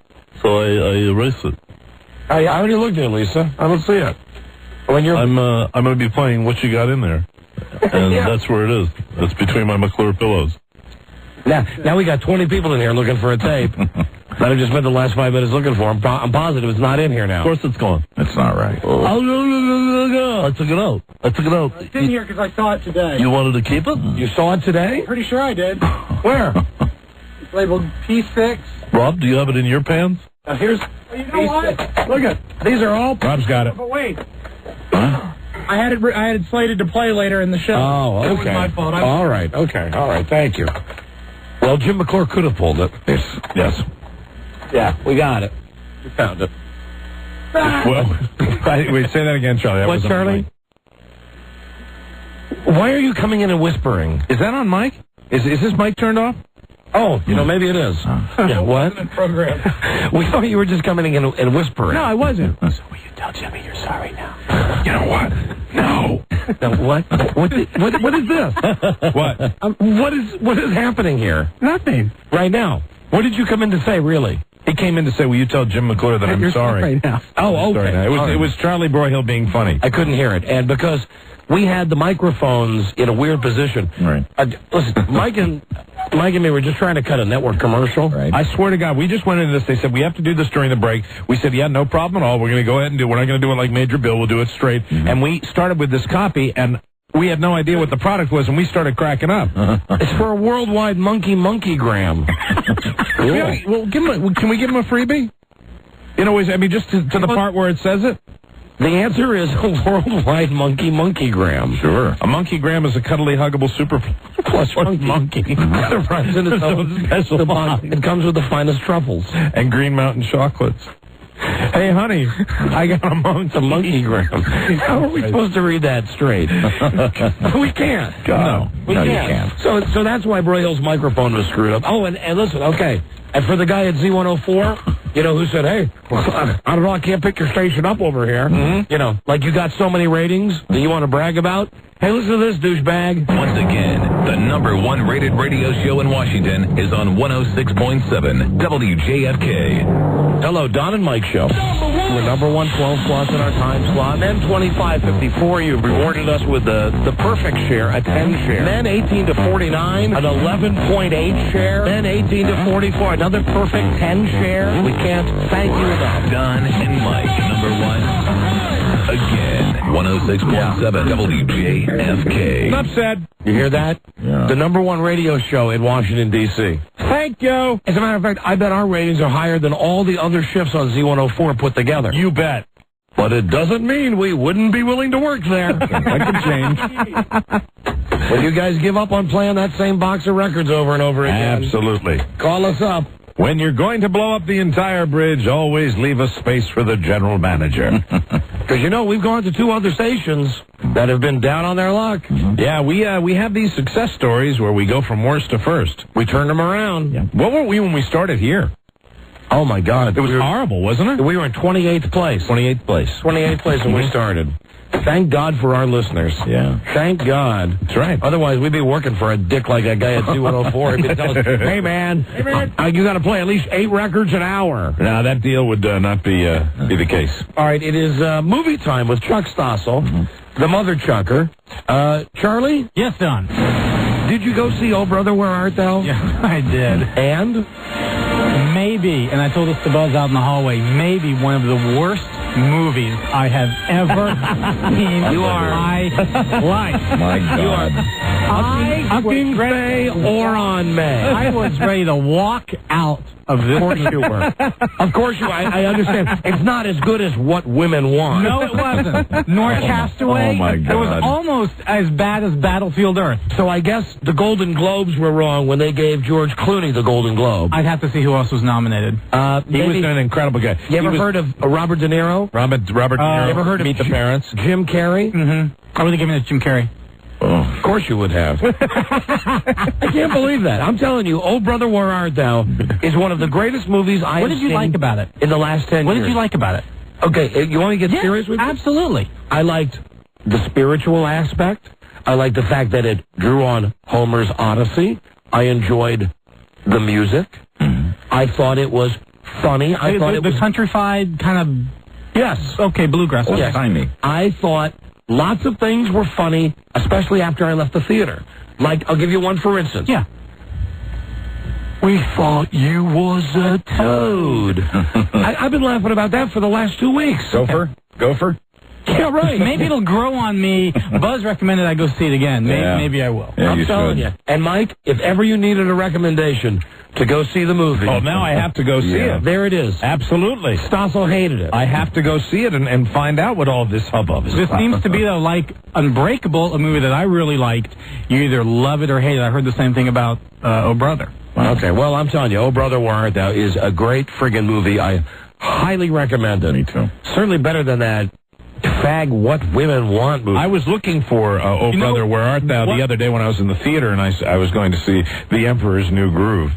So I erase it. I already looked at it, Lisa. I don't see it. When you're... I'm going to be playing What You Got In There. And that's where it is. It's between my McClure pillows. Now we got 20 people in here looking for a tape that I just spent the last 5 minutes looking for. I'm positive it's not in here now. Of course it's gone. It's not right. I took it out. It's in here because I saw it today. You wanted to keep it? You saw it today? Pretty sure I did. Where? It's labeled P6. Rob, do you have it in your pants? Here's... You know what? Look at... These are all... Rob's got it. But wait. I had it slated to play later in the show. Oh, okay. That was my fault. All right, okay. All right, thank you. Well, Jim McClure could have pulled it. Yes. Yeah, we got it. We found it. Well, wait, say that again, Charlie. What, Charlie? Why are you coming in and whispering? Is that on mic? Is this mic turned off? Oh, it, maybe it is. Yeah, what? Program. We thought you were just coming in and whispering. No, I wasn't. So will you tell Jimmy you're sorry now? You know what? No. What? What is this? What? What is happening here? Nothing. Right now. What did you come in to say, really? He came in to say, will you tell Jim McClure that I'm sorry? Right now. Oh, okay. It was Charlie Broyhill being funny. I couldn't hear it. And because we had the microphones in a weird position. Right. Listen, Mike and me were just trying to cut a network commercial. Right. I swear to God, we just went into this. They said, we have to do this during the break. We said, yeah, no problem at all. We're going to go ahead and do it. We're not going to do it like Major Bill. We'll do it straight. Mm-hmm. And we started with this copy, and we had no idea what the product was, and we started cracking up. It's for a worldwide monkey-gram. Yeah, well, can we give him a freebie? You know, just to the part where it says it? The answer is a worldwide monkey-gram. Sure. A monkey-gram is a cuddly, huggable super plus monkey. It runs in its own special box. It comes with the finest truffles. And Green Mountain chocolates. Hey, honey, I got a monkey-gram. How are we supposed to read that straight? We can't. No, you can't. So that's why Broyhill's microphone was screwed up. Oh, and listen, okay. And for the guy at Z104, who said, hey, I don't know, I can't pick your station up over here. Mm-hmm. Like you got so many ratings that you want to brag about. Hey, listen to this, douchebag. Once again, the #1 rated radio show in Washington is on 106.7 WJFK. Hello, Don and Mike Show. We're #1 12 slots in our time slot. Men 2554, you've rewarded us with the perfect share, a 10 share. Men 18 to 49, an 11.8 share. Men 18 to 44, another perfect 10 share. We can't thank you enough. Don and Mike, #1. Again, 106.7 WJFK. Enough said. You hear that? Yeah. The #1 radio show in Washington, D.C. Thank you. As a matter of fact, I bet our ratings are higher than all the other shifts on Z104 put together. You bet. But it doesn't mean we wouldn't be willing to work there. That could change. Will you guys give up on playing that same box of records over and over again? Absolutely. Call us up. When you're going to blow up the entire bridge, always leave a space for the general manager. Because, we've gone to 2 other stations that have been down on their luck. Mm-hmm. Yeah, we have these success stories where we go from worst to first. We turn them around. Yeah. What were we when we started here? Oh, my God. It was horrible, wasn't it? We were in 28th place. 28th place. 28th place when we started. Thank God for our listeners. Yeah. Thank God. That's right. Otherwise, we'd be working for a dick like that guy at Z104. He'd be telling us, hey, man, you got to play at least 8 records an hour. No, that deal would not be the case. All right, it is movie time with Chuck Stossel, the mother chucker. Charlie? Yes, Don. Did you go see Oh Brother, Where Art Thou? Yeah, I did. And? Maybe, and I told this to Buzz out in the hallway, maybe one of the worst movies I have ever seen in my life. My God. Up in May or on May. I was ready to walk out of this. Of course you were. Of course you were. I understand. It's not as good as What Women Want. No, it wasn't. Nor Castaway. Oh, my God. It was almost as bad as Battlefield Earth. So I guess the Golden Globes were wrong when they gave George Clooney the Golden Globe. I'd have to see who else was nominated. He was an incredible guy. You ever heard of Robert De Niro? Robert De Niro. You ever heard of Meet the Parents? Jim Carrey? Mm-hmm. I would have given it to Jim Carrey. Of course you would have. I can't believe that. I'm telling you, Oh Brother, Where Art Thou is one of the greatest movies I have seen. What did you like about it? In the last 10 years. What did you like about it? Okay, you want to get serious with me? Absolutely. I liked the spiritual aspect. I liked the fact that it drew on Homer's Odyssey. I enjoyed the music. I thought it was funny. I thought it was countrified kind of... Yes. Okay, bluegrass. Yes. I thought lots of things were funny, especially after I left the theater. Like, I'll give you one for instance. Yeah. We thought you was a toad. I've been laughing about that for the last 2 weeks. Gopher? Yeah, right. Maybe it'll grow on me. Buzz recommended I go see it again. Maybe I will. Yeah, I'm telling you. And Mike, if ever you needed a recommendation to go see the movie. Oh, now I have to go see it. There it is. Absolutely. Stossel hated it. I have to go see it and find out what all this hubbub is This about. seems to be, though, like Unbreakable, a movie that I really liked. You either love it or hate it. I heard the same thing about Oh Brother. Okay, well, I'm telling you, Oh Brother, Where Art Thou is a great friggin' movie. I highly recommend it. Me too. Certainly better than that fag What Women Want movie. I was looking for Oh Brother, Where Art Thou the other day when I was in the theater, and I was going to see The Emperor's New Groove.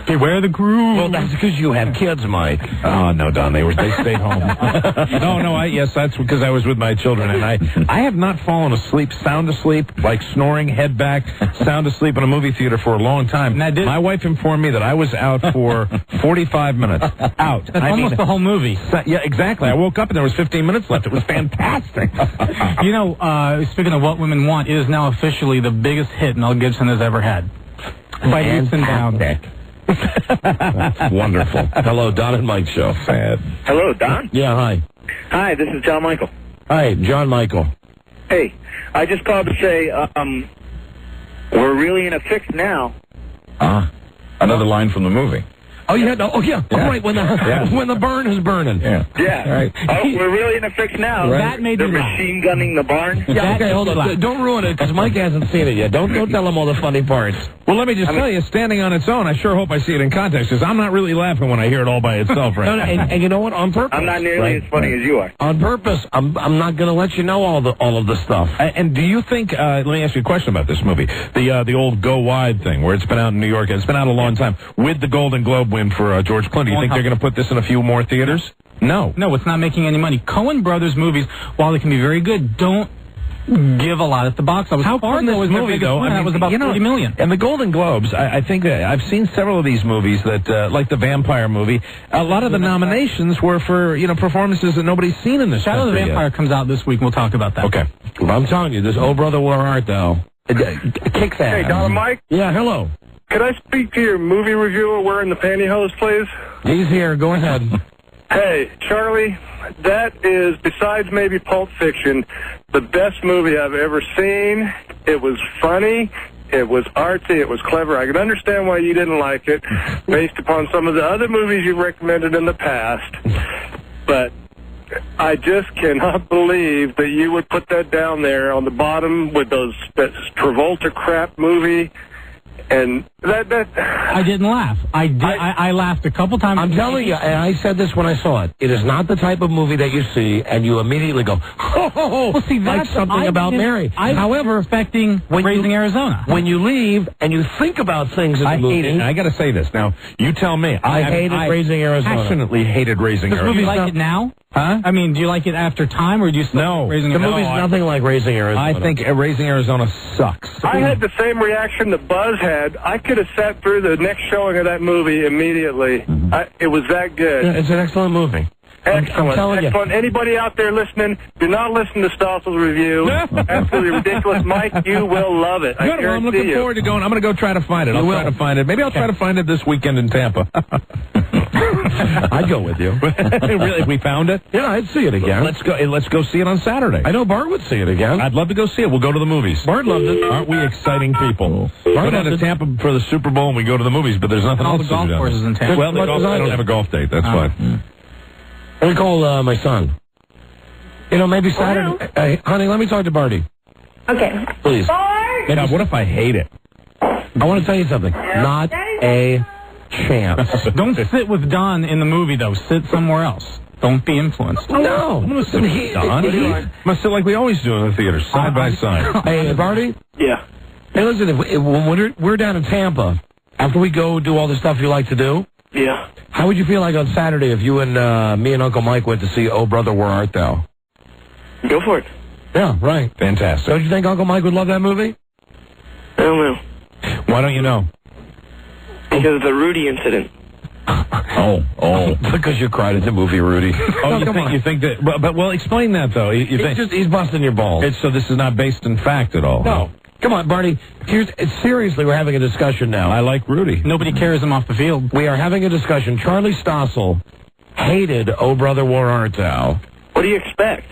Beware the groove. Well, that's because you have kids, Mike. Oh, no, Don, they stayed home. Yes, that's because I was with my children, and I have not fallen asleep, sound asleep, like snoring, head back, sound asleep in a movie theater for a long time. My wife informed me that I was out for 45 minutes. Out. That's almost the whole movie. Yeah, exactly. I woke up and there was 15 minutes left. It was fantastic. You know, speaking of What Women Want, it is now officially the biggest hit Mel Gibson has ever had. By leaps and bounds. That's wonderful. Hello, Don and Mike show. Sad. Hello, Don. Yeah, hi. Hi, this is John Michael. Hi, John Michael. Hey, I just called to say we're really in a fix now. Another line from the movie. Oh, yeah, no, right, when the burn is burning. Yeah. Right. Oh, we're really in a fix now. Right. That made They're me laugh. machine gunning the barn. Yeah, okay, hold on. Don't ruin it, because Mike hasn't seen it yet. Don't tell him all the funny parts. Well, let me just tell you, standing on its own, I sure hope I see it in context, because I'm not really laughing when I hear it all by itself right now. And you know what? On purpose. I'm not nearly as funny as you are. On purpose. I'm not going to let you know all of the stuff. And do you think, let me ask you a question about this movie, the old Go Wide thing, where it's been out in New York, and it's been out a long time, with the Golden Globe win for George Clooney. Do you think they're going to put this in a few more theaters? No. No, it's not making any money. Coen Brothers movies, while they can be very good, don't give a lot at the box office. How come this movie, though? I mean, that was about 40 million. And the Golden Globes, I think that I've seen several of these movies that, like the vampire movie, a lot of the nominations were for, performances that nobody's seen in this Shadow of the Vampire comes out this week, and we'll talk about that. Okay. Well, I'm telling you, this Oh Brother, Where Art Thou? Kicks ass. Hey, Don and Mike? Yeah, hello. Could I speak to your movie reviewer wearing the pantyhose, please? He's here. Go ahead. Hey, Charlie, that is, besides maybe Pulp Fiction, the best movie I've ever seen. It was funny. It was artsy. It was clever. I can understand why you didn't like it based upon some of the other movies you've recommended in the past. But I just cannot believe that you would put that down there on the bottom with that Travolta crap movie. And that I didn't laugh. I laughed a couple times. I'm telling you, and I said this when I saw it. It is not the type of movie that you see and you immediately go, oh, well, see, like something about Mary. However, expecting Raising Arizona. When you leave and you think about things in the movie, hate it. And I got to say this now. You tell me. I hated Raising Arizona. Passionately hated Raising Arizona. Does movie like it now? Huh? I mean, do you like it after time, or do you still Raising the Arizona? movie's nothing like Raising Arizona. I think Raising Arizona sucks. I had the same reaction that Buzz had. I could have sat through the next showing of that movie immediately. It was that good. Yeah, it's an excellent movie. Excellent. Excellent. Anybody out there listening, do not listen to Stossel's review. Absolutely ridiculous. Mike, you will love it. Good. Well, I'm looking forward to going. I'm going to go try to find it. I'll try to find it. Maybe I'll try to find it this weekend in Tampa. I'd go with you. Really? We found it? Yeah, I'd see it again. Let's go see it on Saturday. I know Bart would see it again. I'd love to go see it. We'll go to the movies. Bart loved it. Aren't we exciting people? Bart Go down to Tampa for the Super Bowl and we go to the movies, but there's nothing all else the to golf do. Courses in Tampa. Well, I don't have a golf date. That's fine. Let me call my son. Maybe Saturday. Hey, honey, let me talk to Barty. Okay. Please. God, what if I hate it? I want to tell you something. Not a chance. Don't sit with Don in the movie, though. Sit somewhere else. Don't be influenced. No. I'm going to sit with Don. I'm going to sit like we always do in the theater, side by side. Hey, Barty? Yeah. Hey, listen, when we're down in Tampa, after we go do all the stuff you like to do, Yeah. how would you feel like on Saturday if you and me and Uncle Mike went to see Oh Brother, Where Art Thou? Go for it. Yeah, right. Fantastic. Don't you think Uncle Mike would love that movie? I don't know. Why don't you know? Because of the Rudy incident. Oh. Because you cried at the movie, Rudy. Oh, you think that... But well, explain that, though. You think He's busting your balls. so this is not based in fact at all? No. Come on, Barney. Seriously, we're having a discussion now. I like Rudy. Nobody carries him off the field. We are having a discussion. Charlie Stossel hated Oh Brother, Where Art Thou? What do you expect?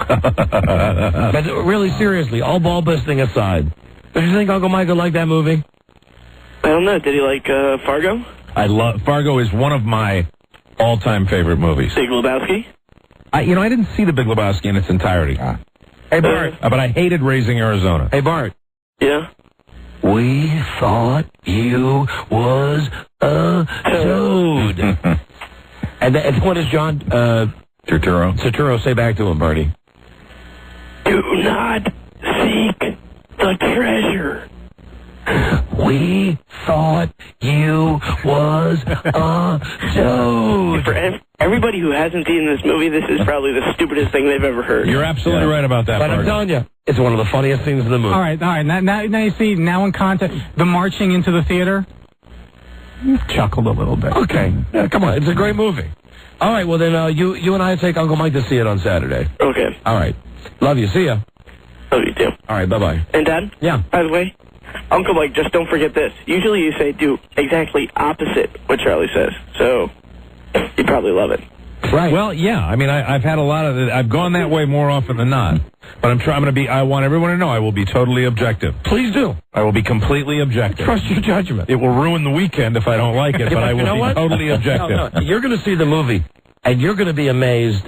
But really, seriously, all ball busting aside, don't you think Uncle Mike would like that movie? I don't know. Did he like Fargo? I love... Fargo is one of my all-time favorite movies. Big Lebowski? I didn't see The Big Lebowski in its entirety. Hey, Bart. But I hated Raising Arizona. Hey, Bart. Yeah? We thought you was a toad. and what does John Turturro say back to him, Barney? Do not seek the treasure. We thought you was a toad. For everybody who hasn't seen this movie, this is probably the stupidest thing they've ever heard. You're absolutely right about that, But I'm telling you, it's one of the funniest things in the movie. All right. Now you see, now in context, the marching into the theater, chuckled a little bit. Okay. Yeah, come on. It's a great movie. All right. Well, then you and I take Uncle Mike to see it on Saturday. Okay. All right. Love you. See ya. Love you too. All right. Bye-bye. And Dad? Yeah. By the way, Uncle Mike, just don't forget this. Usually you say do exactly opposite what Charlie says. So you probably love it. Right. Well, yeah. I mean, I've had a lot of it. I've gone that way more often than not. But I'm going to be... I want everyone to know I will be totally objective. Please do. I will be completely objective. Trust your judgment. It will ruin the weekend if I don't like it, but I will be totally objective. No, you're going to see the movie, and you're going to be amazed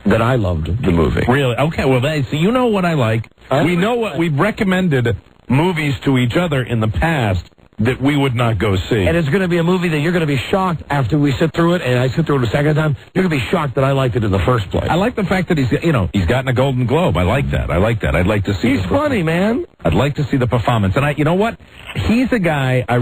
that I loved the movie. Really? Okay, well, so you know what I like. We know what... We've recommended movies to each other in the past that we would not go see. And it's going to be a movie that you're going to be shocked after we sit through it, and I sit through it a second time. You're going to be shocked that I liked it in the first place. I like the fact that he's gotten a Golden Globe. I like that. I'd like to see... He's funny, man. I'd like to see the performance. And you know what? He's a guy I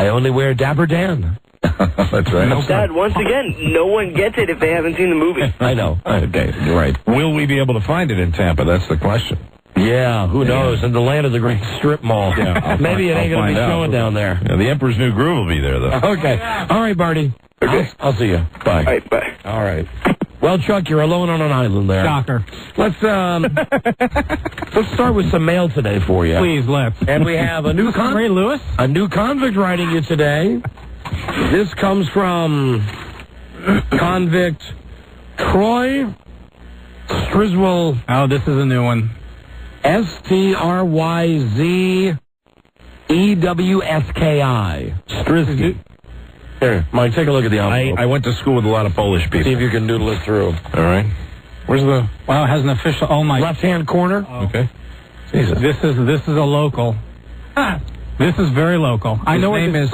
only wear Dapper Dan. That's right. Dad, once again, no one gets it if they haven't seen the movie. I know. Okay, you're right. Will we be able to find it in Tampa? That's the question. Yeah, who knows? In the land of the great strip mall. Yeah, maybe it ain't going to be showing down there. Yeah, the Emperor's New Groove will be there, though. Okay. All right, Barty. Okay. I'll see you. Bye. All right, bye. All right. Well, Chuck, you're alone on an island there. Shocker. Let's start with some mail today for you. Please, let's. And we have a new Ray Lewis? A new convict writing you today. This comes from convict Troy Striswell. Oh, this is a new one. Stryzewski. Strizky. Here, Mike, take a look at the envelope. I went to school with a lot of Polish people. See if you can doodle it through. All right. Where's the... Wow, it has an official... Oh, my... Left-hand corner. Okay. Jesus. This is a local. This is very local. I know where this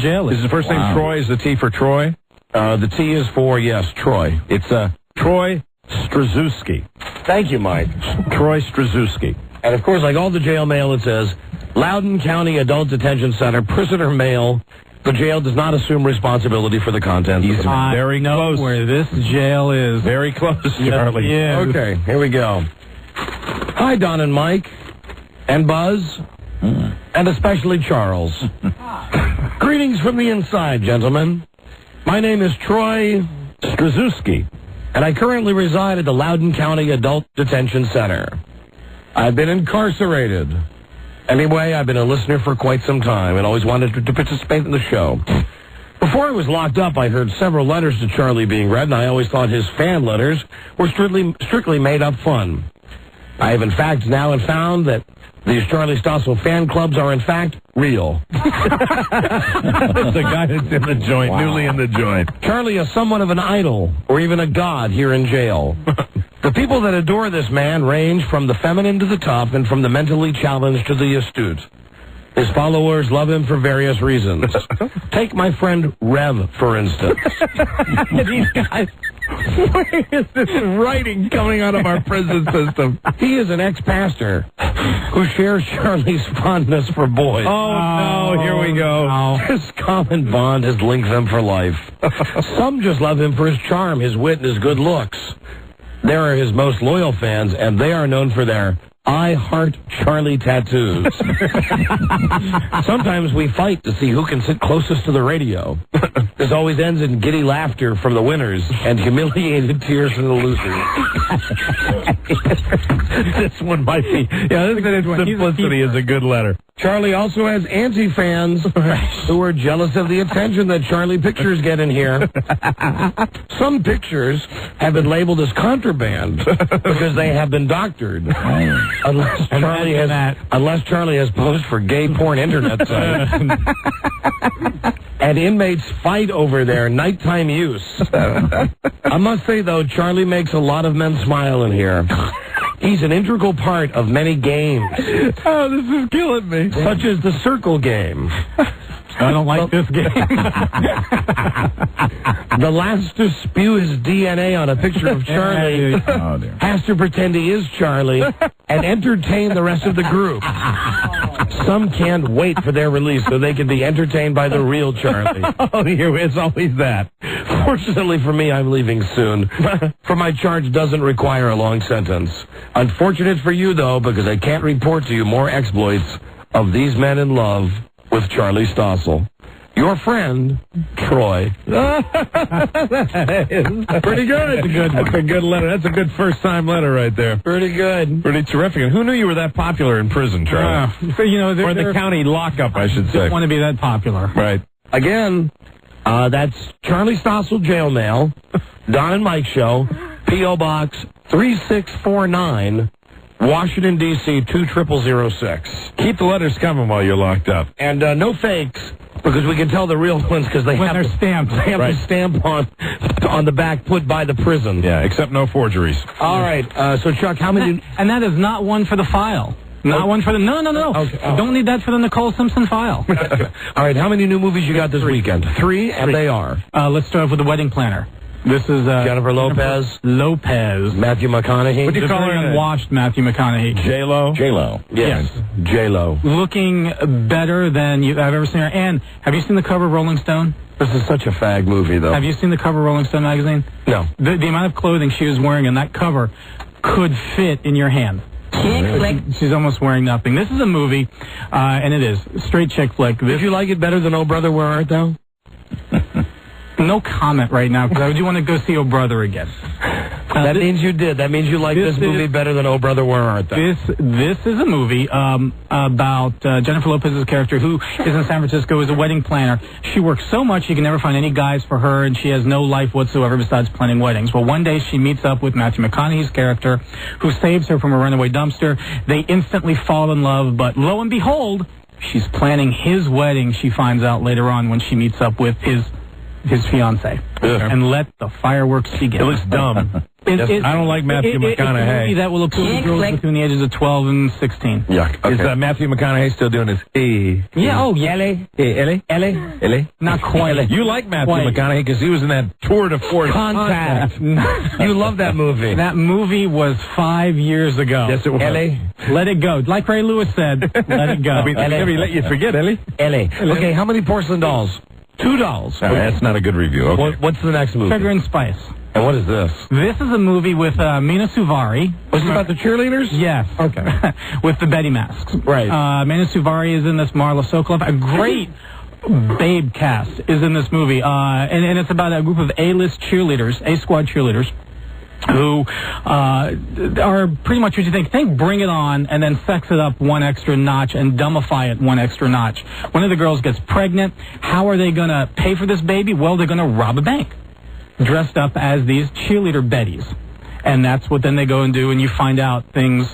jail is. Is the first name Troy? Is the T for Troy? The T is for, yes, Troy. It's Troy Stryzewski. Thank you, Mike. Troy Stryzewski. And, of course, like all the jail mail, it says, Loudoun County Adult Detention Center, prisoner mail. The jail does not assume responsibility for the contents. He's very close. Where this jail is. Very close, Charlie. Yeah. Okay, here we go. Hi, Don and Mike, and Buzz, and especially Charles. Greetings from the inside, gentlemen. My name is Troy Stryzewski, and I currently reside at the Loudoun County Adult Detention Center. I've been incarcerated. Anyway, I've been a listener for quite some time and always wanted to participate in the show. Before I was locked up, I heard several letters to Charlie being read, and I always thought his fan letters were strictly made-up fun. I have, in fact, now found that these Charlie Stossel fan clubs are, in fact, real. That's the guy that's in the joint, newly in the joint. Charlie is somewhat of an idol, or even a god here in jail. The people that adore this man range from the feminine to the tough and from the mentally challenged to the astute. His followers love him for various reasons. Take my friend Rev, for instance. These guys. Where is this writing coming out of our prison system? He is an ex-pastor who shares Charlie's fondness for boys. Oh, no, here we go. No. This common bond has linked them for life. Some just love him for his charm, his wit, and his good looks. They are his most loyal fans, and they are known for their I Heart Charlie tattoos. Sometimes we fight to see who can sit closest to the radio. This always ends in giddy laughter from the winners and humiliated tears from the losers. This one might be. Yeah, this simplicity is a good letter. Charlie also has anti-fans who are jealous of the attention that Charlie pictures get in here. Some pictures have been labeled as contraband because they have been doctored. Unless Charlie has posed for gay porn internet sites. And inmates fight over their nighttime use. I must say, though, Charlie makes a lot of men smile in here. He's an integral part of many games. Oh, this is killing me. Such as the circle game. I don't like this game. The last to spew his DNA on a picture of Charlie has to pretend he is Charlie and entertain the rest of the group. Some can't wait for their release so they can be entertained by the real Charlie. Oh, here it's always that. Fortunately for me, I'm leaving soon, for my charge doesn't require a long sentence. Unfortunate for you, though, because I can't report to you more exploits of these men in love with Charlie Stossel. Your friend, Troy. That is pretty good. That's a good letter. That's a good first-time letter right there. Pretty good. Pretty terrific. And who knew you were that popular in prison, Charlie? So, you know, or in the county lockup, I should say. Don't want to be that popular. Right. Again, that's Charlie Stossel Jail Mail, Don and Mike Show, P.O. Box 3649, Washington, D.C. 20006. Keep the letters coming while you're locked up. And no fakes, because we can tell the real ones because they have their stamp. They have the stamp on the back put by the prison. Yeah, except no forgeries. All right. So, Chuck, how many... And that is not one for the file. Not one for the... No. Okay. Oh. Don't need that for the Nicole Simpson file. All right. How many new movies you got this weekend? Three, and they are... let's start off with The Wedding Planner. This is Jennifer Lopez. Matthew McConaughey. What do you call her? Unwashed Matthew McConaughey. J-Lo. J-Lo. Yes. J-Lo. Looking better than I've ever seen her. And have you seen the cover of Rolling Stone? This is such a fag movie, though. Have you seen the cover of Rolling Stone magazine? No. The amount of clothing she was wearing in that cover could fit in your hand. Chick flick. She's almost wearing nothing. This is a movie, and it is straight chick flick. Did you like it better than Oh Brother, Where Art Thou? No comment right now, because I do want to go see Oh Brother again. That means you did. That means you like this movie better than Oh Brother, Where Art Thou? This is a movie about Jennifer Lopez's character, who is in San Francisco as a wedding planner. She works so much she can never find any guys for her, and she has no life whatsoever besides planning weddings. Well, one day she meets up with Matthew McConaughey's character, who saves her from a runaway dumpster. They instantly fall in love, but lo and behold, she's planning his wedding, she finds out later on when she meets up with his fiancée. And let the fireworks begin. It looks dumb. I don't like Matthew McConaughey. It's a movie that will appeal to girls between the ages of 12 and 16. Yuck. Okay. Is Matthew McConaughey still doing his Ellie? Not quite. You like Matthew McConaughey because he was in that tour de force Contact. You love that movie. That movie was 5 years ago. Yes, it was. Ellie? Let it go. Like Ray Lewis said, let it go. I mean, maybe let you forget, Ellie. Okay, how many porcelain dolls? 2 dolls. That's not a good review. Okay. What's the next movie? Sugar and Spice. And what is this? This is a movie with Mina Suvari. Was it about the cheerleaders? Yes. Okay. With the Betty masks. Right. Mina Suvari is in this. Marla Sokolov. A great babe cast is in this movie. And it's about a group of A-list cheerleaders, A-squad cheerleaders, who are pretty much what you think Bring It On, and then sex it up one extra notch and dumbify it one extra notch. One of the girls gets pregnant. How are they going to pay for this baby? Well, they're going to rob a bank, dressed up as these cheerleader Bettys. And that's what then they go and do, and you find out things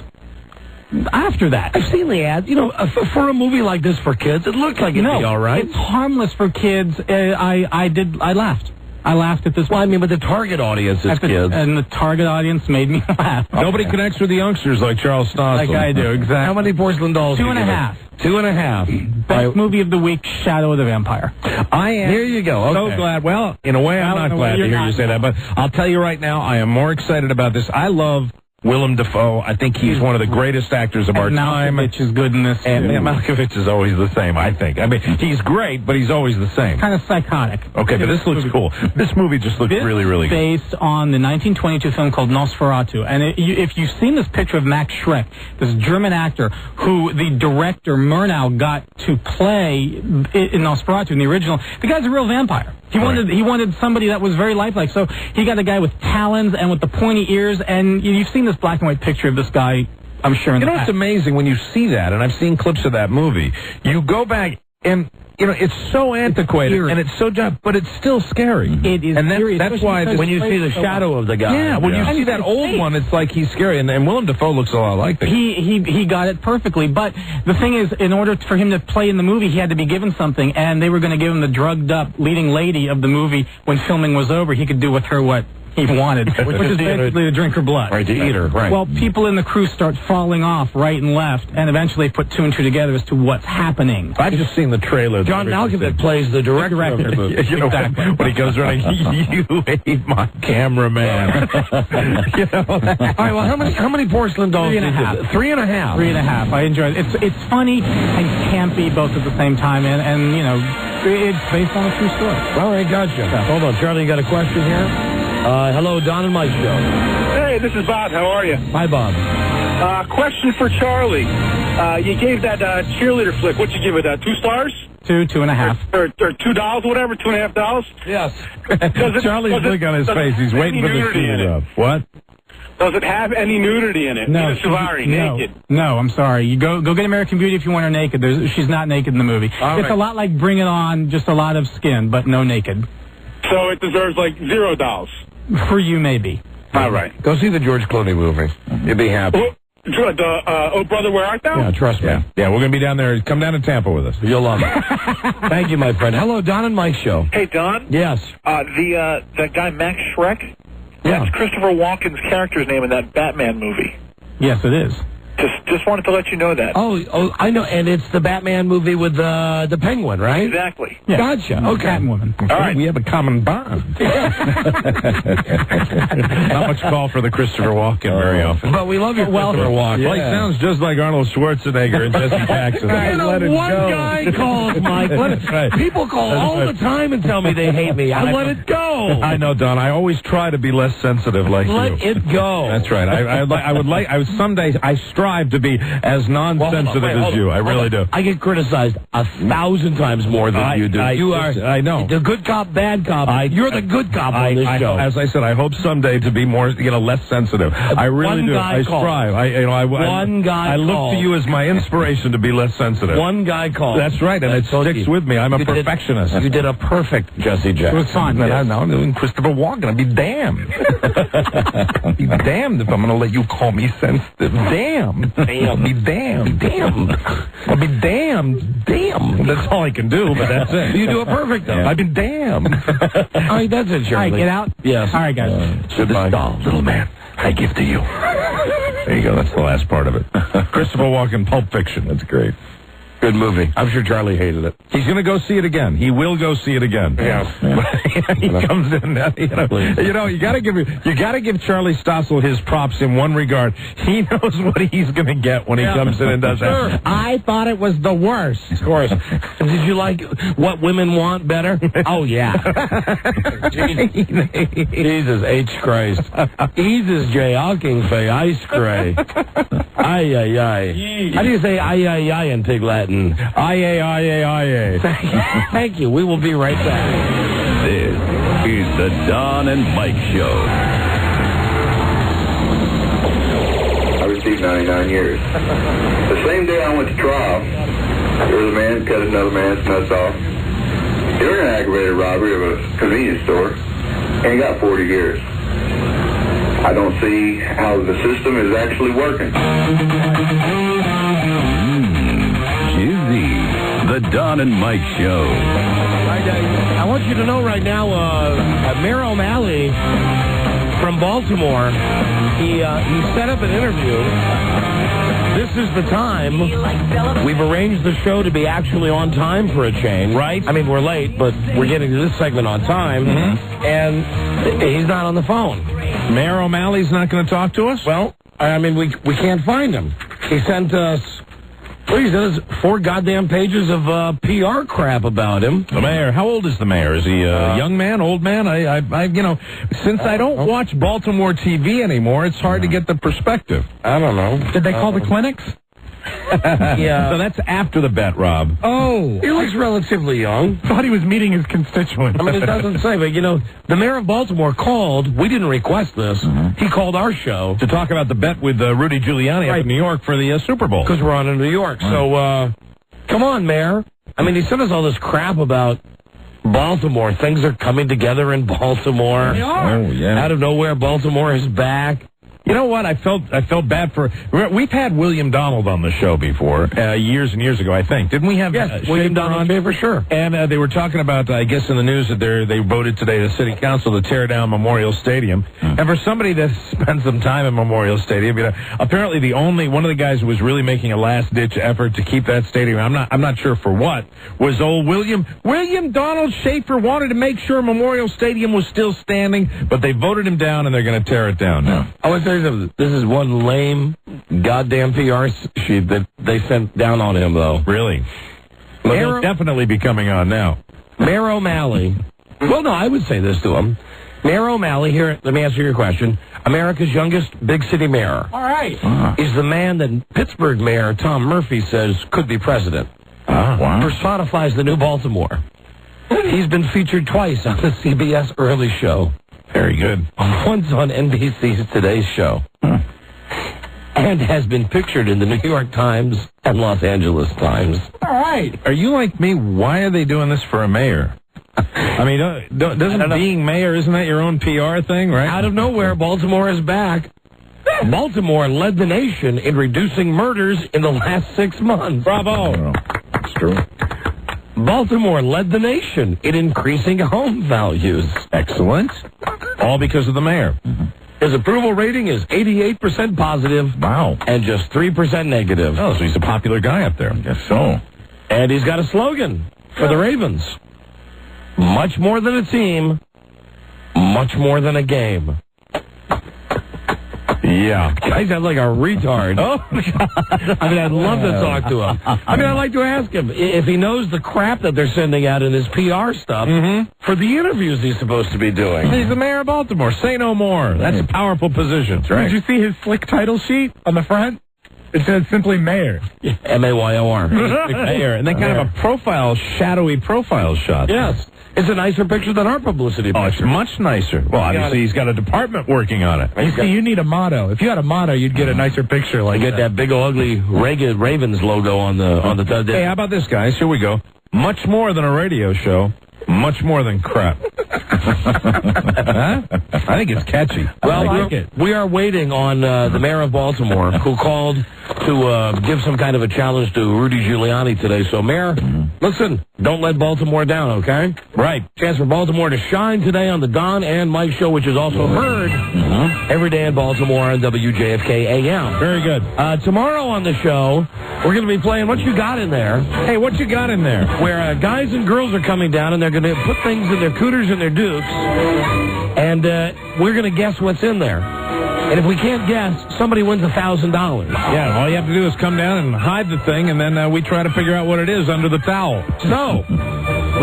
after that. I've seen the ads. You know, for a movie like this for kids, it looked like it'd be all right. It's harmless for kids. I laughed. I laughed at this. Well, I mean, but the target audience is kids. And the target audience made me laugh. Nobody connects with the youngsters like Charles Stossel. Like I do, exactly. How many porcelain dolls? 2.5. 2.5. Best movie of the week, Shadow of the Vampire. I am Here you go. so glad. Well, in a way, I'm not glad to hear you say that, but I'll tell you right now, I am more excited about this. I love Willem Dafoe. I think he's one of the greatest actors of our time. Malkovich is good in this. And Malkovich is always the same, I think. I mean, he's great, but he's always the same. Kind of psychotic. Okay, but this looks cool. This movie just looks really, really good. Based on the 1922 film called Nosferatu. And if you've seen this picture of Max Schreck, this German actor who the director Murnau got to play in Nosferatu in the original, the guy's a real vampire. He wanted somebody that was very lifelike. So he got a guy with talons and with the pointy ears, and you've seen this black and white picture of this guy, I'm sure. You know what's amazing when you see that, and I've seen clips of that movie, you go back and, you know, it's so antiquated and it's so but it's still scary. It is, and that's why when you see the shadow of the guy. Yeah, when you see that old one, it's like he's scary, and Willem Dafoe looks a lot like that. He got it perfectly, but the thing is, in order for him to play in the movie, he had to be given something, and they were going to give him the drugged up leading lady of the movie. When filming was over, he could do with her what he wanted, which is basically to drink her blood. Right, to eat her, right. Well, people in the crew start falling off right and left, and eventually put two and two together as to what's happening. I've just seen the trailer. John Malkovich plays the director of the movie. You know, exactly. When he goes running, you hate my cameraman. You know, all right, well, how many porcelain dolls? 3.5. 3.5. 3.5. I enjoyed it. It's funny and campy both at the same time, and you know, it's based on a true story. All right, gotcha. Yeah. Hold on, Charlie, you got a question here? Hello, Don and Mike show. Hey, this is Bob. How are you? Hi, Bob. Question for Charlie. You gave that cheerleader flick. What'd you give it? 2 stars? 2.5. Or $2, whatever, $2.50? Yes. Charlie's look on his face. He's waiting for the shoe to drop. What? Does it have any nudity in it? No. Naked. No, I'm sorry. You go get American Beauty if you want her naked. She's not naked in the movie. It's a lot like Bring It On, just a lot of skin, but no naked. So it deserves like $0. For you, maybe. All right. Go see the George Clooney movie. You'll be happy. Oh, Brother, Where Art Thou? Yeah, trust me. Yeah, we're going to be down there. Come down to Tampa with us. You'll love it. Thank you, my friend. Hello, Don and Mike show. Hey, Don? Yes. The guy Max Schreck? Yeah. That's Christopher Walken's character's name in that Batman movie. Yes, it is. Just wanted to let you know that. Oh, I know, and it's the Batman movie with the Penguin, right? Exactly. Yeah. Gotcha. Okay. Catwoman. All right. We have a common bond. Not much call for the Christopher Walken very often. But we love your Christopher Walken. Well, he sounds just like Arnold Schwarzenegger and Jesse Jackson. One guy calls, Mike. People call all the time and tell me they hate me. I let it go. I know, Don. I always try to be less sensitive like you. Let it go. That's right. Someday I strive to be as non-sensitive as you. I really do. I get criticized 1,000 times more than you do. You are. I know. The good cop, bad cop. You're the good cop on this show. As I said, I hope someday to be more, less sensitive. I really do. I strive. One guy I look to you as my inspiration to be less sensitive. One guy called. That's right, and it sticks with me. I'm a perfectionist. You did a perfect Jesse Jackson. It was fun. Now I'm doing Christopher Walken. I'd be damned. I'd be damned if I'm going to let you call me sensitive. Damn. I'll be damned. Damn. I'll be damned. Damn. That's all I can do, but that's it. You do it perfect, though. I've been damned. All right, that's it, Charlie. All right, get out? Yes. All right, guys. So this doll, little man, I give to you. There you go. That's the last part of it. Christopher Walken, Pulp Fiction. That's great. Good movie. I'm sure Charlie hated it. He's going to go see it again. He will go see it again. Yeah. He comes in. You got to give Charlie Stossel his props in one regard. He knows what he's going to get when he comes in and does that. I thought it was the worst. Of course. Did you like What Women Want better? Oh yeah. Jesus H Christ. Jesus J Hawking Fay Ice Cray. Ay ay ay. How do you say ay ay ay in Pig Latin? Aye. Thank you. We will be right back. This is the Don and Mike Show. I received 99 years. The same day I went to trial, there was a man cut another man's nuts off during an aggravated robbery of a convenience store, and he got 40 years. I don't see how the system is actually working. The Don and Mike Show. Find I want you to know right now, Mayor O'Malley from Baltimore, he set up an interview. This is the time. We've arranged the show to be actually on time for a change. Right. I mean, we're late, but we're getting to this segment on time. And he's not on the phone. Mayor O'Malley's not going to talk to us? Well, I mean, we can't find him. He sent us... Well, he says 4 goddamn pages of PR crap about him. The mayor. How old is the mayor? Is he a young man, old man? I since I don't watch Baltimore TV anymore, it's hard to get the perspective. I don't know. Did they call the clinics? Yeah. So that's after the bet, Rob. Oh. He looks relatively young. Thought he was meeting his constituents. I mean, it doesn't say, but, the mayor of Baltimore called. We didn't request this. He called our show. To talk about the bet with Rudy Giuliani up in New York for the Super Bowl. Because we're on in New York. So, come on, Mayor. I mean, he sent us all this crap about Baltimore. Things are coming together in Baltimore. They are. Oh, yeah. Out of nowhere, Baltimore is back. You know what? I felt bad for... We've had William Donald on the show before, years and years ago, I think. Didn't we have... Yes, William Donald for sure. And they were talking about, I guess in the news, that they voted today, the city council, to tear down Memorial Stadium. And for somebody that spent some time in Memorial Stadium, apparently one of the guys who was really making a last-ditch effort to keep that stadium, I'm not sure for what, was old William Donald Schaefer wanted to make sure Memorial Stadium was still standing, but they voted him down, and they're going to tear it down now. I would say this is one lame goddamn PR sheet that they sent down on him, though. Really? Well, he'll definitely be coming on now. Mayor O'Malley. Well, no, I would say this to him. Mayor O'Malley, here, let me answer your question. America's youngest big city mayor. All right. Is the man that Pittsburgh Mayor Tom Murphy says could be president. Wow. Personifies the new Baltimore. He's been featured twice on the CBS Early Show. Very good. Once on NBC's Today's Show. And has been pictured in the New York Times and Los Angeles Times. All right. Are you like me? Why are they doing this for a mayor? I mean, doesn't being mayor, isn't that your own PR thing, right? Out of nowhere, Baltimore is back. Baltimore led the nation in reducing murders in the last 6 months. Bravo. That's true. Baltimore led the nation in increasing home values. Excellent. All because of the mayor. His approval rating is 88% positive. Wow. And just 3% negative. Oh, so he's a popular guy up there. I guess so. And he's got a slogan for the Ravens. Much more than a team, much more than a game. Yeah. I sound like a retard. Oh, God. I mean, I'd love to talk to him. I mean, I'd like to ask him if he knows the crap that they're sending out in his PR stuff for the interviews he's supposed to be doing. He's the mayor of Baltimore. Say no more. That's a powerful position. Right. Did you see his slick title sheet on the front? It says simply mayor. M-A-Y-O-R. Mayor. And then kind of a shadowy profile shot. Yes. It's a nicer picture than our publicity picture. Oh, it's much nicer. Well, obviously, he's got a department working on it. You see, you need a motto. If you had a motto, you'd get a nicer picture like that. Get that big, ugly Ravens logo on the... Hey, how about this, guys? Here we go. Much more than a radio show. Much more than crap. Huh? I think it's catchy. Well, I like it. We are waiting on the mayor of Baltimore, who called to give some kind of a challenge to Rudy Giuliani today. So, Mayor, listen, don't let Baltimore down, okay? Right. Chance for Baltimore to shine today on the Don and Mike Show, which is also heard every day in Baltimore on WJFK AM. Very good. Tomorrow on the show, we're going to be playing What You Got In There. Hey, what you got in there? Where guys and girls are coming down, and they're going to put things in their cooters and their dukes, and we're going to guess what's in there. And if we can't guess, somebody wins $1,000. Yeah, all you have to do is come down and hide the thing, and then we try to figure out what it is under the towel. So,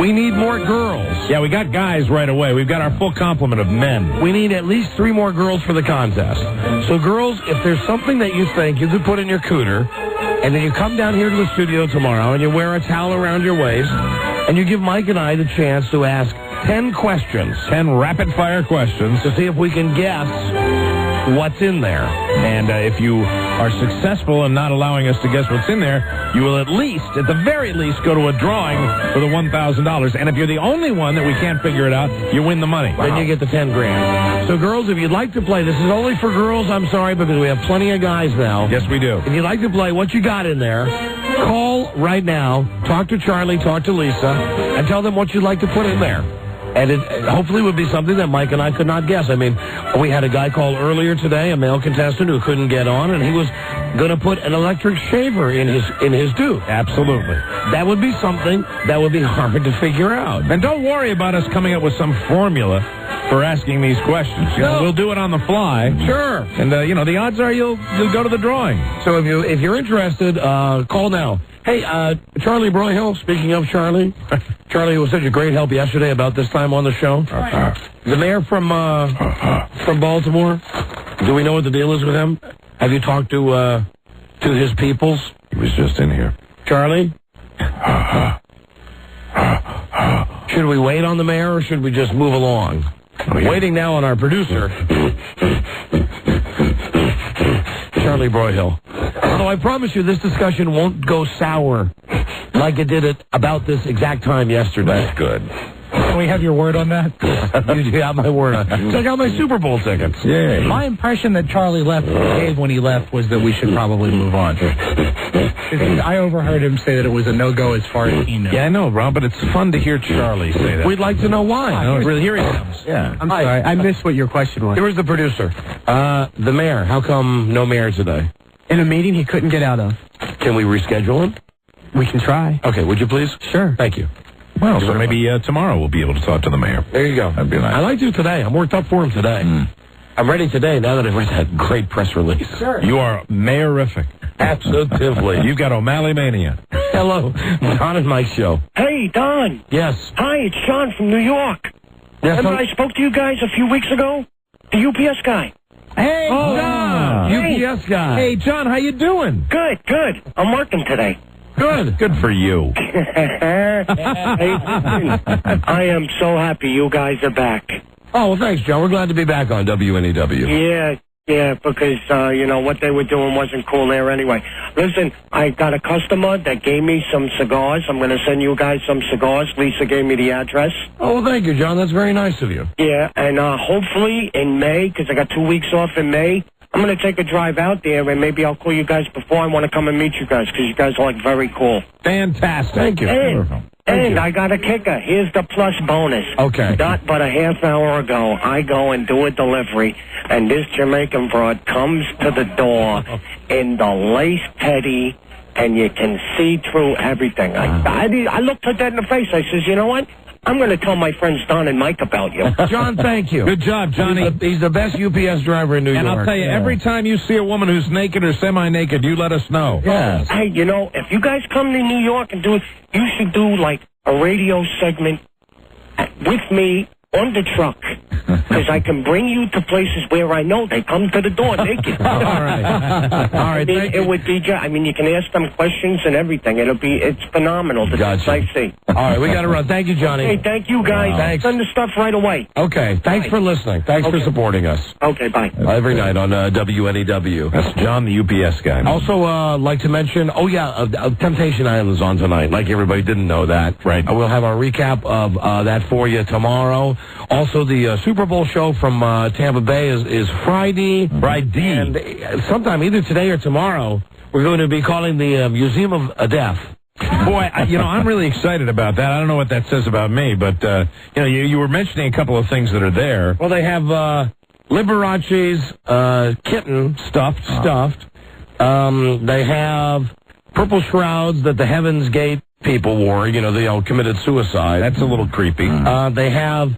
we need more girls. Yeah, we got guys right away. We've got our full complement of men. We need at least 3 more girls for the contest. So, girls, if there's something that you think you could put in your cooter, and then you come down here to the studio tomorrow, and you wear a towel around your waist, and you give Mike and I the chance to ask 10 questions. 10 rapid-fire questions. To see if we can guess what's in there. And if you are successful in not allowing us to guess what's in there, you will at the very least, go to a drawing for the $1,000. And if you're the only one that we can't figure it out, you win the money. Then you get the 10 grand. So, girls, if you'd like to play, this is only for girls, I'm sorry, because we have plenty of guys now. Yes, we do. If you'd like to play What You Got In There, Call right now, talk to Charlie, talk to Lisa, and tell them what you'd like to put in there. And it hopefully would be something that Mike and I could not guess. I mean, we had a guy call earlier today, a male contestant who couldn't get on, and he was going to put an electric shaver in his tube. Absolutely. That would be something that would be hard to figure out. And don't worry about us coming up with some formula for asking these questions. You know, we'll do it on the fly. Sure. And, the odds are you'll go to the drawing. So if you're interested, call now. Hey, Charlie Broyhill, speaking of Charlie. Charlie was such a great help yesterday about this time on the show. The mayor from Baltimore, do we know what the deal is with him? Have you talked to his peoples? He was just in here. Charlie? Should we wait on the mayor or should we just move along? Waiting now on our producer, Charlie Broyhill. Although I promise you this discussion won't go sour like it did about this exact time yesterday. That's good. Can we have your word on that? You got my word on it. So I got my Super Bowl tickets. Yeah. My impression that Charlie gave when he left was that we should probably move on. I overheard him say that it was a no-go as far as he knew. Yeah, I know, Rob, but it's fun to hear Charlie say that. We'd like to know why. Here he comes. Yeah. I'm sorry. I missed what your question was. Here's the producer. The mayor. How come no mayor today? In a meeting he couldn't get out of. Can we reschedule him? We can try. Okay, would you please? Sure. Thank you. Well, so maybe tomorrow we'll be able to talk to the mayor. There you go. That'd be nice. I like to today. I'm worked up for him today. I'm ready today now that I've read that great press release. Sure. You are mayorific. Absolutely. You've got O'Malley mania. Hello. Don and Mike show. Hey, Don. Yes. Hi, it's John from New York. Yes, Remember I spoke to you guys a few weeks ago? The UPS guy. Hey, John. UPS guy. Hey, John, how you doing? Good, good. I'm working today. Good. Good for you. I am so happy you guys are back. Oh, well, thanks, John. We're glad to be back on WNEW. Yeah, because, what they were doing wasn't cool there anyway. Listen, I got a customer that gave me some cigars. I'm going to send you guys some cigars. Lisa gave me the address. Oh, well, thank you, John. That's very nice of you. Yeah, and hopefully in May, because I got 2 weeks off in May, I'm going to take a drive out there, and maybe I'll call you guys before I want to come and meet you guys, because you guys are, very cool. Fantastic. Thank you. And I got a kicker. Here's the plus bonus. Okay. Not but a half hour ago, I go and do a delivery, and this Jamaican broad comes to the door in the lace teddy, and you can see through everything. I looked her dead in the face. I says, you know what? I'm going to tell my friends Don and Mike about you. John, thank you. Good job, Johnny. He's the best UPS driver in New York. And I'll tell you, every time you see a woman who's naked or semi-naked, you let us know. Yes. Hey, if you guys come to New York and do it, you should do, a radio segment with me on the truck. Because I can bring you to places where I know they come to the door naked. All right. Thank you. It would be, you can ask them questions and everything. It's phenomenal. The Gotcha. I see. All right, we got to run. Thank you, Johnny. Hey, thank you, guys. Thanks. Send the stuff right away. Okay. Thanks for listening. Thanks for supporting us. Okay, bye. Every night on WNEW. That's John, the UPS guy. Also, like to mention, Temptation Island's on tonight. Like everybody didn't know that. Right. We'll have our recap of that for you tomorrow. Also, the Super Bowl show from Tampa Bay is Friday. And sometime either today or tomorrow, we're going to be calling the Museum of Death. Boy, I'm really excited about that. I don't know what that says about me, but, you were mentioning a couple of things that are there. Well, they have Liberace's kitten stuffed. They have purple shrouds that the Heaven's Gate people wore. They all committed suicide. That's a little creepy. They have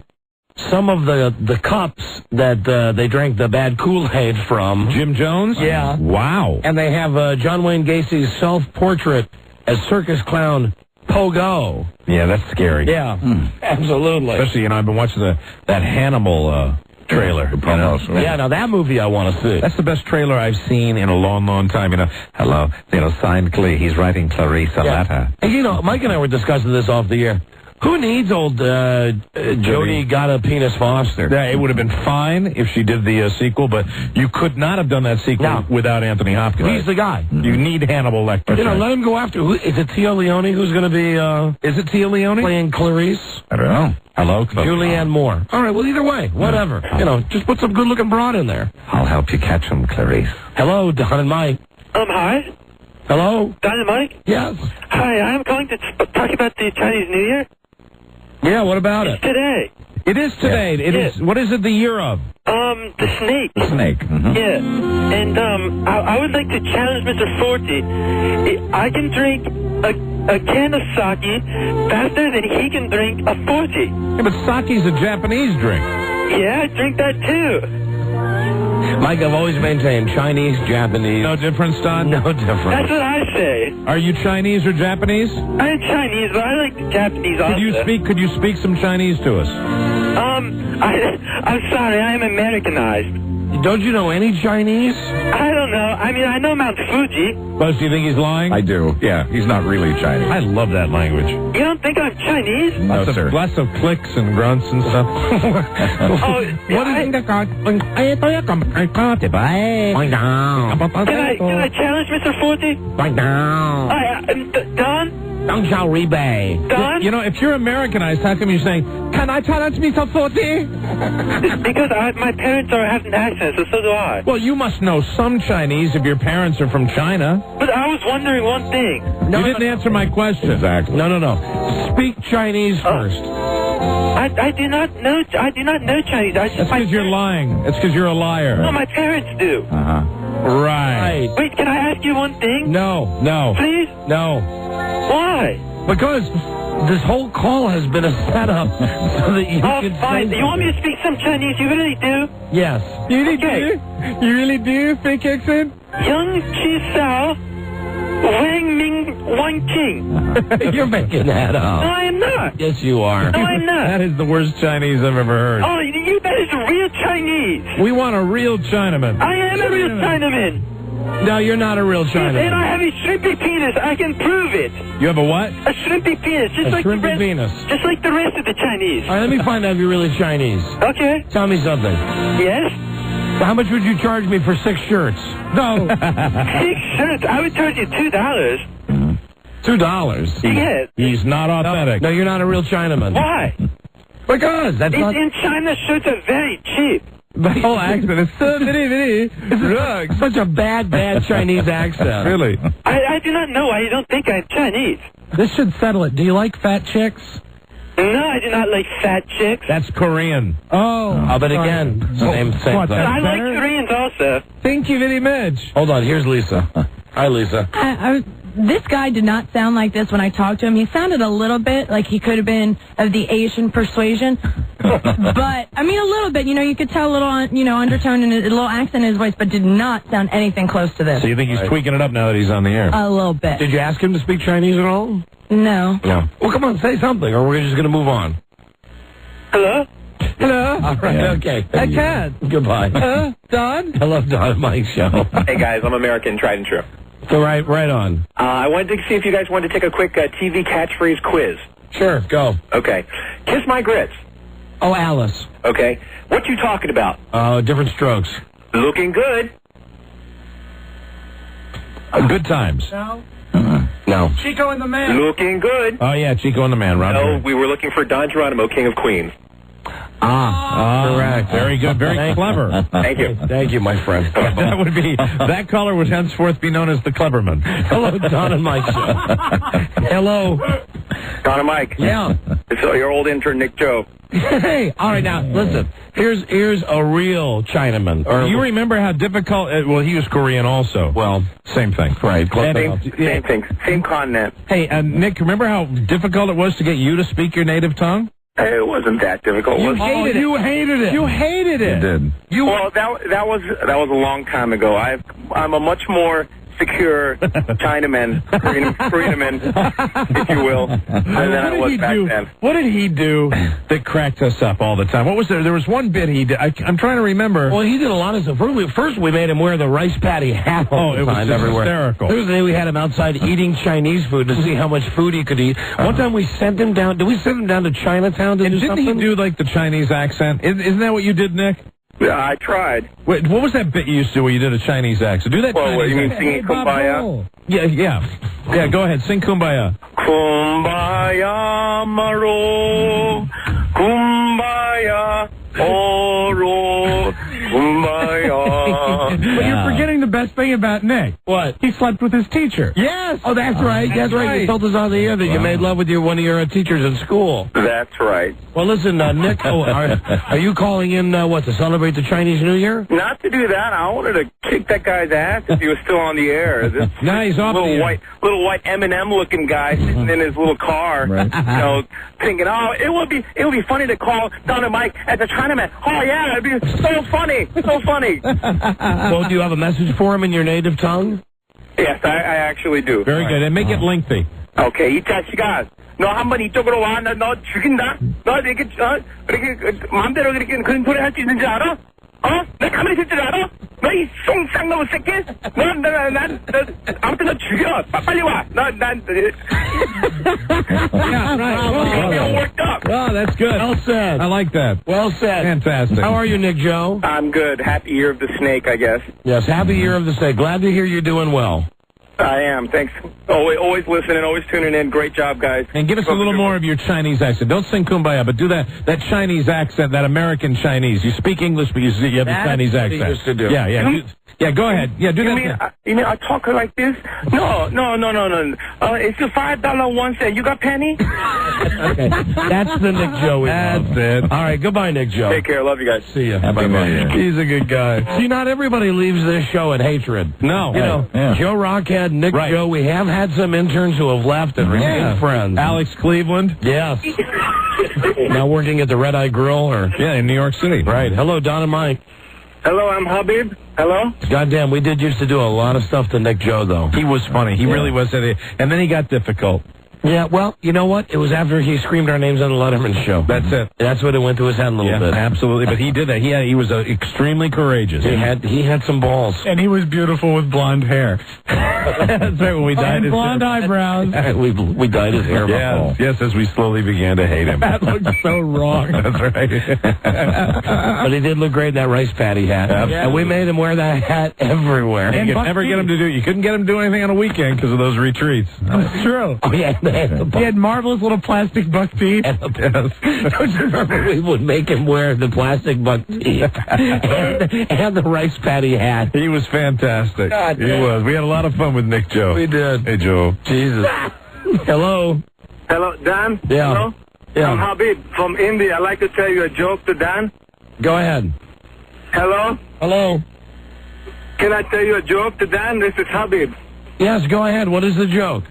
some of the cups that they drank the bad Kool-Aid from. Jim Jones? Yeah. Wow. And they have John Wayne Gacy's self-portrait as circus clown Pogo. Yeah, that's scary. Yeah, absolutely. Especially, I've been watching that Hannibal trailer. Yeah, now that movie I want to see. That's the best trailer I've seen in a long, long time. Hello, signed he's writing Clarice a letter. And Mike and I were discussing this off the air. Who needs old Jodie Got a Penis Foster? Yeah, it would have been fine if she did the sequel, but you could not have done that sequel without Anthony Hopkins. He's the guy. You need Hannibal Lecter. Let him go after. Is it Tia Leone who's going to be? Is it Tia Leone playing Clarice? I don't know. Hello, Julianne Moore. All right. Well, either way, whatever. Just put some good-looking broad in there. I'll help you catch him, Clarice. Hello, Don and Mike. Hi. Hello? Don and Mike? Yes. Hi, I'm calling to talk about the Chinese New Year. Yeah, what about It's today. It is today. It is. What is it the year of? The snake. The snake. Mm-hmm. Yeah. And, I would like to challenge Mr. Forty. I can drink a can of sake faster than he can drink a 40. Yeah, but sake's a Japanese drink. Yeah, I drink that too. Mike, I've always maintained Chinese, Japanese. No difference, Don? No difference. That's what I say. Are you Chinese or Japanese? I'm Chinese, but I like the Japanese also. Could you speak some Chinese to us? I'm sorry, I am Americanized. Don't you know any Chinese? I don't know. I mean, I know Mount Fuji. Buzz, do you think he's lying? I do. Yeah, he's not really Chinese. I love that language. You don't think I'm Chinese? No, sir. Lots of clicks and grunts and stuff. What is it? Can I challenge Mr. Forty? Right now. Don? Dong Xiao Ribei. Don? You know, if you're Americanized, how come you're saying, can I challenge Mr. Forty? Because my parents have an accent, so do I. Well, you must know some Chinese if your parents are from China. But I was wondering one thing. You didn't answer my question. Exactly. No. Speak Chinese first. I do not know Chinese. That's because you're lying. It's because you're a liar. No, my parents do. Uh-huh. Right. Wait, can I ask you one thing? No. Please? No. Why? Because this whole call has been a setup so that you can fine. say You want me to speak some Chinese? You really do? Yes. You really do? You really do, fake accent? Young Chi Sao, Wang Ming Wan King. You're making that No, up. I am not. Yes, you are. No, I'm not. That is the worst Chinese I've ever heard. Oh, that is real Chinese. We want a real Chinaman. I am a real Chinaman. No, you're not a real Chinaman. And I have a shrimpy penis. I can prove it. You have a what? A shrimpy penis. Just A like shrimpy the rest, penis. Just like the rest of the Chinese. All right, let me find out if you're really Chinese. Okay. Tell me something. Yes? So how much would you charge me for 6 shirts? No. 6 shirts. I would charge you $2. $2? Yes. He's not authentic. No, you're not a real Chinaman. Why? Because that's not... In China, shirts are very cheap. The whole accent is so It's such a bad Chinese accent. Really? I do not know why you don't think I'm Chinese. This should settle it. Do you like fat chicks? No, I do not like fat chicks. That's Korean. Oh. But again, same What, thing. But I like Koreans also. Thank you very much. Hold on, here's Lisa. Hi, Lisa. This guy did not sound like this when I talked to him. He sounded a little bit like he could have been of the Asian persuasion. But, I mean, a little bit. You know, you could tell a little, undertone and a little accent in his voice, but did not sound anything close to this. So you think he's tweaking it up now that he's on the air? A little bit. Did you ask him to speak Chinese at all? No. No. Well, come on, say something, or we're just going to move on. Hello? Hello? All right, okay. I can. Goodbye. Don? Hello, Don and Mike Show. Hey, guys, I'm American, tried and true. So right on. I wanted to see if you guys wanted to take a quick TV catchphrase quiz. Sure, go. Okay. Kiss my grits. Oh, Alice. Okay. What you talking about? Different strokes. Looking good. Good times. No. No. Chico and the Man. Looking good. Oh, yeah, Chico and the Man. Rob. No, we were looking for Don Geronimo, King of Queens. Correct. Very good. Very clever. Thank you. Thank you, my friend. That caller would henceforth be known as the Cleverman. Hello, Don and Mike Show. Hello. Don and Mike. Yeah. It's your old intern, Nick Joe. Hey, all right, now, listen. Here's a real Chinaman. You remember how difficult... well, he was Korean also. Well, same thing. Right. Same thing. Same continent. Hey, Nick, remember how difficult it was to get you to speak your native tongue? It wasn't that difficult. You hated it. You hated it. You hated it. You did. Well, that was a long time ago. I'm a much more secure Chinaman, Korean-man, if you will, than I was back then. What did he do that cracked us up all the time? What was there? There was one bit he did. I'm trying to remember. Well, he did a lot of stuff. First, we made him wear the rice patty hat all the time everywhere. Hysterical. There was a day we had him outside eating Chinese food to see how much food he could eat. One time we sent him down. Did we send him down to Chinatown to do something? Didn't he do like the Chinese accent? Isn't that what you did, Nick? Yeah, I tried. Wait, what was that bit you used to do where you did a Chinese accent? Do that Well, Chinese you mean accent. singing Kumbaya? Yeah, go ahead. Sing Kumbaya. Kumbaya, Maro. Kumbaya, Oro. Kumbaya. But you're forgetting the best thing thing about Nick. What? He slept with his teacher. Yes. Oh, that's right. That's right. You told us on the air that you made love with one of your teachers in school. That's right. Well, listen, Nick, are you calling in, to celebrate the Chinese New Year? Not to do that. I wanted to kick that guy's ass if he was still on the air. This No, he's off the air. Little white M&M-looking guy sitting in his little car, thinking, oh, it would be funny to call Don and Mike as a Chinaman. Oh, yeah, it'd be so funny. So funny. Well, do you have a message for him in your native tongue? Yes, I actually do. Very good. And make it lengthy. Okay, 이 자식아. 너 한번 이쪽으로 와. 너 죽인다. 너 이렇게 마음대로 그렇게 그런 소리 할 수 있는지 알아? 내 가만히 있을 줄 알아? 너 이 똥쌍놈의 새끼? 난 아무튼 너 죽여. 빨리 와. Yeah, worked up. Oh, that's good. Well said. I like that. Well said. Fantastic. How are you, Nick Joe? I'm good. Happy Year of the Snake, I guess. Yes, happy Year of the Snake. Glad to hear you're doing well. I am. Thanks. Always listening, always tuning in. Great job, guys. And give us a little more of your Chinese accent. Don't sing Kumbaya, but do that Chinese accent, that American Chinese. You speak English, but you have the Chinese accent. Used to do. Yeah. Yeah, go ahead. Yeah, do that. You mean I talk like this? No. It's a $5 1 cent. You got penny? Okay. That's the Nick Joe. That's it. All right, goodbye, Nick Joe. Take care. Love you guys. See ya. Bye-bye. He's a good guy. See, not everybody leaves this show at hatred. No. You know, Joe Rockhead, Nick Joe, we have had some interns who have left and remained friends. Alex Cleveland. Yes. Now working at the Red Eye Grill in New York City. Right. Hello, Don and Mike. Hello, I'm Habib. Hello? Goddamn, we did used to do a lot of stuff to Nick Joe, though. He was funny. He really was. And then he got difficult. Yeah, well, you know what? It was after he screamed our names on the Letterman show. That's it. That's what it went to his head a little bit. Absolutely. But he did that. He was extremely courageous. He had some balls. And he was beautiful with blonde hair. That's right, when we dyed his blonde eyebrows. we dyed his hair. Yes, as we slowly began to hate him. That looked so wrong. That's right. But he did look great in that rice patty hat. And we made him wear that hat everywhere. And you could never get him to do. You couldn't get him to do anything on a weekend because of those retreats. That's true. Oh, yeah. He had marvelous little plastic buck teeth. Don't you remember we would make him wear the plastic buck teeth and the rice patty hat? He was fantastic. He was. We had a lot of fun with Nick Joe. We did. Hey, Joe. Jesus. Hello. Hello, Dan? Yeah. Hello? Yeah. I'm Habib from India. I'd like to tell you a joke to Dan. Go ahead. Hello? Hello. Can I tell you a joke to Dan? This is Habib. Yes, go ahead. What is the joke?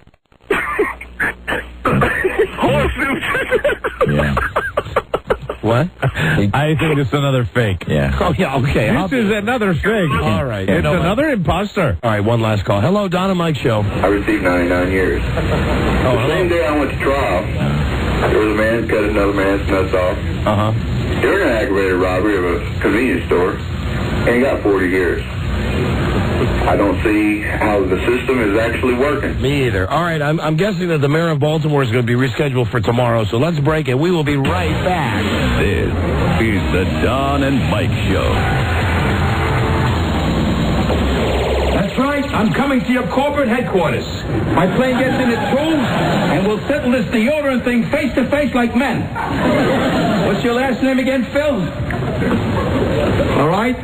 What? I think it's another fake. Yeah. Oh, yeah, okay. This is another fake. All right. It's another imposter. All right, one last call. Hello, Don and Mike Show. I received 99 years. The same day I went to trial, there was a man cut another man's nuts off. During an aggravated robbery of a convenience store, and he got 40 years. I don't see how the system is actually working. Me either. All right, I'm guessing that the mayor of Baltimore is going to be rescheduled for tomorrow, so let's break it. We will be right back. This is the Don and Mike Show. That's right. I'm coming to your corporate headquarters. My plane gets in at 2, and we'll settle this deodorant thing face to face like men. What's your last name again, Phil? All right.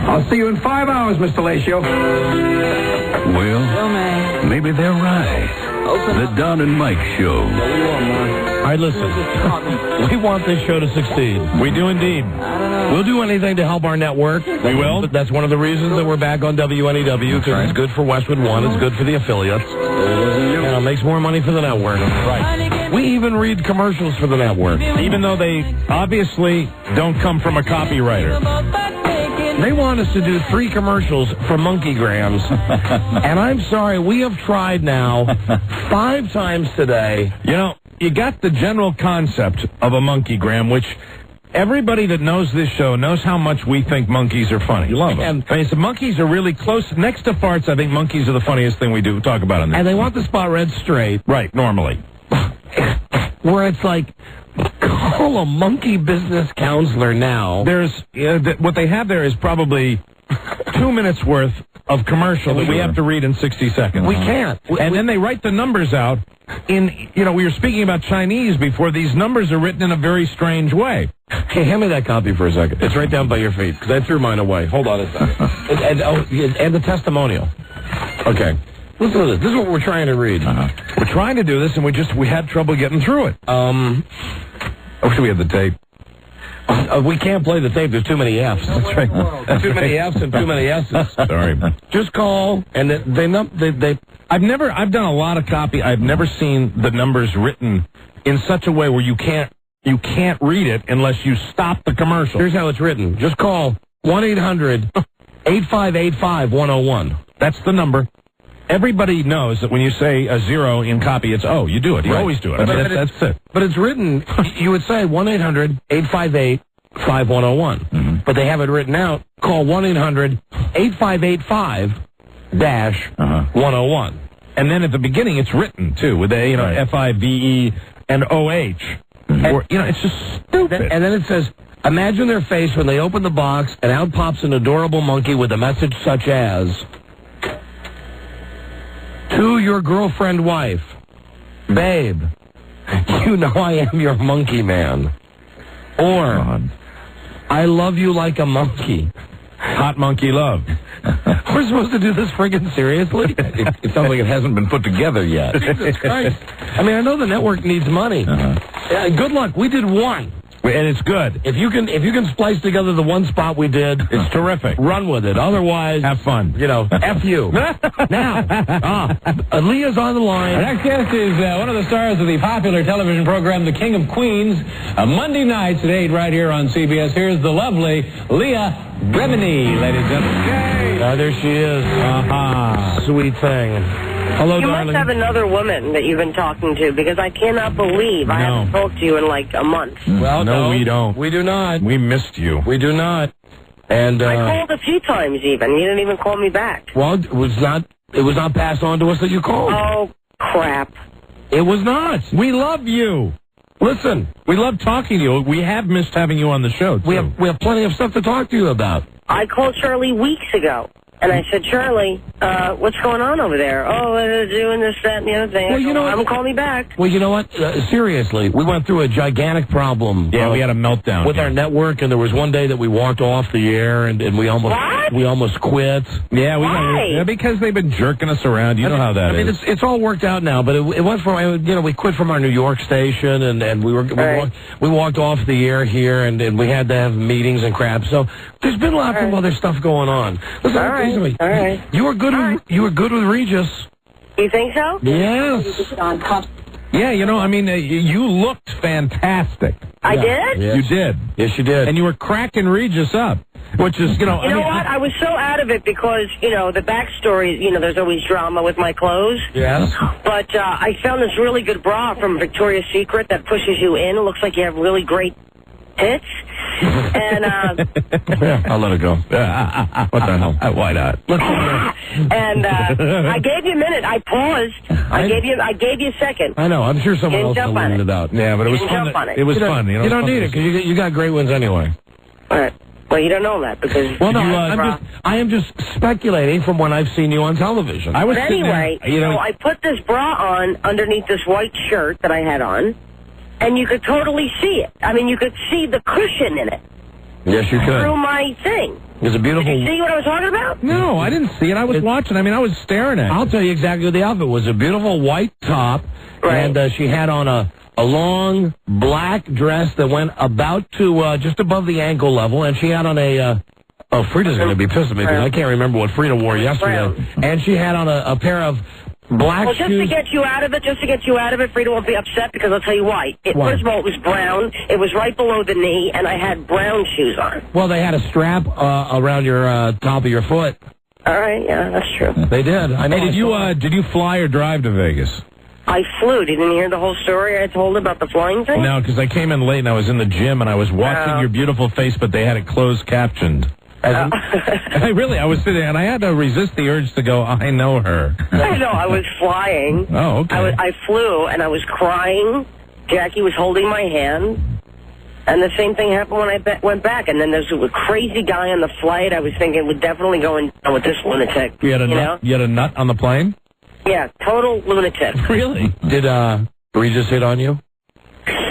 I'll see you in 5 hours, Mr. Lacio. Well, maybe they're right. The Don and Mike Show. All right, listen. We want this show to succeed. We do indeed. We'll do anything to help our network. We will. That's one of the reasons that we're back on WNEW, because it's good for Westwood One. It's good for the affiliates. And it makes more money for the network. Right. We even read commercials for the network. Even though they obviously don't come from a copywriter. They want us to do 3 commercials for Monkey Grams. And I'm sorry, we have tried now 5 times today. You know, you got the general concept of a monkey gram, which everybody that knows this show knows how much we think monkeys are funny. You love them. I mean, so monkeys are really close. Next to farts, I think monkeys are the funniest thing we do talk about on this. And they want the spot read straight. Right, normally. Where it's like, call a monkey business counselor now. There's what they have there is probably 2 minutes worth of commercial that we have to read in 60 seconds. We can't. And then they write the numbers out in, we were speaking about Chinese before. These numbers are written in a very strange way. Hey, hand me that copy for a second. It's right down by your feet, because I threw mine away. Hold on a second. and the testimonial. Okay. Listen to this. This is what we're trying to read. We're trying to do this, and we had trouble getting through it. I wish we had the tape. We can't play the tape. There's too many F's. That's right. Too many F's and too many S's. Sorry. Just call, and they. I've done a lot of copy. I've never seen the numbers written in such a way where you can't read it unless you stop the commercial. Here's how it's written. Just call 1-800-8585-101. That's the number. Everybody knows that when you say a 0 in copy, it's O. You do it. You always do it. That's it. But it's written, you would say 1-800-858-5101. But they have it written out. Call 1-800-8585-101. And then at the beginning, it's written, too, with a, F-I-V-E and O-H. Or, it's just stupid. And then it says, imagine their face when they open the box, and out pops an adorable monkey with a message such as, to your girlfriend wife, babe, you know I am your monkey man. Or, I love you like a monkey. Hot monkey love. We're supposed to do this friggin' seriously? It sounds like it hasn't been put together yet. Jesus Christ. I mean, I know the network needs money. Yeah, good luck. We did one. And it's good. If you can splice together the one spot we did, it's terrific. Run with it. Otherwise, have fun. F you. Now, Leah's on the line. Our next guest is one of the stars of the popular television program, The King of Queens, Monday nights at 8 right here on CBS. Here's the lovely Leah Remini, ladies and gentlemen. There she is. Sweet thing. Hello, you darling. must have another woman that you've been talking to, because I cannot believe I haven't talked to you in like a month. Well, no, we don't. We do not. We missed you. We do not. And I called a few times even. You didn't even call me back. Well, it was not passed on to us that you called. Oh, crap. It was not. We love you. Listen, we love talking to you. We have missed having you on the show, too. We have plenty of stuff to talk to you about. I called Shirley weeks ago. And I said, Shirley, what's going on over there? Oh, they're doing this, that, and the other thing. Well, I'm call me back. Well, you know what? Seriously, we went through a gigantic problem. Yeah, we had a meltdown with our network, and there was one day that we walked off the air, and we almost quit. Yeah, Why? because they've been jerking us around. You know how that is. It's all worked out now, but it went from we quit from our New York station, and we walked off the air here, and we had to have meetings and crap. So there's been lots of other stuff going on. Listen, all right. You were good. You were good with Regis. You think so? Yes. Yeah, you looked fantastic. I did? Yes. You did. Yes, you did. And you were cracking Regis up, which is, You know what? I was so out of it because, the backstory, there's always drama with my clothes. Yes. But I found this really good bra from Victoria's Secret that pushes you in. It looks like you have really great tits. And, I'll let it go. What the hell? Why not? And I gave you a minute. I paused. I gave you a second. I know. I'm sure someone else jump will on leave it out. Yeah, but it was fun. It was fun. You don't need it because you got great ones anyway. All right. Well, you don't know that because. Well, no, I am just speculating from when I've seen you on television. But anyway, I put this bra on underneath this white shirt that I had on. And you could totally see it. I mean, you could see the cushion in it. Yes, you could. Through my thing. It was a beautiful... Did you see what I was talking about? No, I didn't see it. I was watching. I was staring at it. I'll tell you exactly what the outfit was. A beautiful white top. Right. And she had on a long black dress that went about to just above the ankle level. And she had on a... Frida's going to be pissed at me because I can't remember what Frida wore yesterday. And she had on a pair of... black just shoes. to get you out of it, Frida won't be upset because I'll tell you why. First of all, it was brown. It was right below the knee, and I had brown shoes on. Well, they had a strap around your top of your foot. All right, yeah, that's true. They did. I know. Hey, did you fly or drive to Vegas? I flew. Didn't you hear the whole story I told about the flying thing? No, because I came in late and I was in the gym and I was watching your beautiful face, but they had it closed captioned. I was sitting and I had to resist the urge to go, I know her. I know, I was flying. Oh, okay. I flew and I was crying. Jackie was holding my hand. And the same thing happened when I went back. And then there's a crazy guy on the flight. I was thinking we're definitely going down with this lunatic. You had a nut on the plane? Yeah, total lunatic. Really? Did Regis hit on you?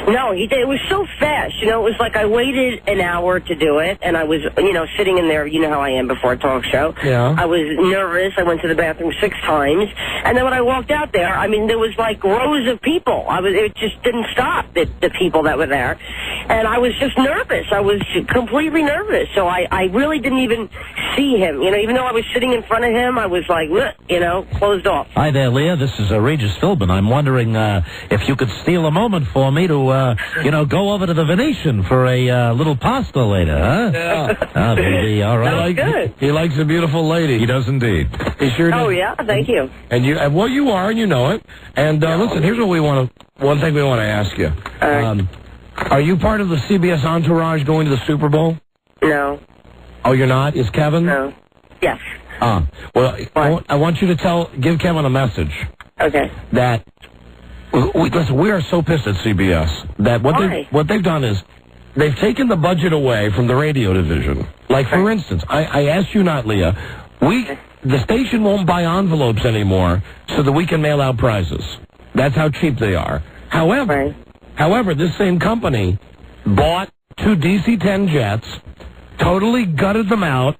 No, he did. It was so fast. You know, it was like I waited an hour to do it, and I was, you know, sitting in there. You know how I am before a talk show. Yeah. I was nervous. I went to the bathroom 6 times, and then when I walked out there, I mean, there was like rows of people. It just didn't stop, the people that were there, and I was just nervous. I was completely nervous. So I really didn't even see him. You know, even though I was sitting in front of him, I was like, you know, closed off. Hi there, Leah. This is Regis Philbin. I'm wondering if you could steal a moment for me to, you know, go over to the Venetian for a little pasta later, huh? Yeah. Baby, all right. Good. He likes a beautiful lady. He does indeed. He sure does. Oh, yeah? Thank you. And you, well, you are, and you know it. And listen, here's what one thing we want to ask you. Are you part of the CBS entourage going to the Super Bowl? No. Oh, you're not? Is Kevin? No. Yes. Well, I want you to give Kevin a message. Okay. That, listen, we are so pissed at CBS that what they've done is they've taken the budget away from the radio division. Like, for instance, I asked you not, Leah, the station won't buy envelopes anymore so that we can mail out prizes. That's how cheap they are. However, this same company bought 2 DC-10 jets, totally gutted them out,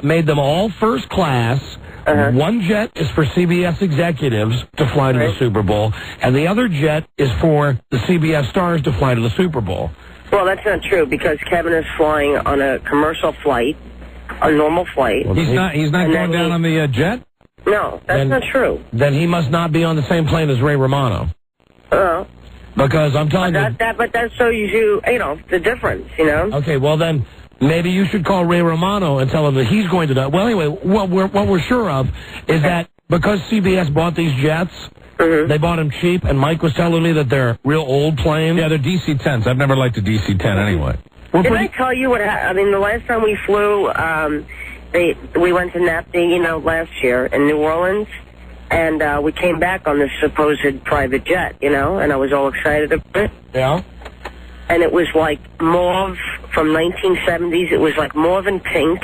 made them all first class. One jet is for CBS executives to fly to the Super Bowl, and the other jet is for the CBS stars to fly to the Super Bowl. Well, that's not true, because Kevin is flying on a commercial flight, a normal flight. Well, he's not going down on the jet? No, that's not true. Then he must not be on the same plane as Ray Romano. Because I'm telling you... But that shows you, you know, the difference, you know? Okay, well then, maybe you should call Ray Romano and tell him that he's going to die. Well, anyway, what we're sure of is that because CBS bought these jets, they bought them cheap, and Mike was telling me that they're real old planes. Yeah, they're DC-10s. I've never liked a DC-10 anyway. Did I tell you what happened? I mean, the last time we flew, we went to NAPD, you know, last year in New Orleans, and we came back on this supposed private jet, you know, and I was all excited about it. Yeah. And it was like mauve from 1970s. It was like mauve and pink,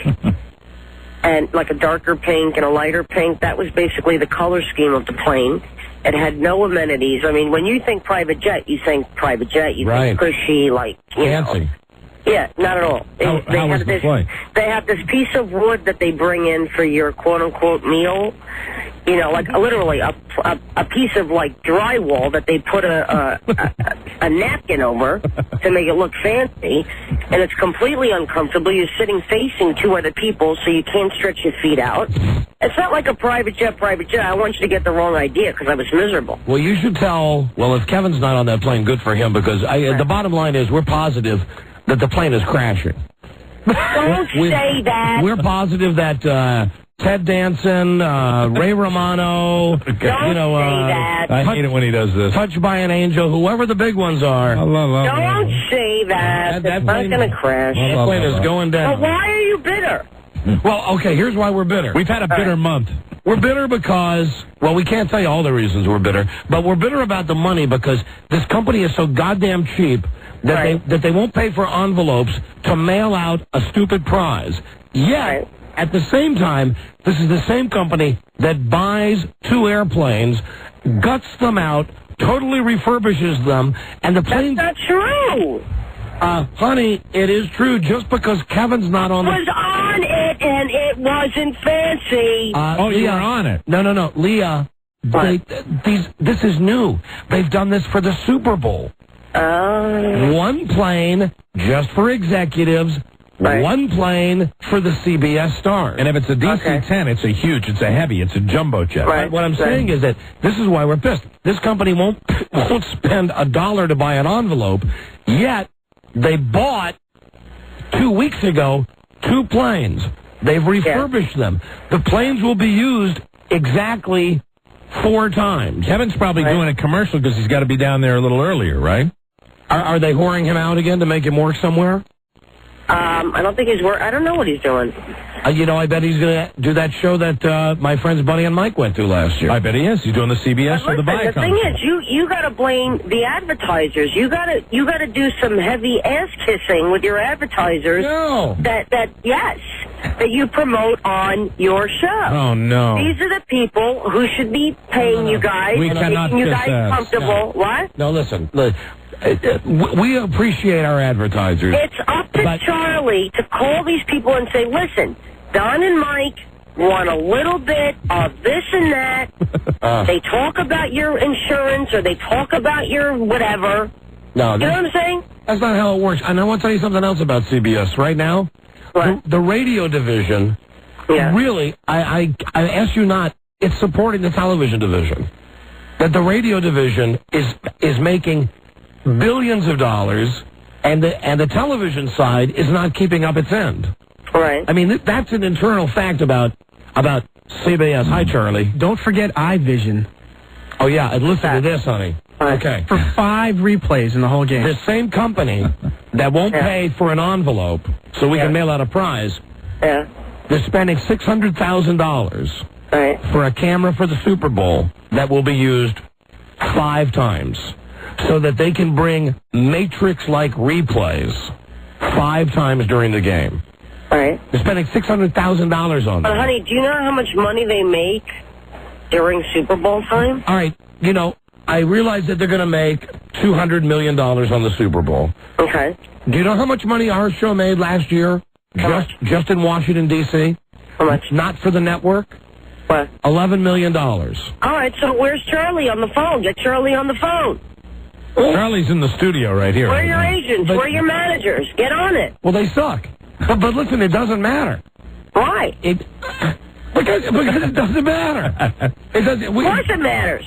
and like a darker pink and a lighter pink. That was basically the color scheme of the plane. It had no amenities. I mean, when you think private jet, you think private jet. You think cushy, like, you know. Yeah, not at all. How was the flight? They have this piece of wood that they bring in for your quote-unquote meal. You know, like literally a piece of like drywall that they put a napkin over to make it look fancy, and it's completely uncomfortable. You're sitting facing 2 other people, so you can't stretch your feet out. It's not like a private jet. I want you to get the wrong idea, because I was miserable. Well, you should tell. Well, if Kevin's not on that plane, good for him, because the bottom line is we're positive that the plane is crashing. Don't say that. We're positive that Ted Danson, Ray Romano, Don't say that. I hate it when he does this. Touched by an Angel, whoever the big ones are. Don't say that. It's not going to crash. That plane is going down. But why are you bitter? Well, okay, here's why we're bitter. We've had a bitter month. We're bitter because, well, we can't tell you all the reasons we're bitter, but we're bitter about the money because this company is so goddamn cheap that they won't pay for envelopes to mail out a stupid prize. Yet, at the same time, this is the same company that buys 2 airplanes, guts them out, totally refurbishes them, and the planes... That's not true! Honey, it is true. Just because Kevin's not on was on it, and it wasn't fancy. Leah, you're on it. No. Leah, this is new. They've done this for the Super Bowl. One plane just for executives, one plane for the CBS stars. And if it's a DC-10, it's a heavy, it's a jumbo jet. What I'm saying is that this is why we're pissed. This company won't spend $1 to buy an envelope, yet they bought 2 weeks ago 2 planes. They've refurbished them. The planes will be used exactly 4 times. Kevin's probably doing a commercial because he's got to be down there a little earlier, right? Are they whoring him out again to make him work somewhere? I don't think he's I don't know what he's doing. You know, I bet he's going to do that show that my friends Buddy and Mike went to last year. I bet he is. He's doing the CBS or the Viacom. The thing is, you got to blame the advertisers. You got to do some heavy ass kissing with your advertisers. No. That you promote on your show. Oh no. These are the people who should be paying you guys, we cannot making you guys ass. comfortable. No. What? No, listen. we appreciate our advertisers. It's up to Charlie to call these people and say, listen, Don and Mike want a little bit of this and that. They talk about your insurance or they talk about your whatever. No, you know what I'm saying? That's not how it works. And I want to tell you something else about CBS. Right now, the radio division, really, I ask you not, it's supporting the television division. That the radio division is making billions of dollars, and the television side is not keeping up its end. Right. I mean, that's an internal fact about CBS. Hi, Charlie. Don't forget iVision. Oh, yeah, and listen to this, honey. Okay. For 5 replays in the whole game. The same company that won't pay for an envelope so we can mail out a prize, they're spending $600,000 for a camera for the Super Bowl that will be used 5 times so that they can bring Matrix-like replays 5 times during the game. Right. They're spending $600,000 on that. But, honey, do you know how much money they make during Super Bowl time? All right. You know, I realize that they're going to make $200 million on the Super Bowl. Okay. Do you know how much money our show made last year? Just in Washington, D.C.? How much? Not for the network? What? $11 million. All right, so where's Charlie on the phone? Get Charlie on the phone. Charlie's in the studio right here. Where are your agents? Where are your managers? Get on it. Well, they suck. But listen, it doesn't matter. Why? Because it doesn't matter. It doesn't. Of course it matters.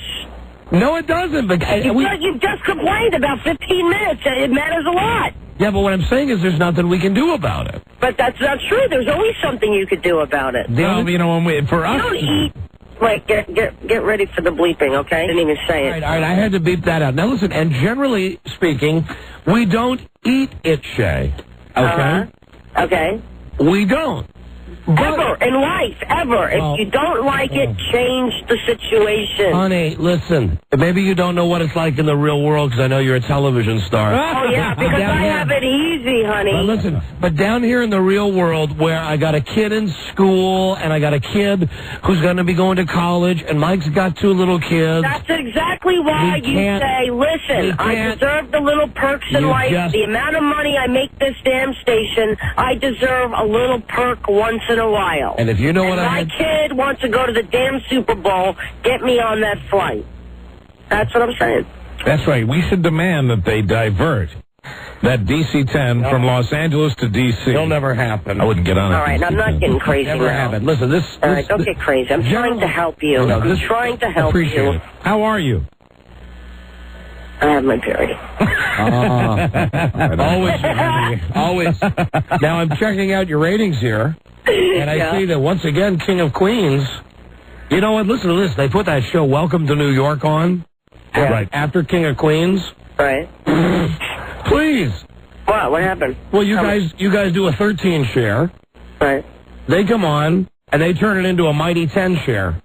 No, it doesn't. You've just complained about 15 minutes. It matters a lot. Yeah, but what I'm saying is there's nothing we can do about it. But that's not true. There's always something you could do about it. Well, you know, for us... You don't eat... Wait, get ready for the bleeping, okay? I didn't even say it. All right, I had to beep that out. Now, listen, and generally speaking, we don't eat it, Shay. Okay? Okay. We don't. Ever in life, ever. If you don't like it, change the situation. Honey, listen. Maybe you don't know what it's like in the real world because I know you're a television star. Oh, yeah, because I have it easy, honey. But listen, but down here in the real world where I got a kid in school and I got a kid who's going to be going to college and Mike's got 2 little kids. That's exactly why you say, listen, I deserve the little perks in life. The amount of money I make this damn station, I deserve a little perk once in a while. And if you know what my kid wants to go to the damn Super Bowl, get me on that flight. That's what I'm saying. That's right. We should demand that they divert that DC-10 from Los Angeles to D.C. It'll never happen. I wouldn't get on it. All right, I'm not getting crazy Never now. happen. Listen, this... All right, don't get crazy. I'm trying to help you. I'm trying to help you. It. How are you? I have my period. Always. Now, I'm checking out your ratings here, and I see that once again, King of Queens... You know what? Listen to this. They put that show Welcome to New York on right after King of Queens. Right. Please. What happened? Well, you guys do a 13 share. Right. They come on, and they turn it into a mighty 10 share.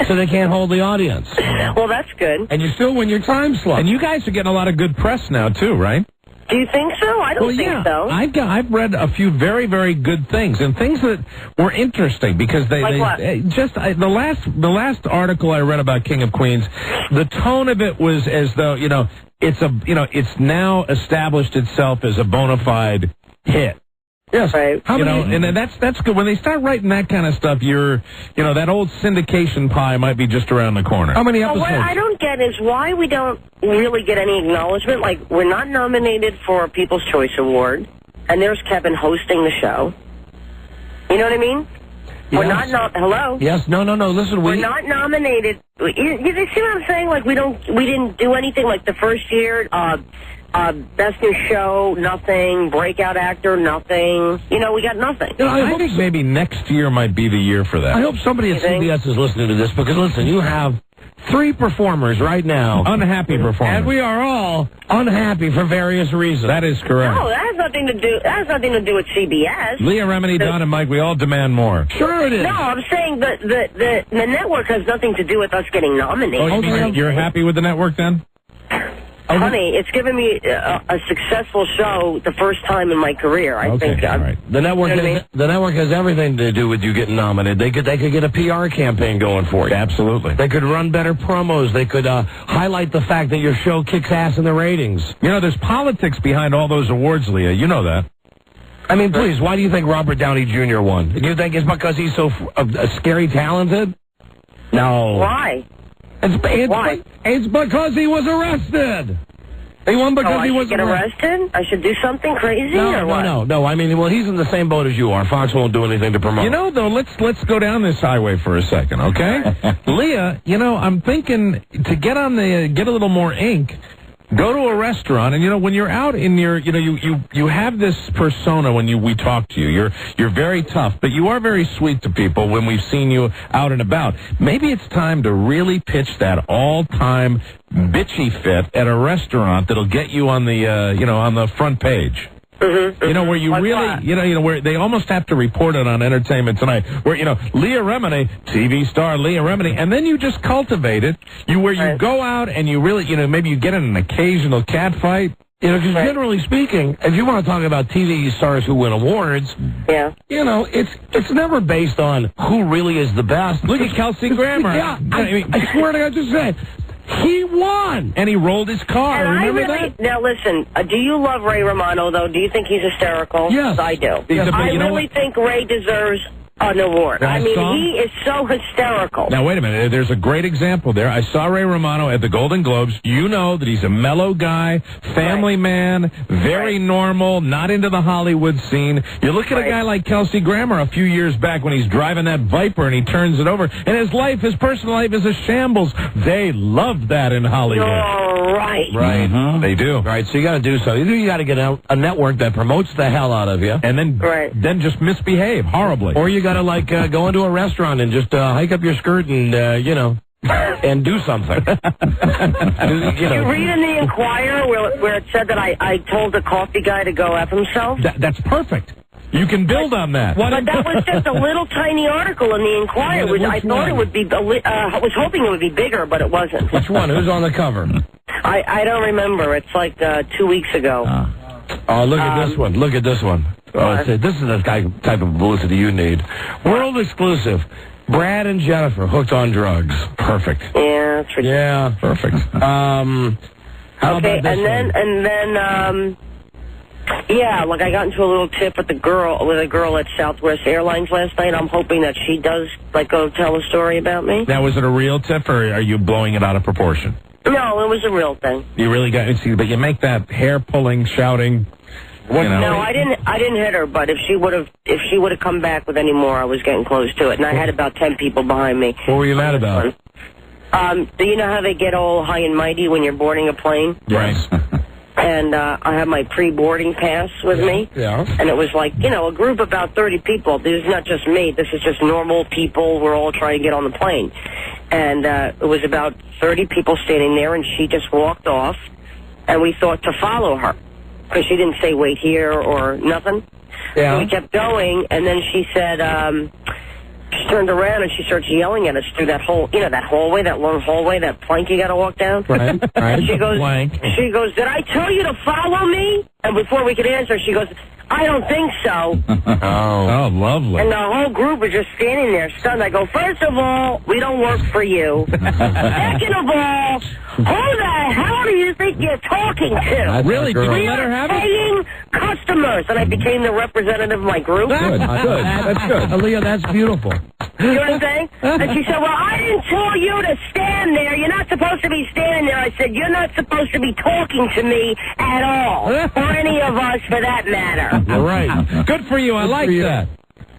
So they can't hold the audience. Well, that's good. And you still win your time slot. And you guys are getting a lot of good press now, too, right? Do you think so? I don't think so. I've read a few very, very good things and things that were interesting because the last article I read about King of Queens, the tone of it was as though it's now established itself as a bona fide hit. Yes. Right. And that's good. When they start writing that kind of stuff, that old syndication pie might be just around the corner. How many episodes? What I don't get is why we don't really get any acknowledgement. Like, we're not nominated for a People's Choice Award, and there's Kevin hosting the show. You know what I mean? Yes. We're not hello? Yes, no, listen, we're not nominated. You see what I'm saying? Like, we didn't do anything like the first year, best new show, nothing. Breakout actor, nothing. We got nothing. I think maybe next year might be the year for that. I hope somebody at CBS is listening to this because, listen, you have 3 performers right now. Unhappy performers. And we are all unhappy for various reasons. That is correct. No, that has nothing to do with CBS. Leah, Remini, Don, and Mike, we all demand more. Sure it is. No, I'm saying the network has nothing to do with us getting nominated. Oh, you're happy with the network then? Honey, it's given me a successful show the first time in my career. I think. Right. The network, the network has everything to do with you getting nominated. They could get a PR campaign going for you. Absolutely. They could run better promos. They could highlight the fact that your show kicks ass in the ratings. You know, there's politics behind all those awards, Leah. You know that. I mean, please, why do you think Robert Downey Jr. won? Do you think it's because he's so scary talented? No. Why? Why? It's because he was arrested. He won because he was get arrested? I should do something crazy or what? No. I mean, well, he's in the same boat as you are. Fox won't do anything to promote. You know, though, let's go down this highway for a second, okay? Leah, you know, I'm thinking to get a little more ink. Go to a restaurant, and you know when you're out in your, you know, you have this persona when we talk to you. You're very tough, but you are very sweet to people when we've seen you out and about. Maybe it's time to really pitch that all-time bitchy fit at a restaurant that'll get you on the on the front page. You know, where you really, you know, where they almost have to report it on Entertainment Tonight, where, you know, Leah Remini, TV star Leah Remini, and then you just cultivate it, where you go out and you really, you know, maybe you get in an occasional cat fight. You know, because generally speaking, if you want to talk about TV stars who win awards, you know, it's never based on who really is the best. Look at Kelsey Grammer. I swear to God, just say he won, and he rolled his car. And Remember that? Now listen, do you love Ray Romano though? Do you think he's hysterical? Yes, I do. Yes. I really think Ray deserves an award. I mean, he is so hysterical. Now, wait a minute. There's a great example there. I saw Ray Romano at the Golden Globes. You know that he's a mellow guy, family man, very normal, not into the Hollywood scene. You look at a guy like Kelsey Grammer a few years back when he's driving that Viper and he turns it over, and his personal life is a shambles. They love that in Hollywood. You're right. Right. Mm-hmm. They do. Right, so you got to do something. You got to get a network that promotes the hell out of you. And then just misbehave horribly. Or you got to, go into a restaurant and just hike up your skirt and, and do something. Did you read in the Enquirer where it said that I told the coffee guy to go F himself? That's perfect. You can build on that. But that was just a little tiny article in the Enquirer. I thought it would be, I was hoping it would be bigger, but it wasn't. Which one? Who's on the cover? I don't remember. It's like 2 weeks ago. Oh, look at this one. Look at this one. Oh, this is the type of publicity you need. World exclusive. Brad and Jennifer hooked on drugs. Perfect. Yeah, that's ridiculous. Yeah, perfect. How about this one? Like I got into a little tip with a girl at Southwest Airlines last night. I'm hoping that she does go tell a story about me. Now, was it a real tip, or are you blowing it out of proportion? No, it was a real thing. You really got to see, but you make that hair pulling, shouting. No, I didn't hit her. But if she would have come back with any more, I was getting close to it, and I had about 10 people behind me. What were you mad about? Do you know how they get all high and mighty when you're boarding a plane? Right. And I have my pre-boarding pass with me. Yeah. And it was a group of about 30 people. This is not just me. This is just normal people. We're all trying to get on the plane. And it was about 30 people standing there, and she just walked off, and we thought to follow her because she didn't say wait here or nothing. Yeah. So we kept going, and then she said, she turned around and she starts yelling at us through that hallway, that long hallway, that plank you got to walk down. Right. She goes, did I tell you to follow me? And before we could answer, she goes, I don't think so. Oh, lovely. And the whole group was just standing there stunned. I go, first of all, we don't work for you. Second of all, who the hell do you think you're talking to? Really? Did you let her have it? Paying customers. And I became the representative of my group. Good. That's good. Aaliyah, that's beautiful. You know what I'm saying? And she said, well, I didn't tell you to stand there. You're not supposed to be standing there. I said, you're not supposed to be talking to me at all. Or any of us, for that matter. All right. Good for you. I like that.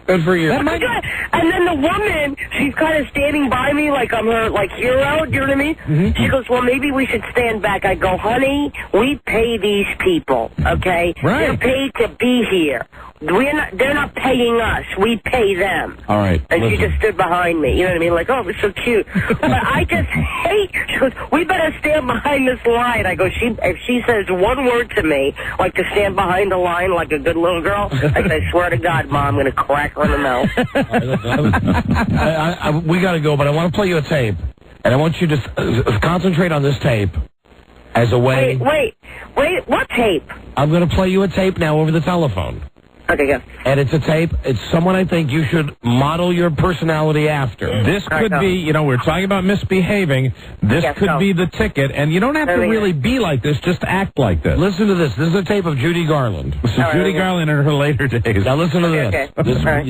Good for you. And then the woman, she's kind of standing by me like I'm her hero. Do you know what I mean? Mm-hmm. She goes, well, maybe we should stand back. I go, honey, we pay these people, okay? Right. They're paid to be here. They're not paying us. We pay them. All right. And she just stood behind me. You know what I mean? Like, oh, it was so cute. But I just hate. She goes, we better stand behind this line. I go, if she says one word to me, like to stand behind the line like a good little girl, I swear to God, Mom, I'm going to crack her in the mouth. We got to go, but I want to play you a tape. And I want you to concentrate on this tape. as a way. Wait, what tape? I'm going to play you a tape now over the telephone. Okay, go. And it's a tape. It's someone I think you should model your personality after. This could be, you know, we're talking about misbehaving. This could be the ticket, and you don't have to really be like this. Just act like this. Listen to this. This is a tape of Judy Garland. This is Judy Garland in her later days. Now listen to this.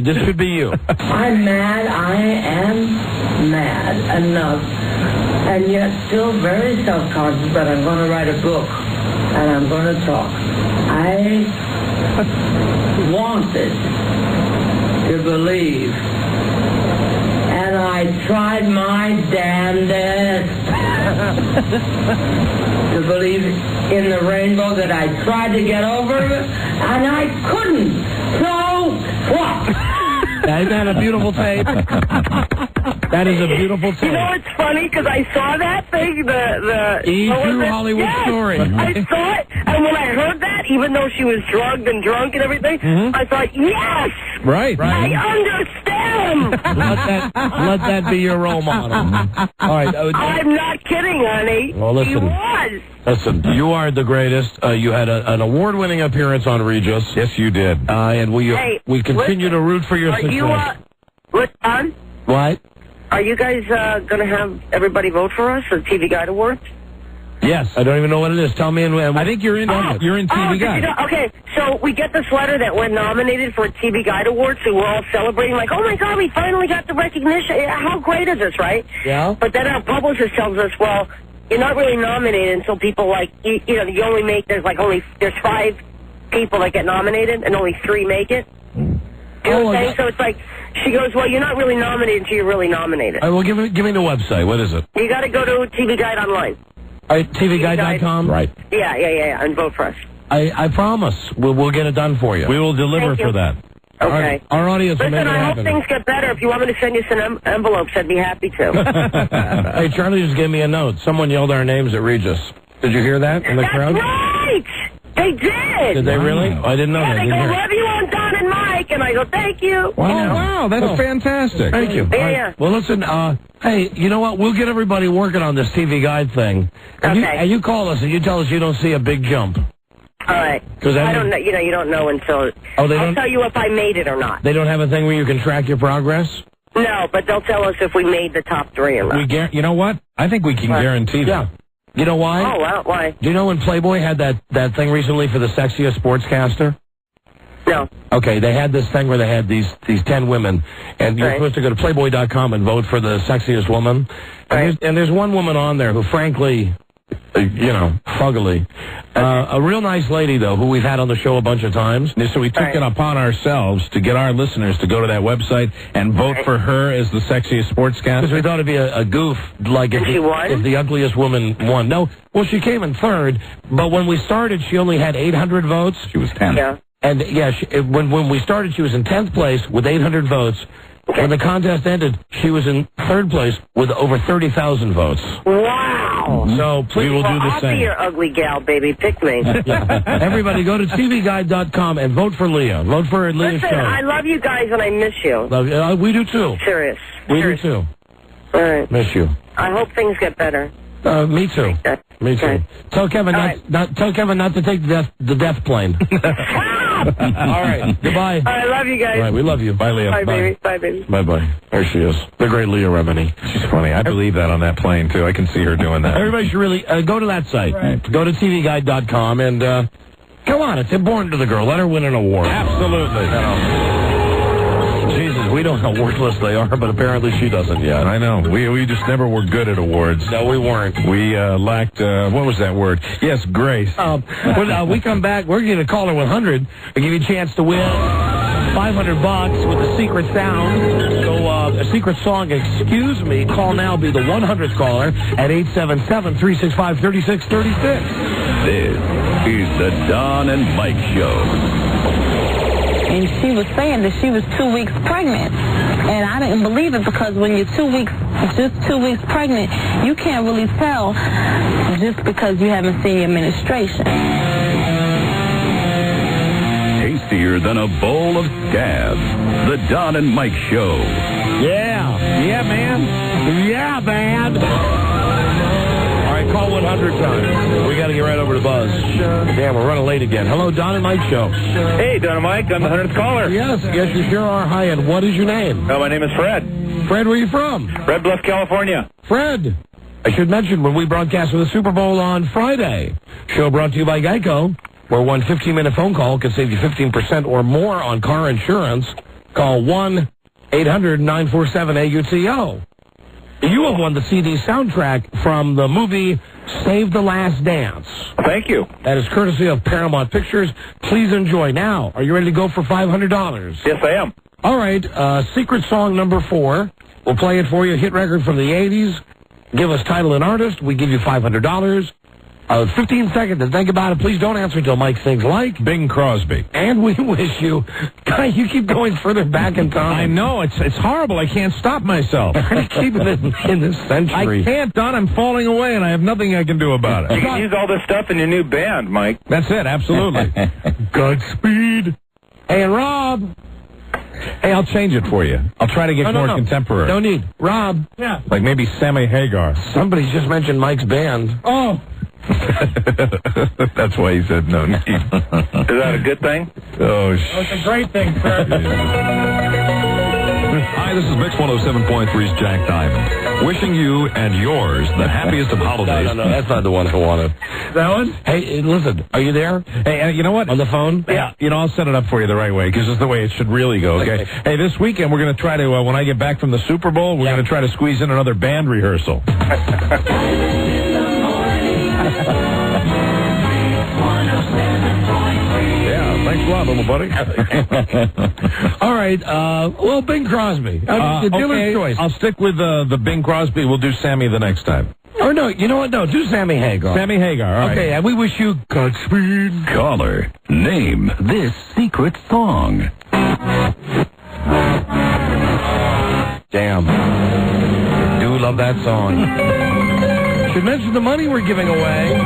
This should be you. I'm mad. I am mad enough, and yet still very self-conscious. But I'm going to write a book, and I'm going to talk. I wanted to believe, and I tried my damnedest to believe in the rainbow that I tried to get over, and I couldn't. So what? Isn't that a beautiful tape? That is a beautiful tape. You know what's funny? Because I saw that thing, the True Hollywood Story. I saw it, and when I heard that, even though she was drugged and drunk and everything, I thought, yes! Right. I understand! Let that be your role model. All right. I'm not kidding, honey. Well, listen. He was. Listen, you are the greatest. You had an award-winning appearance on Regis. Yes, you did. And we continue to root for your Are success. you, on? What? Are you guys going to have everybody vote for us for the TV Guide Awards? Yes. I don't even know what it is. Tell me. I think you're in TV Guide. Okay, so we get this letter that we're nominated for a TV Guide Awards, so we're all celebrating, like, oh my God, we finally got the recognition. How great is this, right? Yeah. But then our publicist tells us, well, you're not really nominated until people like, you know, you only make, there's 5 people that get nominated and only 3 make it. You know what I'm saying? So it's like, she goes, well, you're not really nominated until you're really nominated. All right, well, give me the website. What is it? You got to go to TV Guide Online. All right, TVGuide.com? Right. Yeah, and vote for us. I promise. We'll get it done for you. We will deliver for that. Okay. Our audience will Listen, make it I hope happen. things get better. If you want me to send you some envelopes, I'd be happy to. Hey, Charlie just gave me a note. Someone yelled our names at Regis. Did you hear that in the crowd? Right! They did! Did they really? Oh, I didn't know that. They go, love you on Don and Mike, and I go, thank you. Wow, that's fantastic. Thank you. Yeah. Well, listen, hey, you know what? We'll get everybody working on this TV Guide thing. And you call us and you tell us you don't see a big jump. All right. I don't know. You know, you don't know until... I'll tell you if I made it or not. They don't have a thing where you can track your progress? No, but they'll tell us if we made the top 3 or not. You know what? I think we can guarantee that. Yeah. You know why? Oh, wow, why? Do you know when Playboy had that thing recently for the sexiest sportscaster? No. Okay, they had this thing where they had these 10 women, and you're supposed to go to Playboy.com and vote for the sexiest woman. And there's one woman on there who, frankly, fuggily. A real nice lady, though, who we've had on the show a bunch of times. So we took it upon ourselves to get our listeners to go to that website and vote for her as the sexiest sportscaster. Because we thought it'd be a goof, like if the ugliest woman won. No, well, she came in 3rd, but when we started, she only had 800 votes. She was 10th. Yeah. And, when we started, she was in 10th place with 800 votes. When the contest ended, she was in 3rd place with over 30,000 votes. Wow. So please, we will do the I'll same. be your ugly gal, baby. Pick me. Everybody go to TVGuide.com and vote for Leah. Vote for Leah's Listen, show. I love you guys and I miss you. We do too. Serious. We do too. All right. Miss you. I hope things get better. Me too. Me too. Tell Kevin tell Kevin not to take the death plane. All right. Goodbye. I love you guys. All right, we love you. Bye, Leah. Bye, baby. Bye, baby. Bye. There she is. The great Leah Remini. She's funny. I believe that on that plane, too. I can see her doing that. Everybody should really go to that site. Right. Go to TVGuide.com and come on. It's important to the girl. Let her win an award. Absolutely. Jesus, we don't know how worthless they are, but apparently she doesn't yet. I know. We just never were good at awards. No, we weren't. We lacked, what was that word? Yes, grace. When we come back, we're going to call her 100 and give you a chance to win $500 with a secret sound. So, a secret song, excuse me. Call now, be the 100th caller at 877-365-3636. This is the Don and Mike Show. And she was saying that she was 2 weeks pregnant. And I didn't believe it because when you're 2 weeks, just 2 weeks pregnant, you can't really tell just because you haven't seen your menstruation. Tastier than a bowl of scabs. The Don and Mike Show. Yeah, man. Yeah, man. All right, call 100. 500 times. We got to get right over to Buzz. Damn, we're running late again. Hello, Don and Mike Show. Hey, Don and Mike. I'm the 100th caller. Yes, you sure are. Hi, and what is your name? My name is Fred. Fred, where are you from? Red Bluff, California. Fred. I should mention, when we broadcast for the Super Bowl on Friday, show brought to you by Geico, where one 15-minute phone call can save you 15% or more on car insurance. Call 1-800-947-AUTO. You have won the CD soundtrack from the movie Save the Last Dance. Thank you. That is courtesy of Paramount Pictures. Please enjoy. Now, are you ready to go for $500? Yes, I am. All right, secret song number 4. We'll play it for you. Hit record from the 80s. Give us title and artist. We give you $500. 15 seconds to think about it. Please don't answer until Mike sings like Bing Crosby. And we wish you... Guy, you keep going further back in time. I know. It's horrible. I can't stop myself. Keep it in this century. I can't, Don. I'm falling away, and I have nothing I can do about it. You can use all this stuff in your new band, Mike. That's it. Absolutely. Godspeed. Hey, and Rob... Hey, I'll change it for you. I'll try to get more contemporary. No need. Rob. Yeah. Like maybe Sammy Hagar. Somebody just mentioned Mike's band. Oh. That's why he said no need. Is that a good thing? Oh, it's a great thing, sir. Hi, this is Mix 107.3's Jack Diamond. Wishing you and yours the happiest of holidays. No, that's not the one I wanted. That one? Hey, listen, are you there? Hey, you know what? On the phone? Yeah, I'll set it up for you the right way, because it's the way it should really go, okay? Hey, this weekend we're going to try to, when I get back from the Super Bowl, we're going to try to squeeze in another band rehearsal. Thanks a lot, little buddy. All right. Well, Bing Crosby. Dealer's choice. I'll stick with the Bing Crosby. We'll do Sammy the next time. Or no, you know what? No, do Sammy Hagar. Sammy Hagar, all right. Okay, and we wish you Godspeed. Caller, name this secret song. Damn. Do love that song. Should mention the money we're giving away.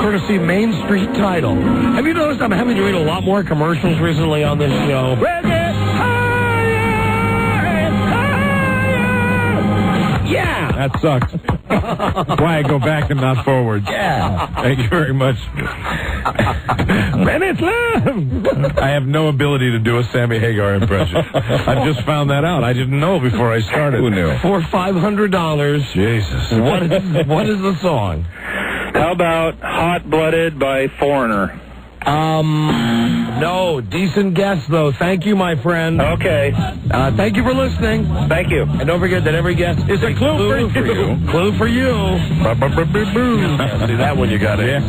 Courtesy Main Street Title. Have you noticed I'm having to read a lot more commercials recently on this show? Yeah! That sucks. That's why I go back and not forward. Yeah. Thank you very much. Minutes left! I have no ability to do a Sammy Hagar impression. I've just found that out. I didn't know before I started. Who knew? For $500. Jesus. What is the song? How about Hot Blooded by Foreigner? No. Decent guess, though. Thank you, my friend. Okay. Thank you for listening. Thank you. And don't forget that every guess is a clue for you. Clue for you. See, that one you got it.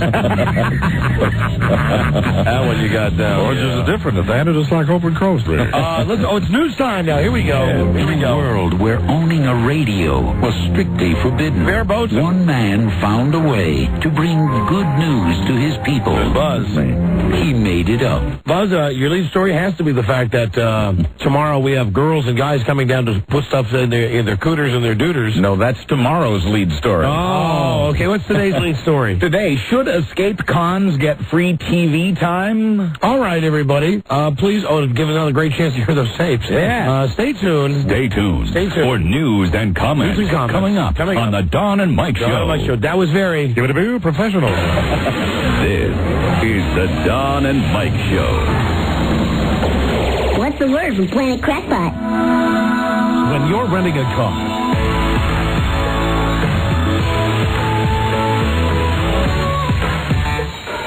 That one you got down. Orange is different. Atlanta just like open coast there. Listen, it's news time now. Here we go. Here we go. In a world where owning a radio was strictly forbidden, Bear boats. one man found a way to bring good news to his people. Buzz. He made it up. Buzz, your lead story has to be the fact that tomorrow we have girls and guys coming down to put stuff in their cooters and their dooters. No, that's tomorrow's lead story. Oh, okay. What's today's lead story? Today, should escaped cons get free TV time? All right, everybody. Please, give another great chance to hear those tapes. Yeah. Stay tuned. Stay tuned for news and comments. News and comments. Coming up on the Don and Mike Show. Don and Mike Show. That was very... Give it a boo, professional. This is the Don and Mike Show. What's the word from Planet Crackpot? When you're renting a car,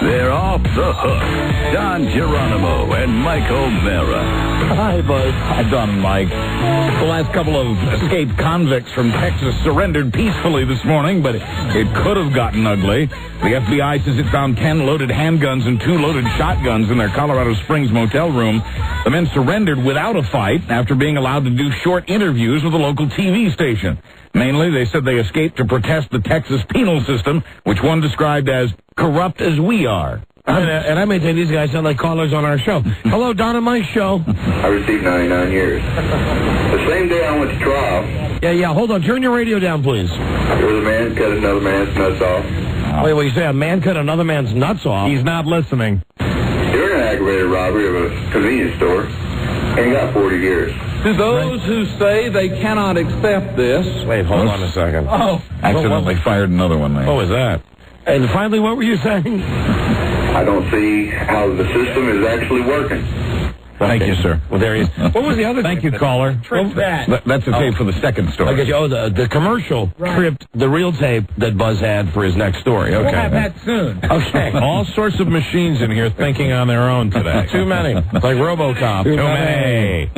they're off the hook. Don Geronimo and Mike O'Mara. Hi, Buzz. Hi, Don and Mike. The last couple of escaped convicts from Texas surrendered peacefully this morning, but it could have gotten ugly. The FBI says it found 10 loaded handguns and 2 loaded shotguns in their Colorado Springs motel room. The men surrendered without a fight after being allowed to do short interviews with a local TV station. Mainly, they said they escaped to protest the Texas penal system, which one described as corrupt as we are. And I maintain these guys sound like callers on our show. Hello, Don and Mike Show. I received 99 years. The same day I went to trial. Yeah, hold on. Turn your radio down, please. There was a man cut another man's nuts off. Wait, you say a man cut another man's nuts off? He's not listening. During an aggravated robbery of a convenience store, and he got 40 years. To those who say they cannot accept this... Wait, hold on a second. Oh. Accidentally fired another one, man. What was that? And finally, what were you saying? I don't see how the system is actually working. Thank you, sir. Well, there he is. What was the other Thank you, caller. That's the tape for the second story. Okay, the commercial tripped the real tape that Buzz had for his next story. Okay. We'll have that soon. Okay. All sorts of machines in here thinking on their own today. Too many. Like RoboCop. Too many.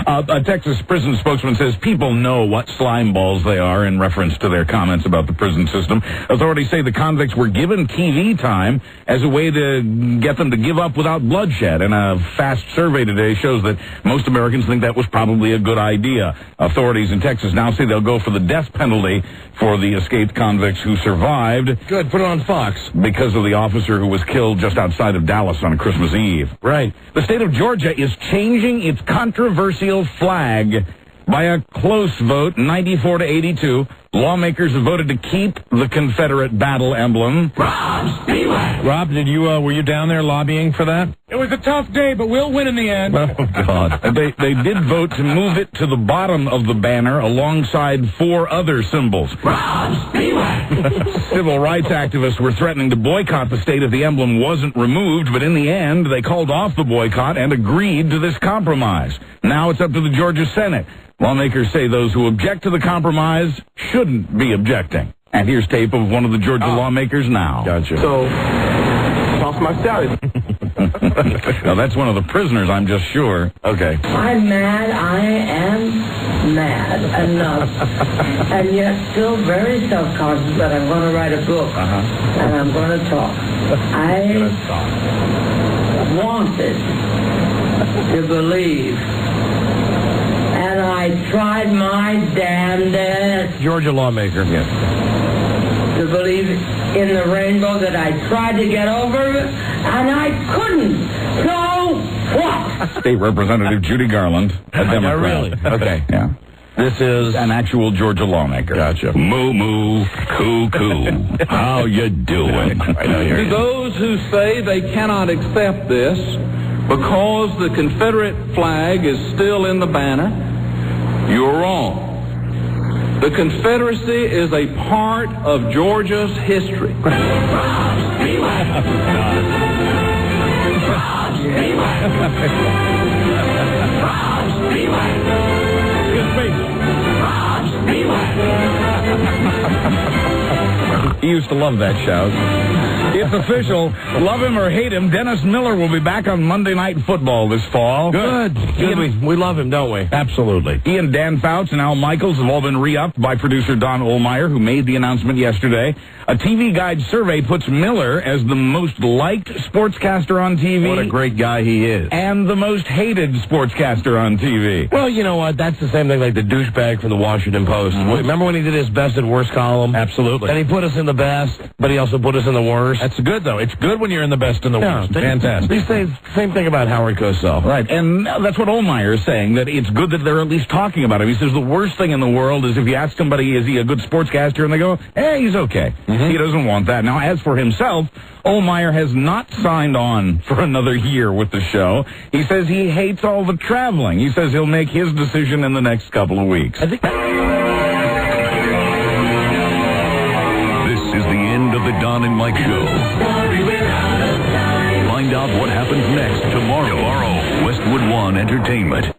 A Texas prison spokesman says people know what slime balls they are in reference to their comments about the prison system. Authorities say the convicts were given TV time as a way to get them to give up without bloodshed. And a fast survey today shows that most Americans think that was probably a good idea. Authorities in Texas now say they'll go for the death penalty for the escaped convicts who survived. Good, put it on Fox. Because of the officer who was killed just outside of Dallas on Christmas Eve. Right. The state of Georgia is changing its controversial flag. By a close vote, 94 to 82, lawmakers have voted to keep the Confederate battle emblem. Rob, did you were you down there lobbying for that? It was a tough day, but we'll win in the end. Oh, God. They did vote to move it to the bottom of the banner alongside 4 other symbols. Civil rights activists were threatening to boycott the state if the emblem wasn't removed, but in the end, they called off the boycott and agreed to this compromise. Now it's up to the Georgia Senate. Lawmakers say those who object to the compromise shouldn't be objecting. And here's tape of one of the Georgia lawmakers now. Gotcha. So, toss my salary. Now, that's one of the prisoners, I'm just sure. Okay. I'm mad. I am mad enough. And yet still very self-conscious that I'm going to write a book. And I'm going to talk. I wanted to believe. And I tried my damnedest. Georgia lawmaker. Yes. To believe in the rainbow that I tried to get over, and I couldn't. So what? State Representative Judy Garland, a Democrat. Really? Okay. Yeah. This is an actual Georgia lawmaker. Gotcha. Moo moo, coo coo. How you doing? To those who say they cannot accept this because the Confederate flag is still in the banner, you're wrong. The Confederacy is a part of Georgia's history. He used to love that shout. It's official. Love him or hate him, Dennis Miller will be back on Monday Night Football this fall. Good. We love him, don't we? Absolutely. He and Dan Fouts and Al Michaels have all been re-upped by producer Don Ohlmeyer, who made the announcement yesterday. A TV Guide survey puts Miller as the most liked sportscaster on TV. What a great guy he is. And the most hated sportscaster on TV. Well, you know what? That's the same thing like the douchebag from the Washington Post. Remember when he did his best and worst column? Absolutely. And he put us in the best, but he also put us in the worst. That's good, though. It's good when you're in the best and the worst. Fantastic. He says the same thing about Howard Cosell. Right, and that's what Ohlmeyer is saying, that it's good that they're at least talking about him. He says the worst thing in the world is if you ask somebody, is he a good sportscaster, and they go, he's okay. He doesn't want that. Now, as for himself, Ohlmeyer has not signed on for another year with the show. He says he hates all the traveling. He says he'll make his decision in the next couple of weeks. This is the end of the Don and Mike Show. Find out what happens next tomorrow. Westwood One Entertainment.